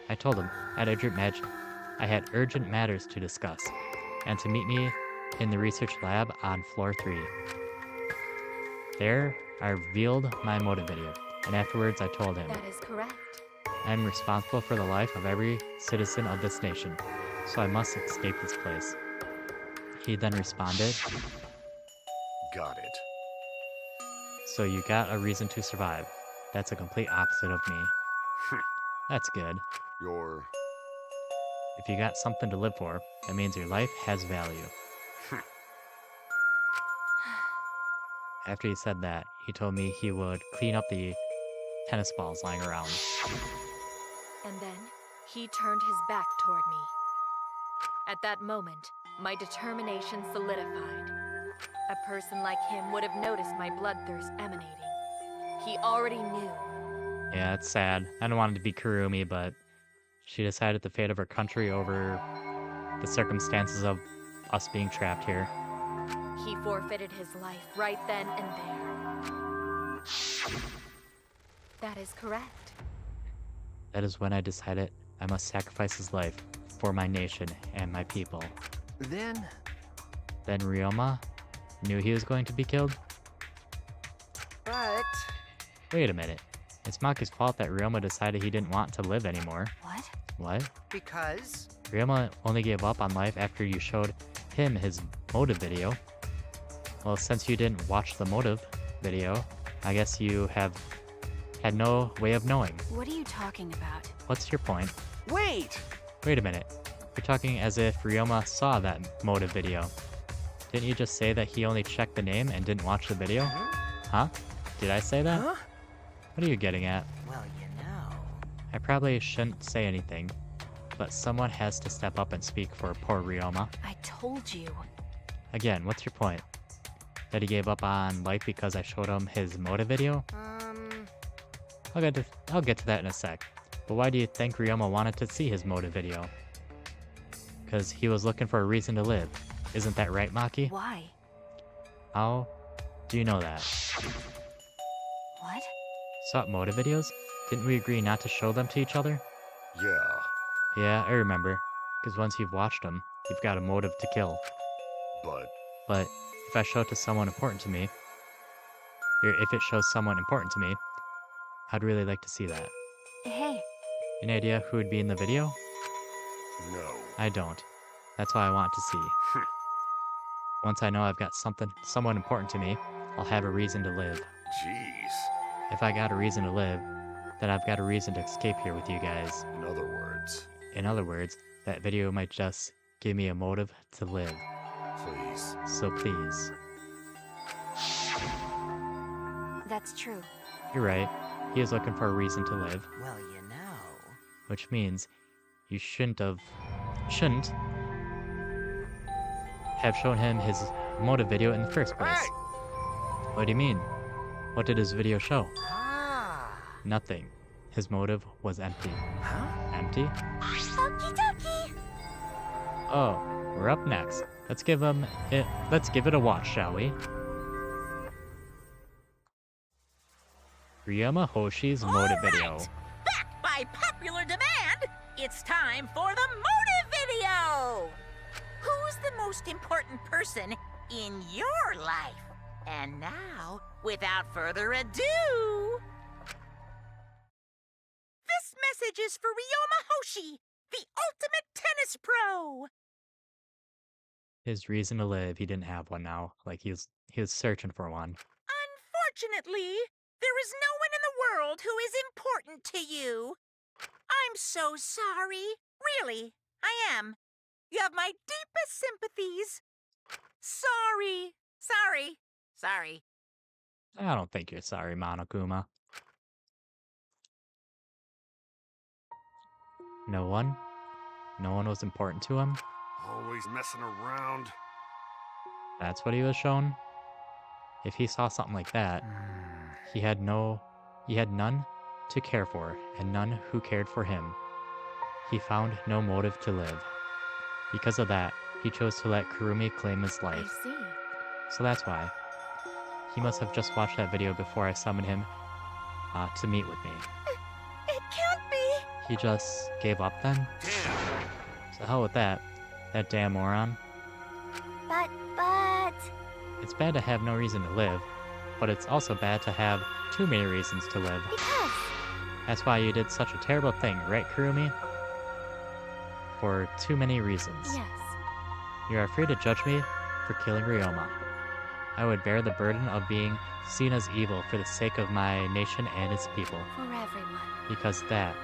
I told him I had urgent matters to discuss, and to meet me in the research lab on floor 3. There, I revealed my motive video, and afterwards I told him, That is correct. I am responsible for the life of every citizen of this nation, so I must escape this place. He then responded, Got it. so you got a reason to survive. That's a complete opposite of me. That's good. If you got something to live for, that means your life has value. After he said that, he told me he would clean up the tennis balls lying around. And then, he turned his back toward me. At that moment, my determination solidified. A person like him would have noticed my bloodthirst emanating. He already knew. Yeah, it's sad. I don't want it to be Kurumi, but she decided the fate of her country over the circumstances of us being trapped here. He forfeited his life right then and there. That is correct. That is when I decided I must sacrifice his life for my nation and my people. Then Ryoma knew he was going to be killed? But... Wait a minute. It's Maki's fault that Ryoma decided he didn't want to live anymore. What? What? Because... Ryoma only gave up on life after you showed him his motive video. Well, since you didn't watch the motive video, I guess you have had no way of knowing. What are you talking about? What's your point? wait! Wait a minute. You're talking as if Ryoma saw that motive video. Didn't you just say that he only checked the name and didn't watch the video? Huh? Did I say that? Huh? What are you getting at? Well, you know... I probably shouldn't say anything, but someone has to step up and speak for poor Ryoma. I told you. Again, what's your point? That he gave up on life because I showed him his motive video? I'll get to that in a sec. But why do you think Ryoma wanted to see his motive video? Because he was looking for a reason to live. Isn't that right, Maki? Why? How do you know that? What? Saw motive videos? Didn't we agree not to show them to each other? Yeah. Yeah, I remember. Because once you've watched them, you've got a motive to kill. But if I show it to someone important to me, or if it shows someone important to me, I'd really like to see that. Hey. Any idea who would be in the video? No. I don't. That's why I want to see. Once I know I've got someone important to me, I'll have a reason to live. Jeez. If I got a reason to live, then I've got a reason to escape here with you guys. In other words, that video might just give me a motive to live. please. So please. That's true. You're right. He is looking for a reason to live. Well, you know... Which means you shouldn't have shown him his motive video in the first place. Hey! What do you mean? What did his video show? Ah... Nothing. His motive was empty. Huh? Empty? Okie dokie. Oh, we're up next. Let's give it a watch, shall we? Ryoma Hoshi's motive video. Back by popular demand, it's time for the motive video! Who's the most important person in your life? And now, without further ado... This message is for Ryoma Hoshi, the ultimate tennis pro! His reason to live, he didn't have one now. Like, he was searching for one. Unfortunately, there is no one in the world who is important to you. I'm so sorry. Really, I am. You have my deepest sympathies. Sorry. I don't think you're sorry, Monokuma. No one? No one was important to him? Always messing around. That's what he was shown? If he saw something like that, he had none to care for, and none who cared for him. He found no motive to live. Because of that, he chose to let Kurumi claim his I life. see. So that's why. He must have just watched that video before I summoned him to meet with me. It can't be. He just gave up then? Damn. So hell with that. That damn moron. But... It's bad to have no reason to live, but it's also bad to have too many reasons to live. Because... That's why you did such a terrible thing, right, Kurumi? For too many reasons. Yes. You are free to judge me for killing Ryoma. I would bear the burden of being seen as evil for the sake of my nation and its people. For everyone. Because that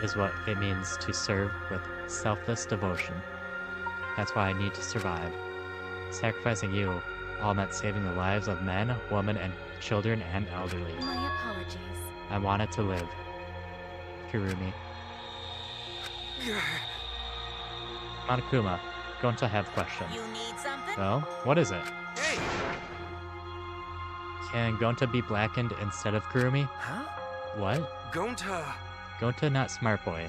is what it means to serve with selfless devotion. That's why I need to survive. Sacrificing you all meant saving the lives of men, women, and children and elderly. My apologies. I wanted to live. Kurumi. Monokuma, going to have question. You need something? Well, what is it? Hey! Can Gonta be blackened instead of Kurumi? Huh? What? Gonta... Gonta not smart boy.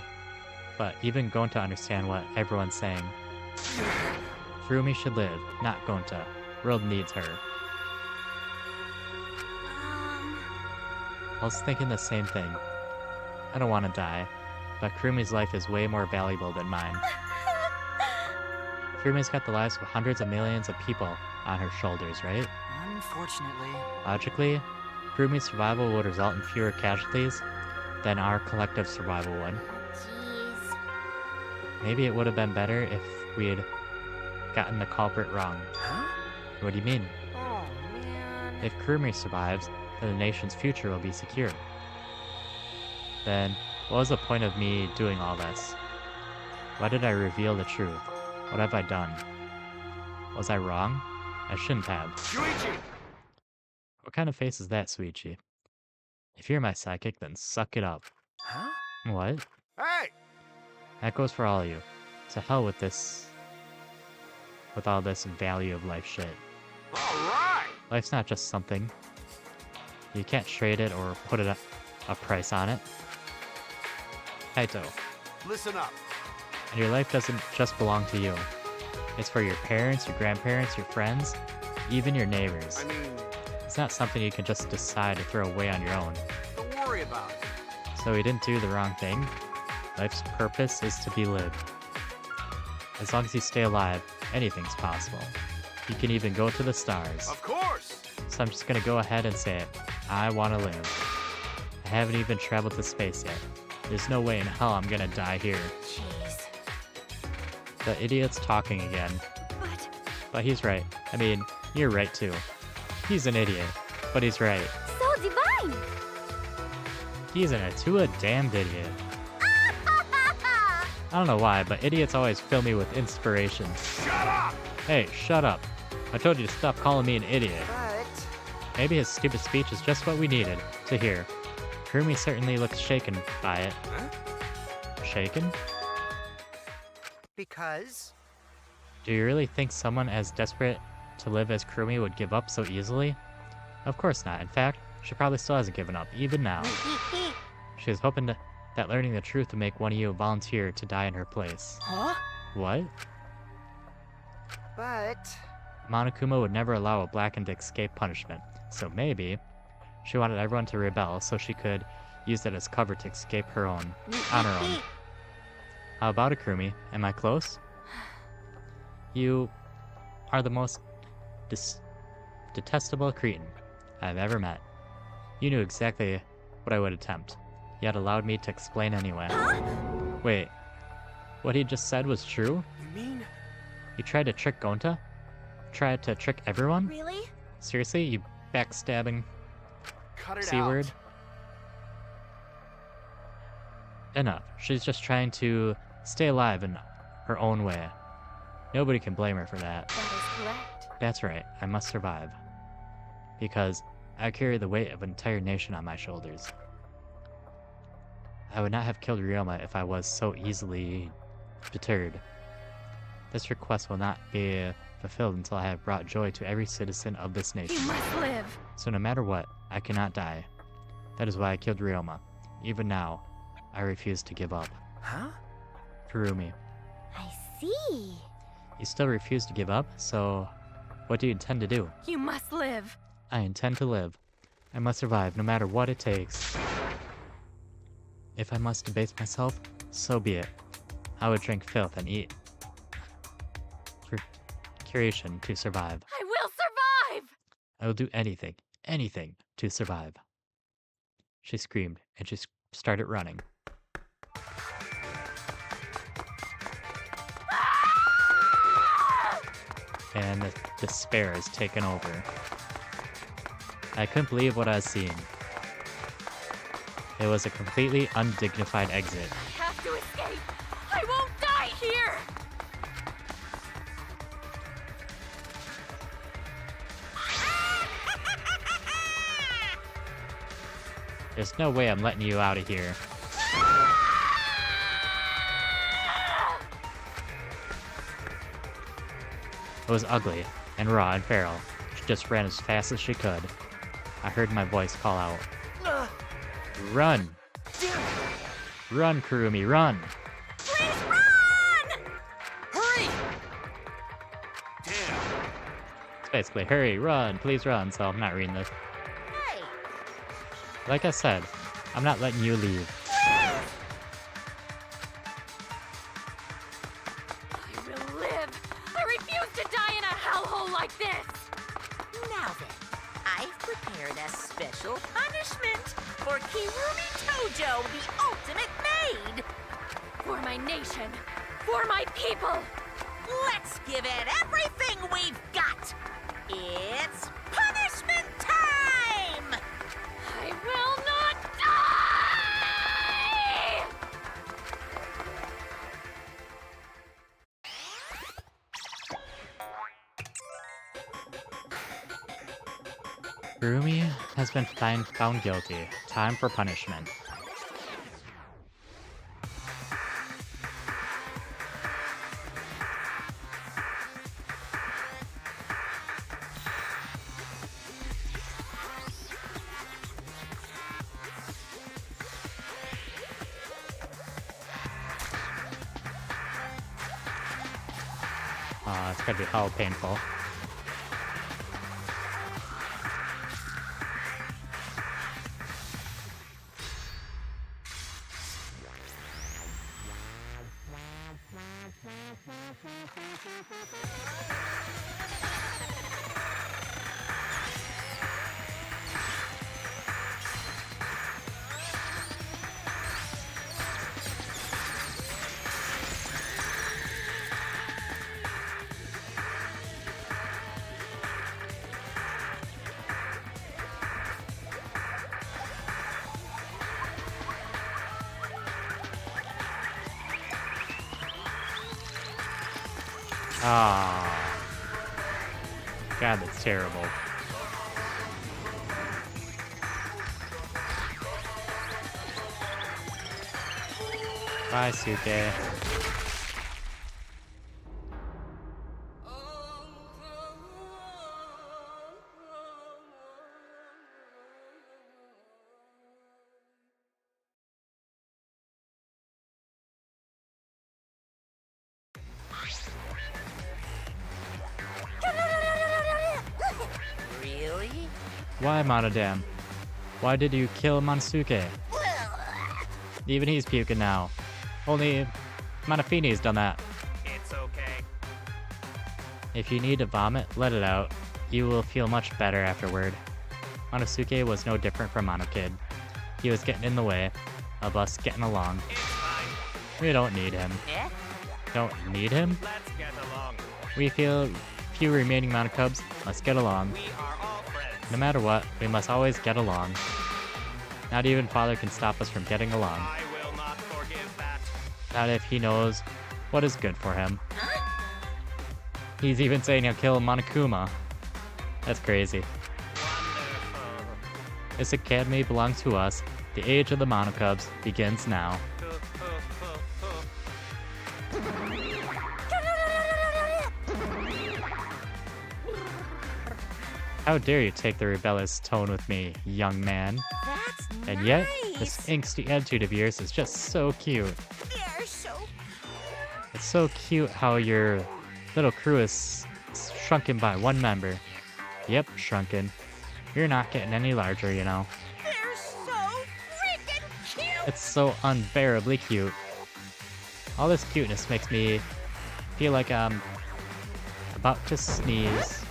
But even Gonta understand what everyone's saying. Kurumi should live, not Gonta. World needs her. I was thinking the same thing. I don't want to die, but Kurumi's life is way more valuable than mine. Kurumi's got the lives of hundreds of millions of people on her shoulders, right? Unfortunately. Logically, Kurumi's survival would result in fewer casualties than our collective survival would. Jeez. Maybe it would have been better if we'd gotten the culprit wrong. Huh? What do you mean? Oh, man. If Kurumi survives, then the nation's future will be secure. Then, what was the point of me doing all this? Why did I reveal the truth? What have I done? Was I wrong? I shouldn't have. Shuichi! What kind of face is that, Suichi? If you're my psychic, then suck it up. Huh? What? Hey! That goes for all of you. To hell with this... with all this value of life shit. Alright! Life's not just something. You can't trade it or put a price on it. Kaito, Listen up. and your life doesn't just belong to you. It's for your parents, your grandparents, your friends, even your neighbors. I mean, It's not something you can just decide to throw away on your own. don't worry about it. So he didn't do the wrong thing. Life's purpose is to be lived. As long as you stay alive, anything's possible. You can even go to the stars. Of course! So I'm just gonna go ahead and say it. I wanna live. I haven't even traveled to space yet. There's no way in hell I'm gonna die here. Jeez. The idiot's talking again. But he's right. I mean, you're right too. He's an idiot, but he's right. So divine! He's a damned idiot. I don't know why, but idiots always fill me with inspiration. Shut up! Hey, shut up. I told you to stop calling me an idiot. But Maybe his stupid speech is just what we needed to hear. Kurumi certainly looks shaken by it. Huh? Shaken? because Do you really think someone as desperate to live as Kurumi would give up so easily? Of course not. In fact, she probably still hasn't given up, even now. She was hoping that learning the truth would make one of you volunteer to die in her place. Huh? What? But Monokuma would never allow a blackened to escape punishment, so maybe she wanted everyone to rebel so she could use it as cover to escape on her own. How about it, Kurumi? Am I close? You are the most detestable cretin I've ever met. You knew exactly what I would attempt, yet allowed me to explain anyway. Wait, what he just said was true? You mean? You tried to trick Gonta? Tried to trick everyone? Really? Seriously, you backstabbing Cut it C-word? out. Enough. She's just trying to stay alive in her own way. Nobody can blame her for that. That is correct. That's right, I must survive. Because I carry the weight of an entire nation on my shoulders. I would not have killed Ryoma if I was so easily deterred. This request will not be fulfilled until I have brought joy to every citizen of this nation. You must live. So no matter what, I cannot die. That is why I killed Ryoma. Even now, I refuse to give up. Huh? Kurumi, I see. you still refuse to give up, so what do you intend to do? You must live. I intend to live. I must survive no matter what it takes. If I must debase myself, so be it. I would drink filth and eat curation to survive. I will survive! I will do anything, anything to survive. She screamed, and she started running. And the despair has taken over. I couldn't believe what I was seeing. It was a completely undignified exit. I have to escape. I won't die here. There's no way I'm letting you out of here. It was ugly and raw and feral. She just ran as fast as she could. I heard my voice call out. Run! Run, Kurumi, run! Please run! Hurry! Damn. It's basically, hurry, run, please run, so I'm not reading this. Hey, Like I said, I'm not letting you leave. I will live. I refuse to die in a hellhole like this. now then, I've prepared a special punishment for Kirumi Tojo, the ultimate maid. For my nation. For my people. Let's give it everything we've got. It's punishment time! I will not die! Kurumi has been found guilty. Time for punishment. It's gonna be hell painful. Ah, God, that's terrible. Bye, Suke. Really? Why, Monodam? Why did you kill Mansuke? Even he's puking now. Only Monofini's done that. It's okay. If you need to vomit, let it out. You will feel much better afterward. Monosuke was no different from Monokid. He was getting in the way of us getting along. It's fine. We don't need him. Eh? Don't need him? Let's get along. We feel few remaining Monocubs must get along. We are all friends. No matter what, we must always get along. Not even Father can stop us from getting along. I will not forgive that. Not if he knows what is good for him. He's even saying he'll kill Monokuma. That's crazy. Wonderful. This academy belongs to us. The age of the Monocubs begins now. How dare you take the rebellious tone with me, young man? That's And yet, nice. this angsty attitude of yours is just so cute. They're so... It's so cute how your little crew is shrunken by one member. Yep, shrunken. You're not getting any larger, you know. They're so freaking cute! It's so unbearably cute. All this cuteness makes me feel like I'm about to sneeze.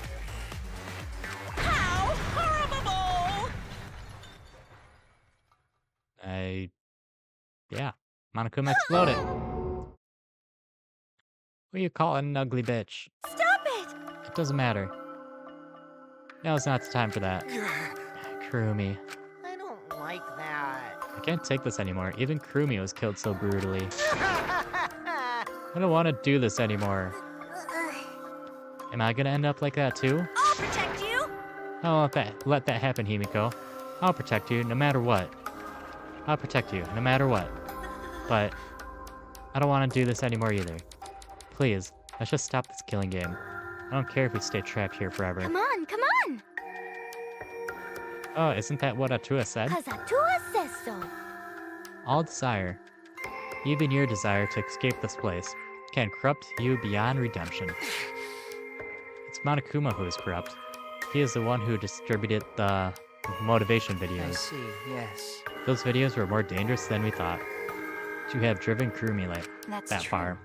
How horrible! Yeah. Monokuma exploded. What are you calling an ugly bitch? Stop it! It doesn't matter. Now's not the time for that. Kurumi. I don't like that. can't take this anymore. Even Kurumi was killed so brutally. I don't want to do this anymore. Am I gonna end up like that too? I'll protect you! I won't let that happen, Himiko. I'll protect you no matter what. I'll protect you no matter what. But I don't want to do this anymore either. Please, let's just stop this killing game. I don't care if we stay trapped here forever. Come on, come on! Oh, isn't that what Atua said? 'Cause Atua says so. All desire, even your desire to escape this place, can corrupt you beyond redemption. It's Monokuma who is corrupt. He is the one who distributed the motivation I videos. see, yes. Those videos were more dangerous than we thought. To have driven Kurumi like That's that true. far.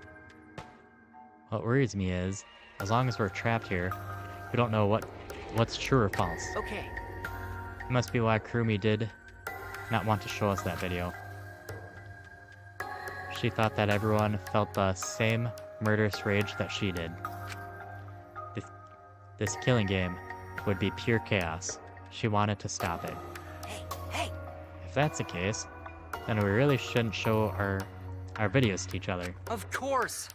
What worries me is, as long as we're trapped here, we don't know what's true or false. Okay. It must be why Kurumi did not want to show us that video. She thought that everyone felt the same murderous rage that she did. This killing game would be pure chaos. She wanted to stop it. Hey! If that's the case, then we really shouldn't show our videos to each other. Of course!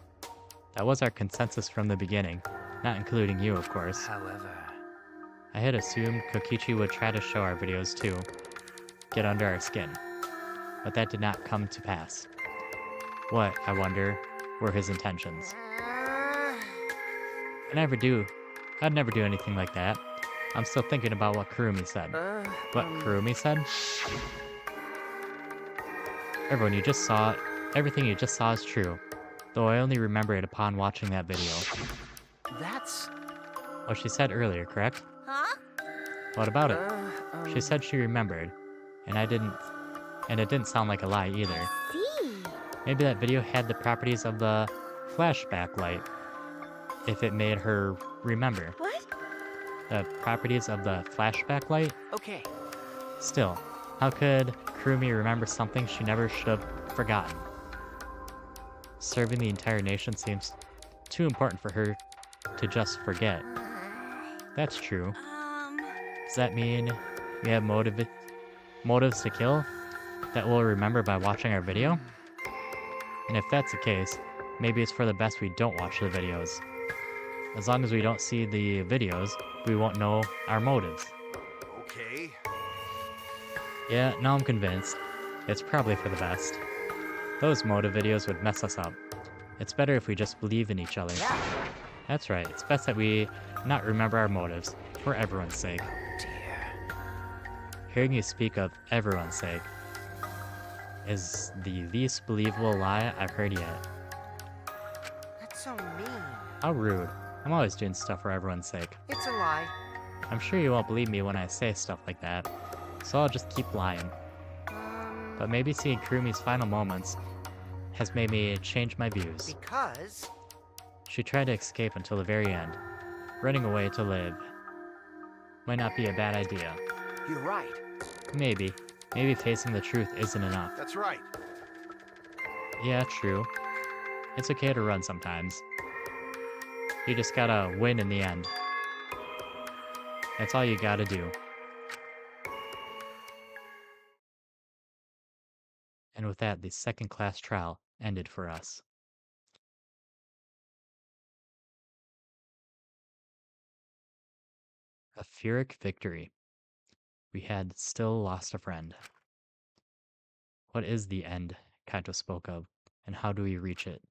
That was our consensus from the beginning, not including you, of course. However... I had assumed Kokichi would try to show our videos too, get under our skin, but that did not come to pass. What, I wonder, were his intentions? I'd never do anything like that. I'm still thinking about what Kurumi said. What Kurumi said? Everyone, everything you just saw is true, though I only remember it upon watching that video. That's... What she said earlier, correct? Huh? What about it? She said she remembered, and it didn't sound like a lie either. See? Maybe that video had the properties of the flashback light, if it made her remember. What? The properties of the flashback light? Okay. Still, how could Kurumi remember something she never should have forgotten? Serving the entire nation seems too important for her to just forget. That's true. Does that mean we have motives to kill that we'll remember by watching our video? And if that's the case, maybe it's for the best we don't watch the videos. As long as we don't see the videos, we won't know our motives. Okay. Yeah, now I'm convinced. It's probably for the best. Those motive videos would mess us up. It's better if we just believe in each other. Yeah. That's right, it's best that we not remember our motives, for everyone's sake. Dear. Hearing you speak of everyone's sake is the least believable lie I've heard yet. That's so mean. How rude. I'm always doing stuff for everyone's sake. It's a lie. I'm sure you won't believe me when I say stuff like that, so I'll just keep lying. But maybe seeing Kurumi's final moments has made me change my views. Because... She tried to escape until the very end. Running away to live might not be a bad idea. You're right. Maybe. Maybe facing the truth isn't enough. That's right. Yeah, true. It's okay to run sometimes. You just gotta win in the end. That's all you gotta do. And with that, the second class trial ended for us. A Pyrrhic victory. We had still lost a friend. What is the end Kaito spoke of, and how do we reach it?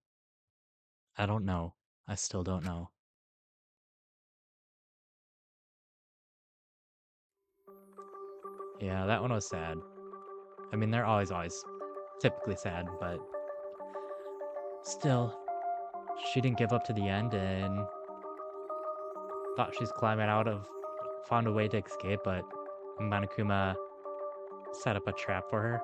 I don't know. I still don't know. Yeah, that one was sad. I mean, they're always typically sad, but still, she didn't give up to the end and thought she's found a way to escape, but Monokuma set up a trap for her.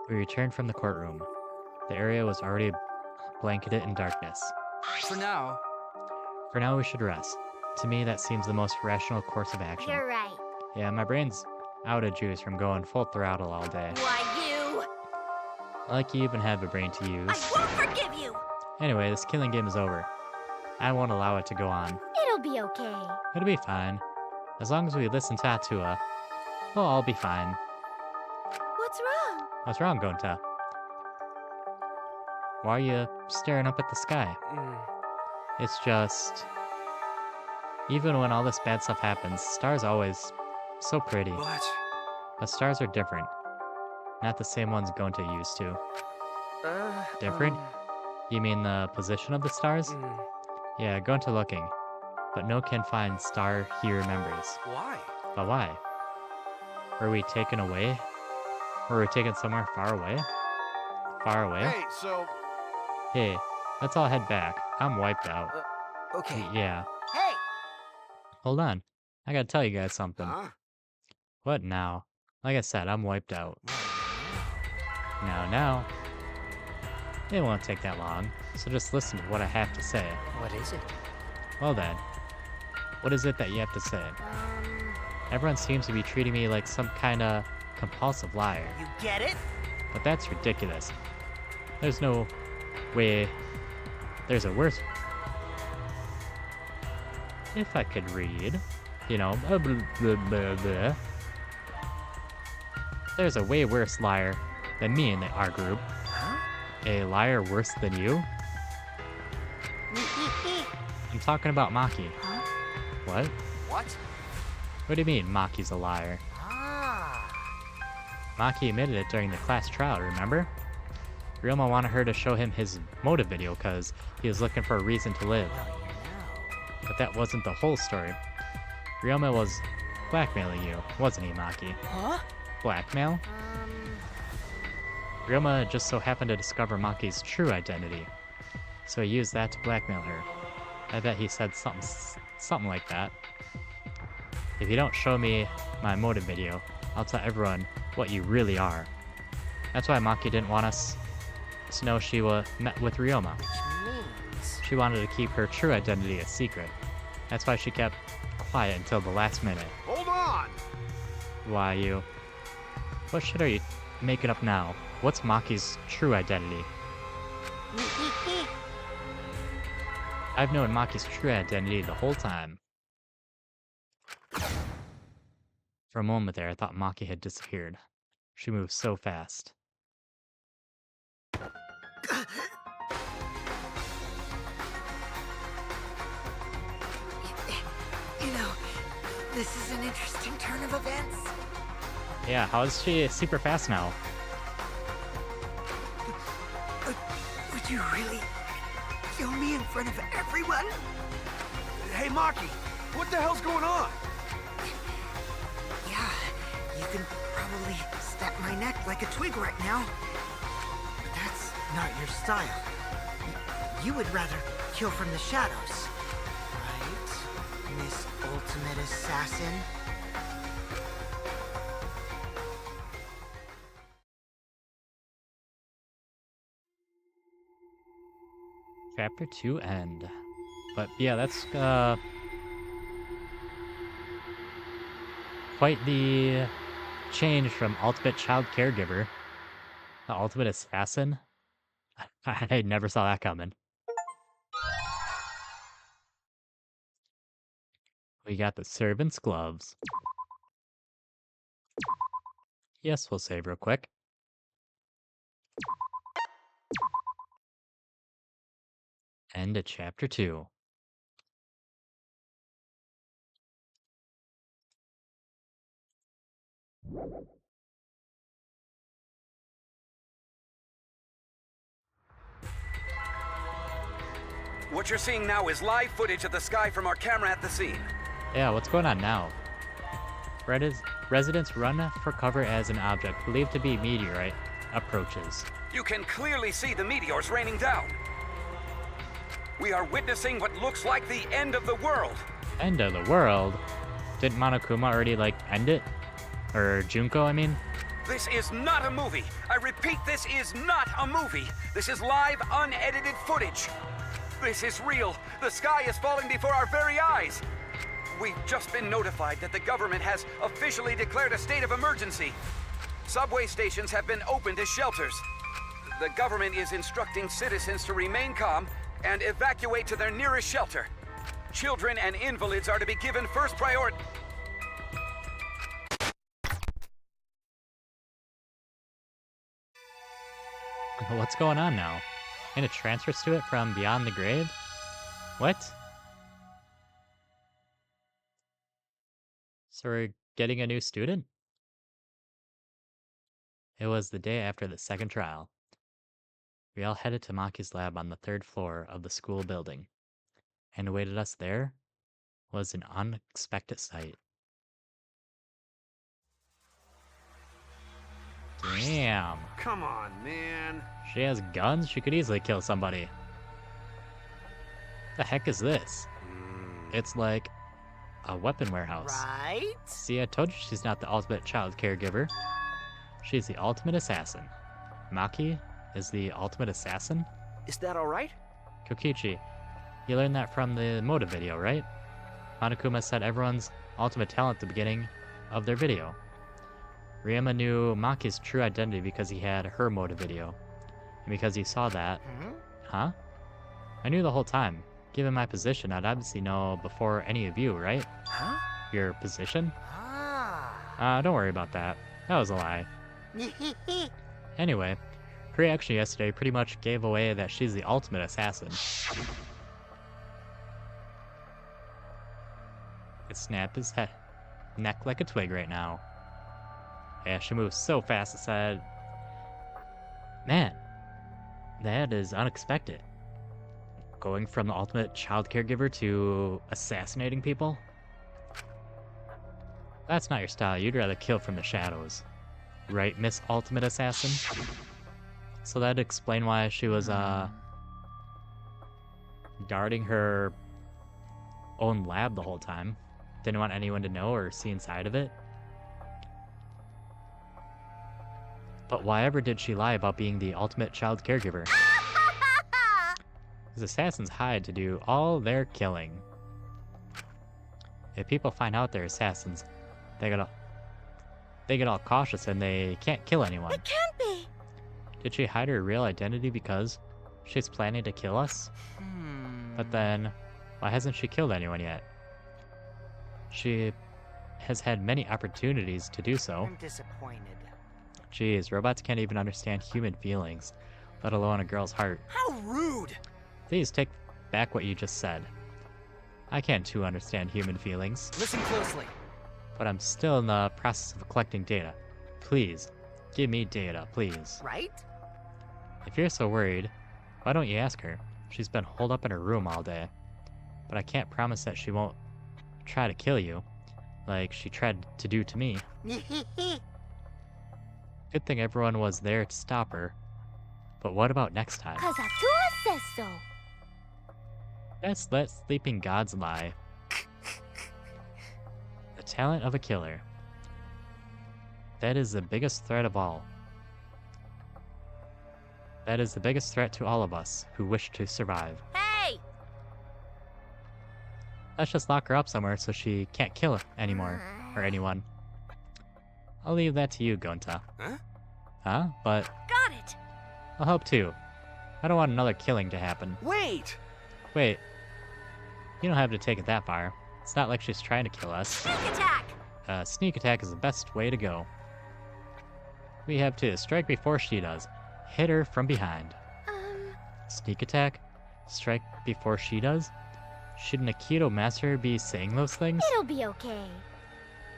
We returned from the courtroom. The area was already blanketed in darkness. For now. For now, we should rest. To me, that seems the most rational course of action. You're right. Yeah, my brain's out of juice from going full throttle all day. Why, you? Like you even have a brain to use. I won't forgive you! Anyway, this killing game is over. I won't allow it to go on. It'll be okay. It'll be fine. As long as we listen to Atua, we'll all be fine. What's wrong? What's wrong, Gonta? Why are you staring up at the sky? It's just... Even when all this bad stuff happens, stars always so pretty. But stars are different. Not the same ones Gonta used to. Different? You mean the position of the stars? Yeah, Gonta looking. But no can find star he remembers. Why? But why? Were we taken away? Were we taken somewhere far away? Far away? Hey, so... Hey, let's all head back. I'm wiped out. Okay. Yeah. Hey! Hold on. I gotta tell you guys something. Huh? What now? Like I said, I'm wiped out. Now. It won't take that long, so just listen to what I have to say. What is it? Well then, what is it that you have to say? Everyone seems to be treating me like some kinda compulsive liar. You get it? But that's ridiculous. There's no way... There's a worse... If I could read, you know, blah, blah, blah, blah, blah. There's a way worse liar than me in our group. Huh? A liar worse than you? I'm talking about Maki. Huh? What? What? What do you mean, Maki's a liar? Ah. Maki admitted it during the class trial, remember? Ryoma wanted her to show him his motive video because he was looking for a reason to live. Well, you know. But that wasn't the whole story. Ryoma was blackmailing you, wasn't he, Maki? Huh? Blackmail? Ryoma just so happened to discover Maki's true identity, so he used that to blackmail her. I bet he said something like that. If you don't show me my motive video, I'll tell everyone what you really are. That's why Maki didn't want us to know she met with Ryoma. Which means... She wanted to keep her true identity a secret. That's why she kept quiet until the last minute. Hold on! Why, you... What shit are you making up now? What's Maki's true identity? I've known Maki's true identity the whole time. For a moment there, I thought Maki had disappeared. She moved so fast. You know, this is an interesting turn of events. Yeah, how is she super fast now? Would you really kill me in front of everyone? Hey, Maki, what the hell's going on? Yeah, you can probably snap my neck like a twig right now. But that's not your style. You would rather kill from the shadows, right, Miss Ultimate Assassin? Chapter 2 end. But yeah, that's quite the change from ultimate child caregiver to ultimate assassin. I never saw that coming. We got the servant's gloves. Yes, we'll save real quick. End of chapter 2. What you're seeing now is live footage of the sky from our camera at the scene. Yeah, what's going on now? Residents run for cover as an object believed to be meteorite approaches. You can clearly see the meteors raining down. We are witnessing what looks like the end of the world. End of the world? Didn't Monokuma already, like, end it? Or Junko, I mean? This is not a movie. I repeat, this is not a movie. This is live, unedited footage. This is real. The sky is falling before our very eyes. We've just been notified that the government has officially declared a state of emergency. Subway stations have been opened as shelters. The government is instructing citizens to remain calm and evacuate to their nearest shelter. Children and invalids are to be given first priority. What's going on now? And it transfers to it from beyond the grave? What? So we're getting a new student? It was the day after the second trial. We all headed to Maki's lab on the third floor of the school building, and awaited us there was an unexpected sight. Damn. Come on, man. She has guns? She could easily kill somebody. The heck is this? It's like a weapon warehouse. Right? See, I told you she's not the ultimate child caregiver. She's the ultimate assassin. Maki is the ultimate assassin? Is that all right? Kokichi, you learned that from the motive video, right? Monokuma said everyone's ultimate talent at the beginning of their video. Ryoma knew Maki's true identity because he had her motive video. And because he saw that... Huh? I knew the whole time. Given my position, I'd obviously know before any of you, right? Huh? Your position? Ah. Don't worry about that. That was a lie. Anyway, her reaction yesterday pretty much gave away that she's the ultimate assassin. It snapped his neck like a twig right now. Yeah, she moves so fast, it said... Man, that is unexpected. Going from the ultimate child caregiver to assassinating people? That's not your style. You'd rather kill from the shadows. Right, Miss Ultimate Assassin? So that'd explain why she was, guarding her own lab the whole time. Didn't want anyone to know or see inside of it. But why ever did she lie about being the ultimate child caregiver? Because assassins hide to do all their killing. If people find out they're assassins, they get all cautious and they can't kill anyone. It can't be! Did she hide her real identity because she's planning to kill us? But then, why hasn't she killed anyone yet? She has had many opportunities to do so. I'm disappointed. Jeez, robots can't even understand human feelings, let alone a girl's heart. How rude! Please take back what you just said. I can't too understand human feelings. Listen closely. But I'm still in the process of collecting data. Please, give me data, please. Right? If you're so worried, why don't you ask her? She's been holed up in her room all day. But I can't promise that she won't try to kill you, like she tried to do to me. Good thing everyone was there to stop her. But what about next time? 'Cause Atua says so. Let's let sleeping gods lie. The talent of a killer. That is the biggest threat of all. That is the biggest threat to all of us who wish to survive. Hey! Let's just lock her up somewhere so she can't kill anymore, or anyone. I'll leave that to you, Gonta. Huh? Huh? But Got it! I'll help too. I don't want another killing to happen. Wait! Wait. You don't have to take it that far. It's not like she's trying to kill us. Sneak attack! Sneak attack is the best way to go. We have to strike before she does. Hit her from behind. Sneak attack? Strike before she does? Shouldn't a Keto master be saying those things? It'll be okay.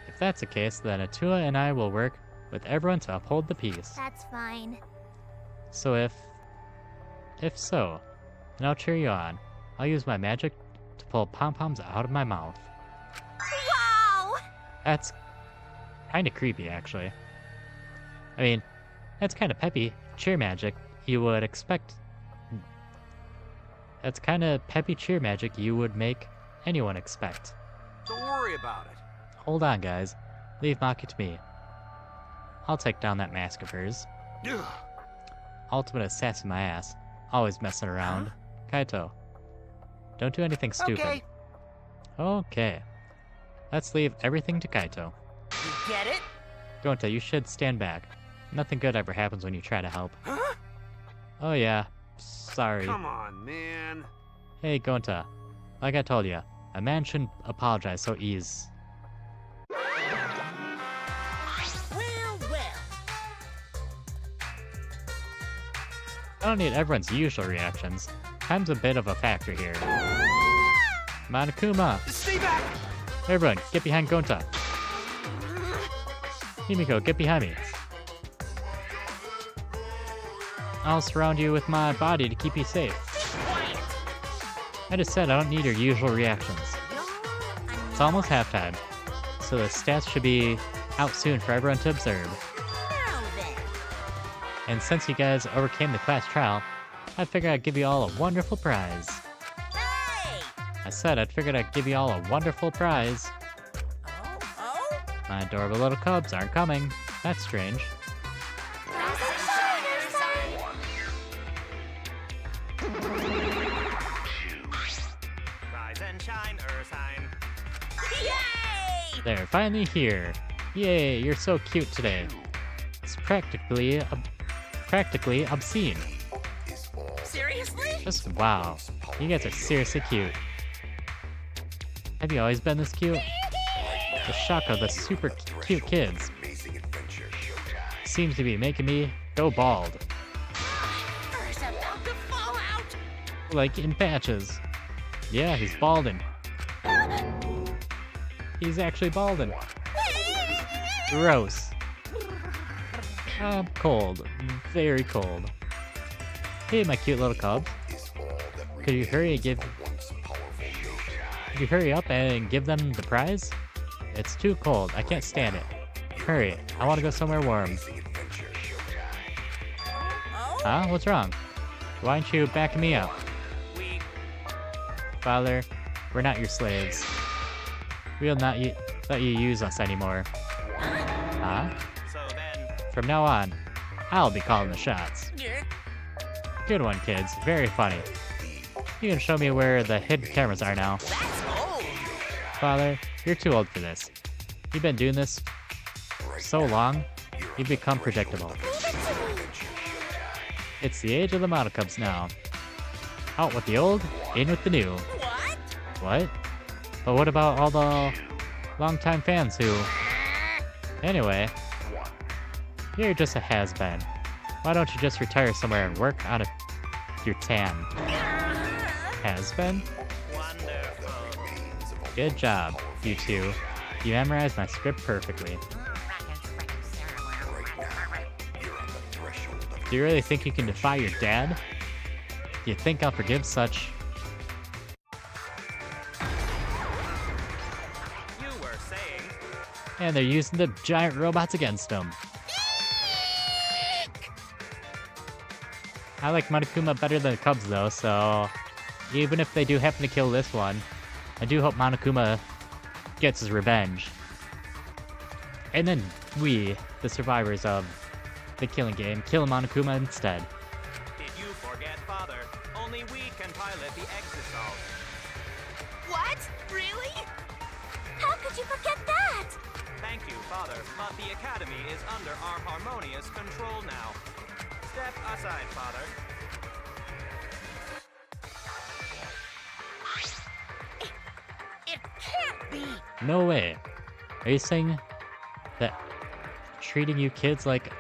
If that's the case, then Atua and I will work with everyone to uphold the peace. That's fine. So if so, then I'll cheer you on. I'll use my magic to pull pom-poms out of my mouth. Wow! That's kinda creepy, actually. I mean, that's kinda peppy cheer magic you would expect. That's kinda peppy cheer magic you would make anyone expect. Don't worry about it. Hold on, guys. Leave Maki to me. I'll take down that mask of hers. Ugh. Ultimate assassin my ass. Always messing around. Kaito. Don't do anything stupid. Okay. Okay. Let's leave everything to Kaito. You get it? Gonta, you should stand back. Nothing good ever happens when you try to help. Huh? Oh yeah. Sorry. Come on, man. Hey, Gonta. Like I told you, a man shouldn't apologize so easy. Well, well. I don't need everyone's usual reactions. Time's a bit of a factor here. Monokuma! Stay back! Everyone, get behind Gonta. Himiko, get behind me. I'll surround you with my body to keep you safe. I just said I don't need your usual reactions. It's almost halftime, so the stats should be out soon for everyone to observe. And since you guys overcame the class trial, I figured I'd give you all a wonderful prize. I said I'd figured I'd give you all a wonderful prize. My adorable little cubs aren't coming. That's strange. Rise and shine, Ursine. They're finally here. Yay, you're so cute today. It's practically obscene. Seriously? Just wow. You guys are seriously cute. Have you always been this cute? The shock of the super cute kids seems to be making me go bald. Fur's about to fall out. Like in patches. Yeah, he's balding. He's actually balding. Gross. I'm cold. Very cold. Hey, my cute little cubs. Could you hurry up and give them the prize? It's too cold. I can't stand it. Hurry. I want to go somewhere warm. Huh? What's wrong? Why aren't you backing me up? Father, we're not your slaves. We'll not let you use us anymore. Huh? From now on, I'll be calling the shots. Good one, kids. Very funny. You can show me where the hidden cameras are now. Father, you're too old for this. You've been doing this so long, you've become predictable. It's the age of the Monocubs now. Out with the old, in with the new. What? But what about all the longtime fans who... Anyway, you're just a has-been. Why don't you just retire somewhere and work on your tan? Has-been? Good job, you two. You memorized my script perfectly. Do you really think you can defy your dad? Do you think I'll forgive such... You were saying... And they're using the giant robots against him. I like Monokuma better than the Cubs though, so... Even if they do happen to kill this one, I do hope Monokuma gets his revenge. And then we, the survivors of the killing game, kill Monokuma instead. Did you forget, Father? Only we can pilot the Exisol. What? Really? How could you forget that? Thank you, Father, but the Academy is under our harmonious control now. Step aside, Father. It can't be. No way. Are you saying that treating you kids like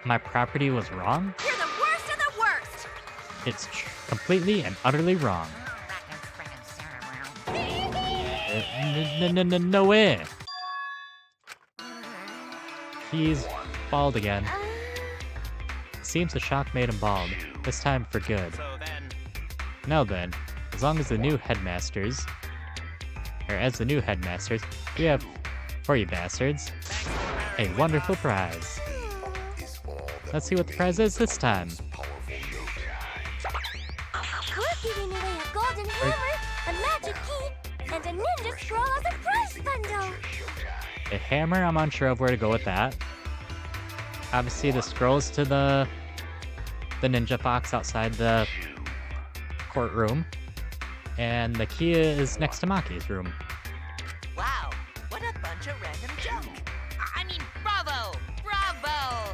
my property was wrong? You're the worst of the worst! It's completely and utterly wrong. No way! He's bald again. Seems the shock made him bald. This time for good. So then... Now then, as long as the new headmasters... Or as the new headmasters, we have, for you bastards, a wonderful prize. Let's see what the prize is this time. We're giving away a golden hammer, a magic key, and a ninja scroll as a prize bundle. A hammer, I'm unsure of where to go with that. Obviously the scrolls to the ninja fox outside the courtroom. And the key is next to Maki's room. Wow, what a bunch of random junk. I mean, bravo! Bravo!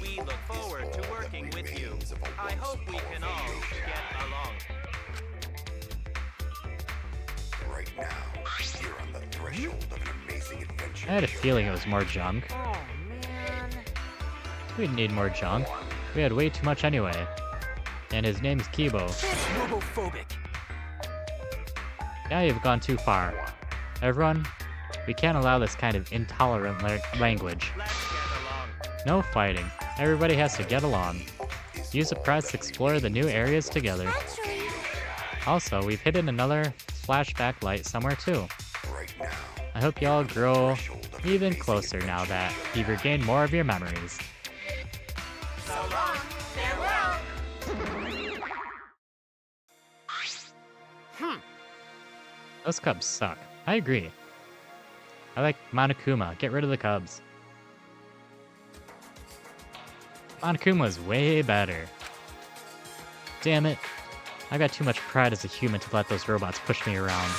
We look forward to working with you. I hope we can all get along. Right now, you're on the threshold of an amazing adventure. I had a feeling it was more junk. Oh, man. We need more junk. We had way too much anyway. And his name's Kibo. It's homophobic. Now you've gone too far. Everyone, we can't allow this kind of intolerant language. No fighting. Everybody has to get along. Use the press to explore the new areas together. Also, we've hidden another flashback light somewhere too. I hope y'all grow even closer now that you've regained more of your memories. So long, farewell. Those cubs suck. I agree. I like Monokuma. Get rid of the cubs. Monokuma's way better. Damn it. I got too much pride as a human to let those robots push me around.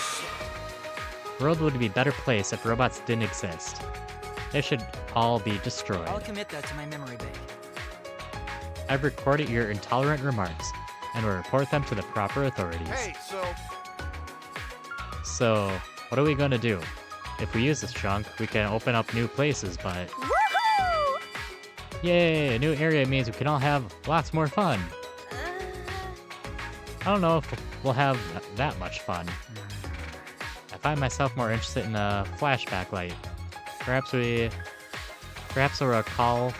The world would be a better place if robots didn't exist. They should all be destroyed. I'll commit that to my memory bank. I've recorded your intolerant remarks and will report them to the proper authorities. Hey, So, what are we gonna do? If we use this chunk, we can open up new places, but... Woohoo! Yay! A new area means we can all have lots more fun. I don't know if we'll have that much fun. I find myself more interested in a flashback light. Perhaps we'll recall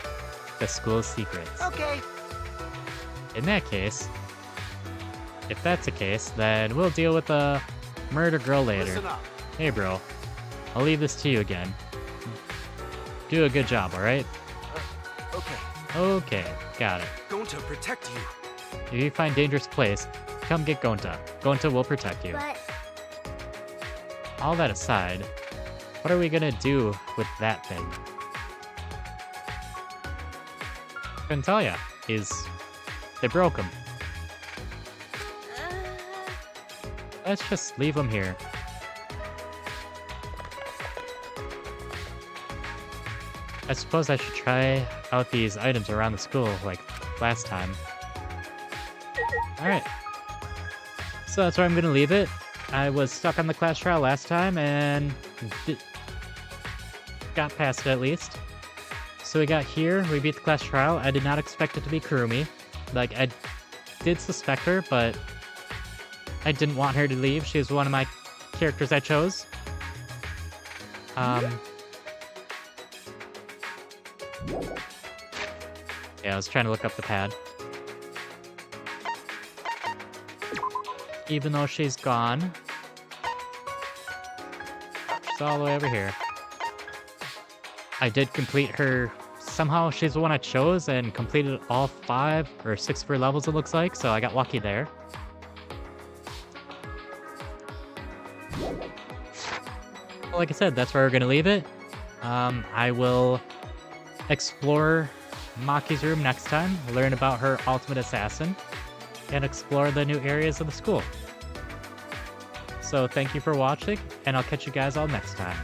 the school's secrets. Okay. In that case, if that's the case, then we'll deal with the murder girl later. listen up. Hey bro, I'll leave this to you again. Do a good job, alright? Okay. Okay, got it. Gonta, protect you. If you find dangerous place, come get Gonta. Gonta will protect you. But All that aside, what are we gonna do with that thing? Couldn't tell ya. They broke him. Let's just leave him here. I suppose I should try out these items around the school like last time. Alright. So that's where I'm gonna leave it. I was stuck on the class trial last time and got past it at least. So we got here, we beat the class trial. I did not expect it to be Kurumi. Like, I did suspect her, but I didn't want her to leave. She was one of my characters I chose. Yeah, I was trying to look up the pad. Even though she's gone. She's all the way over here. I did complete her. Somehow she's the one I chose and completed all 5 or 6 of her levels, it looks like, so I got lucky there. Well, like I said, that's where we're gonna leave it. I will explore Maki's room next time, learn about her ultimate assassin, and explore the new areas of the school. So thank you for watching, and I'll catch you guys all next time.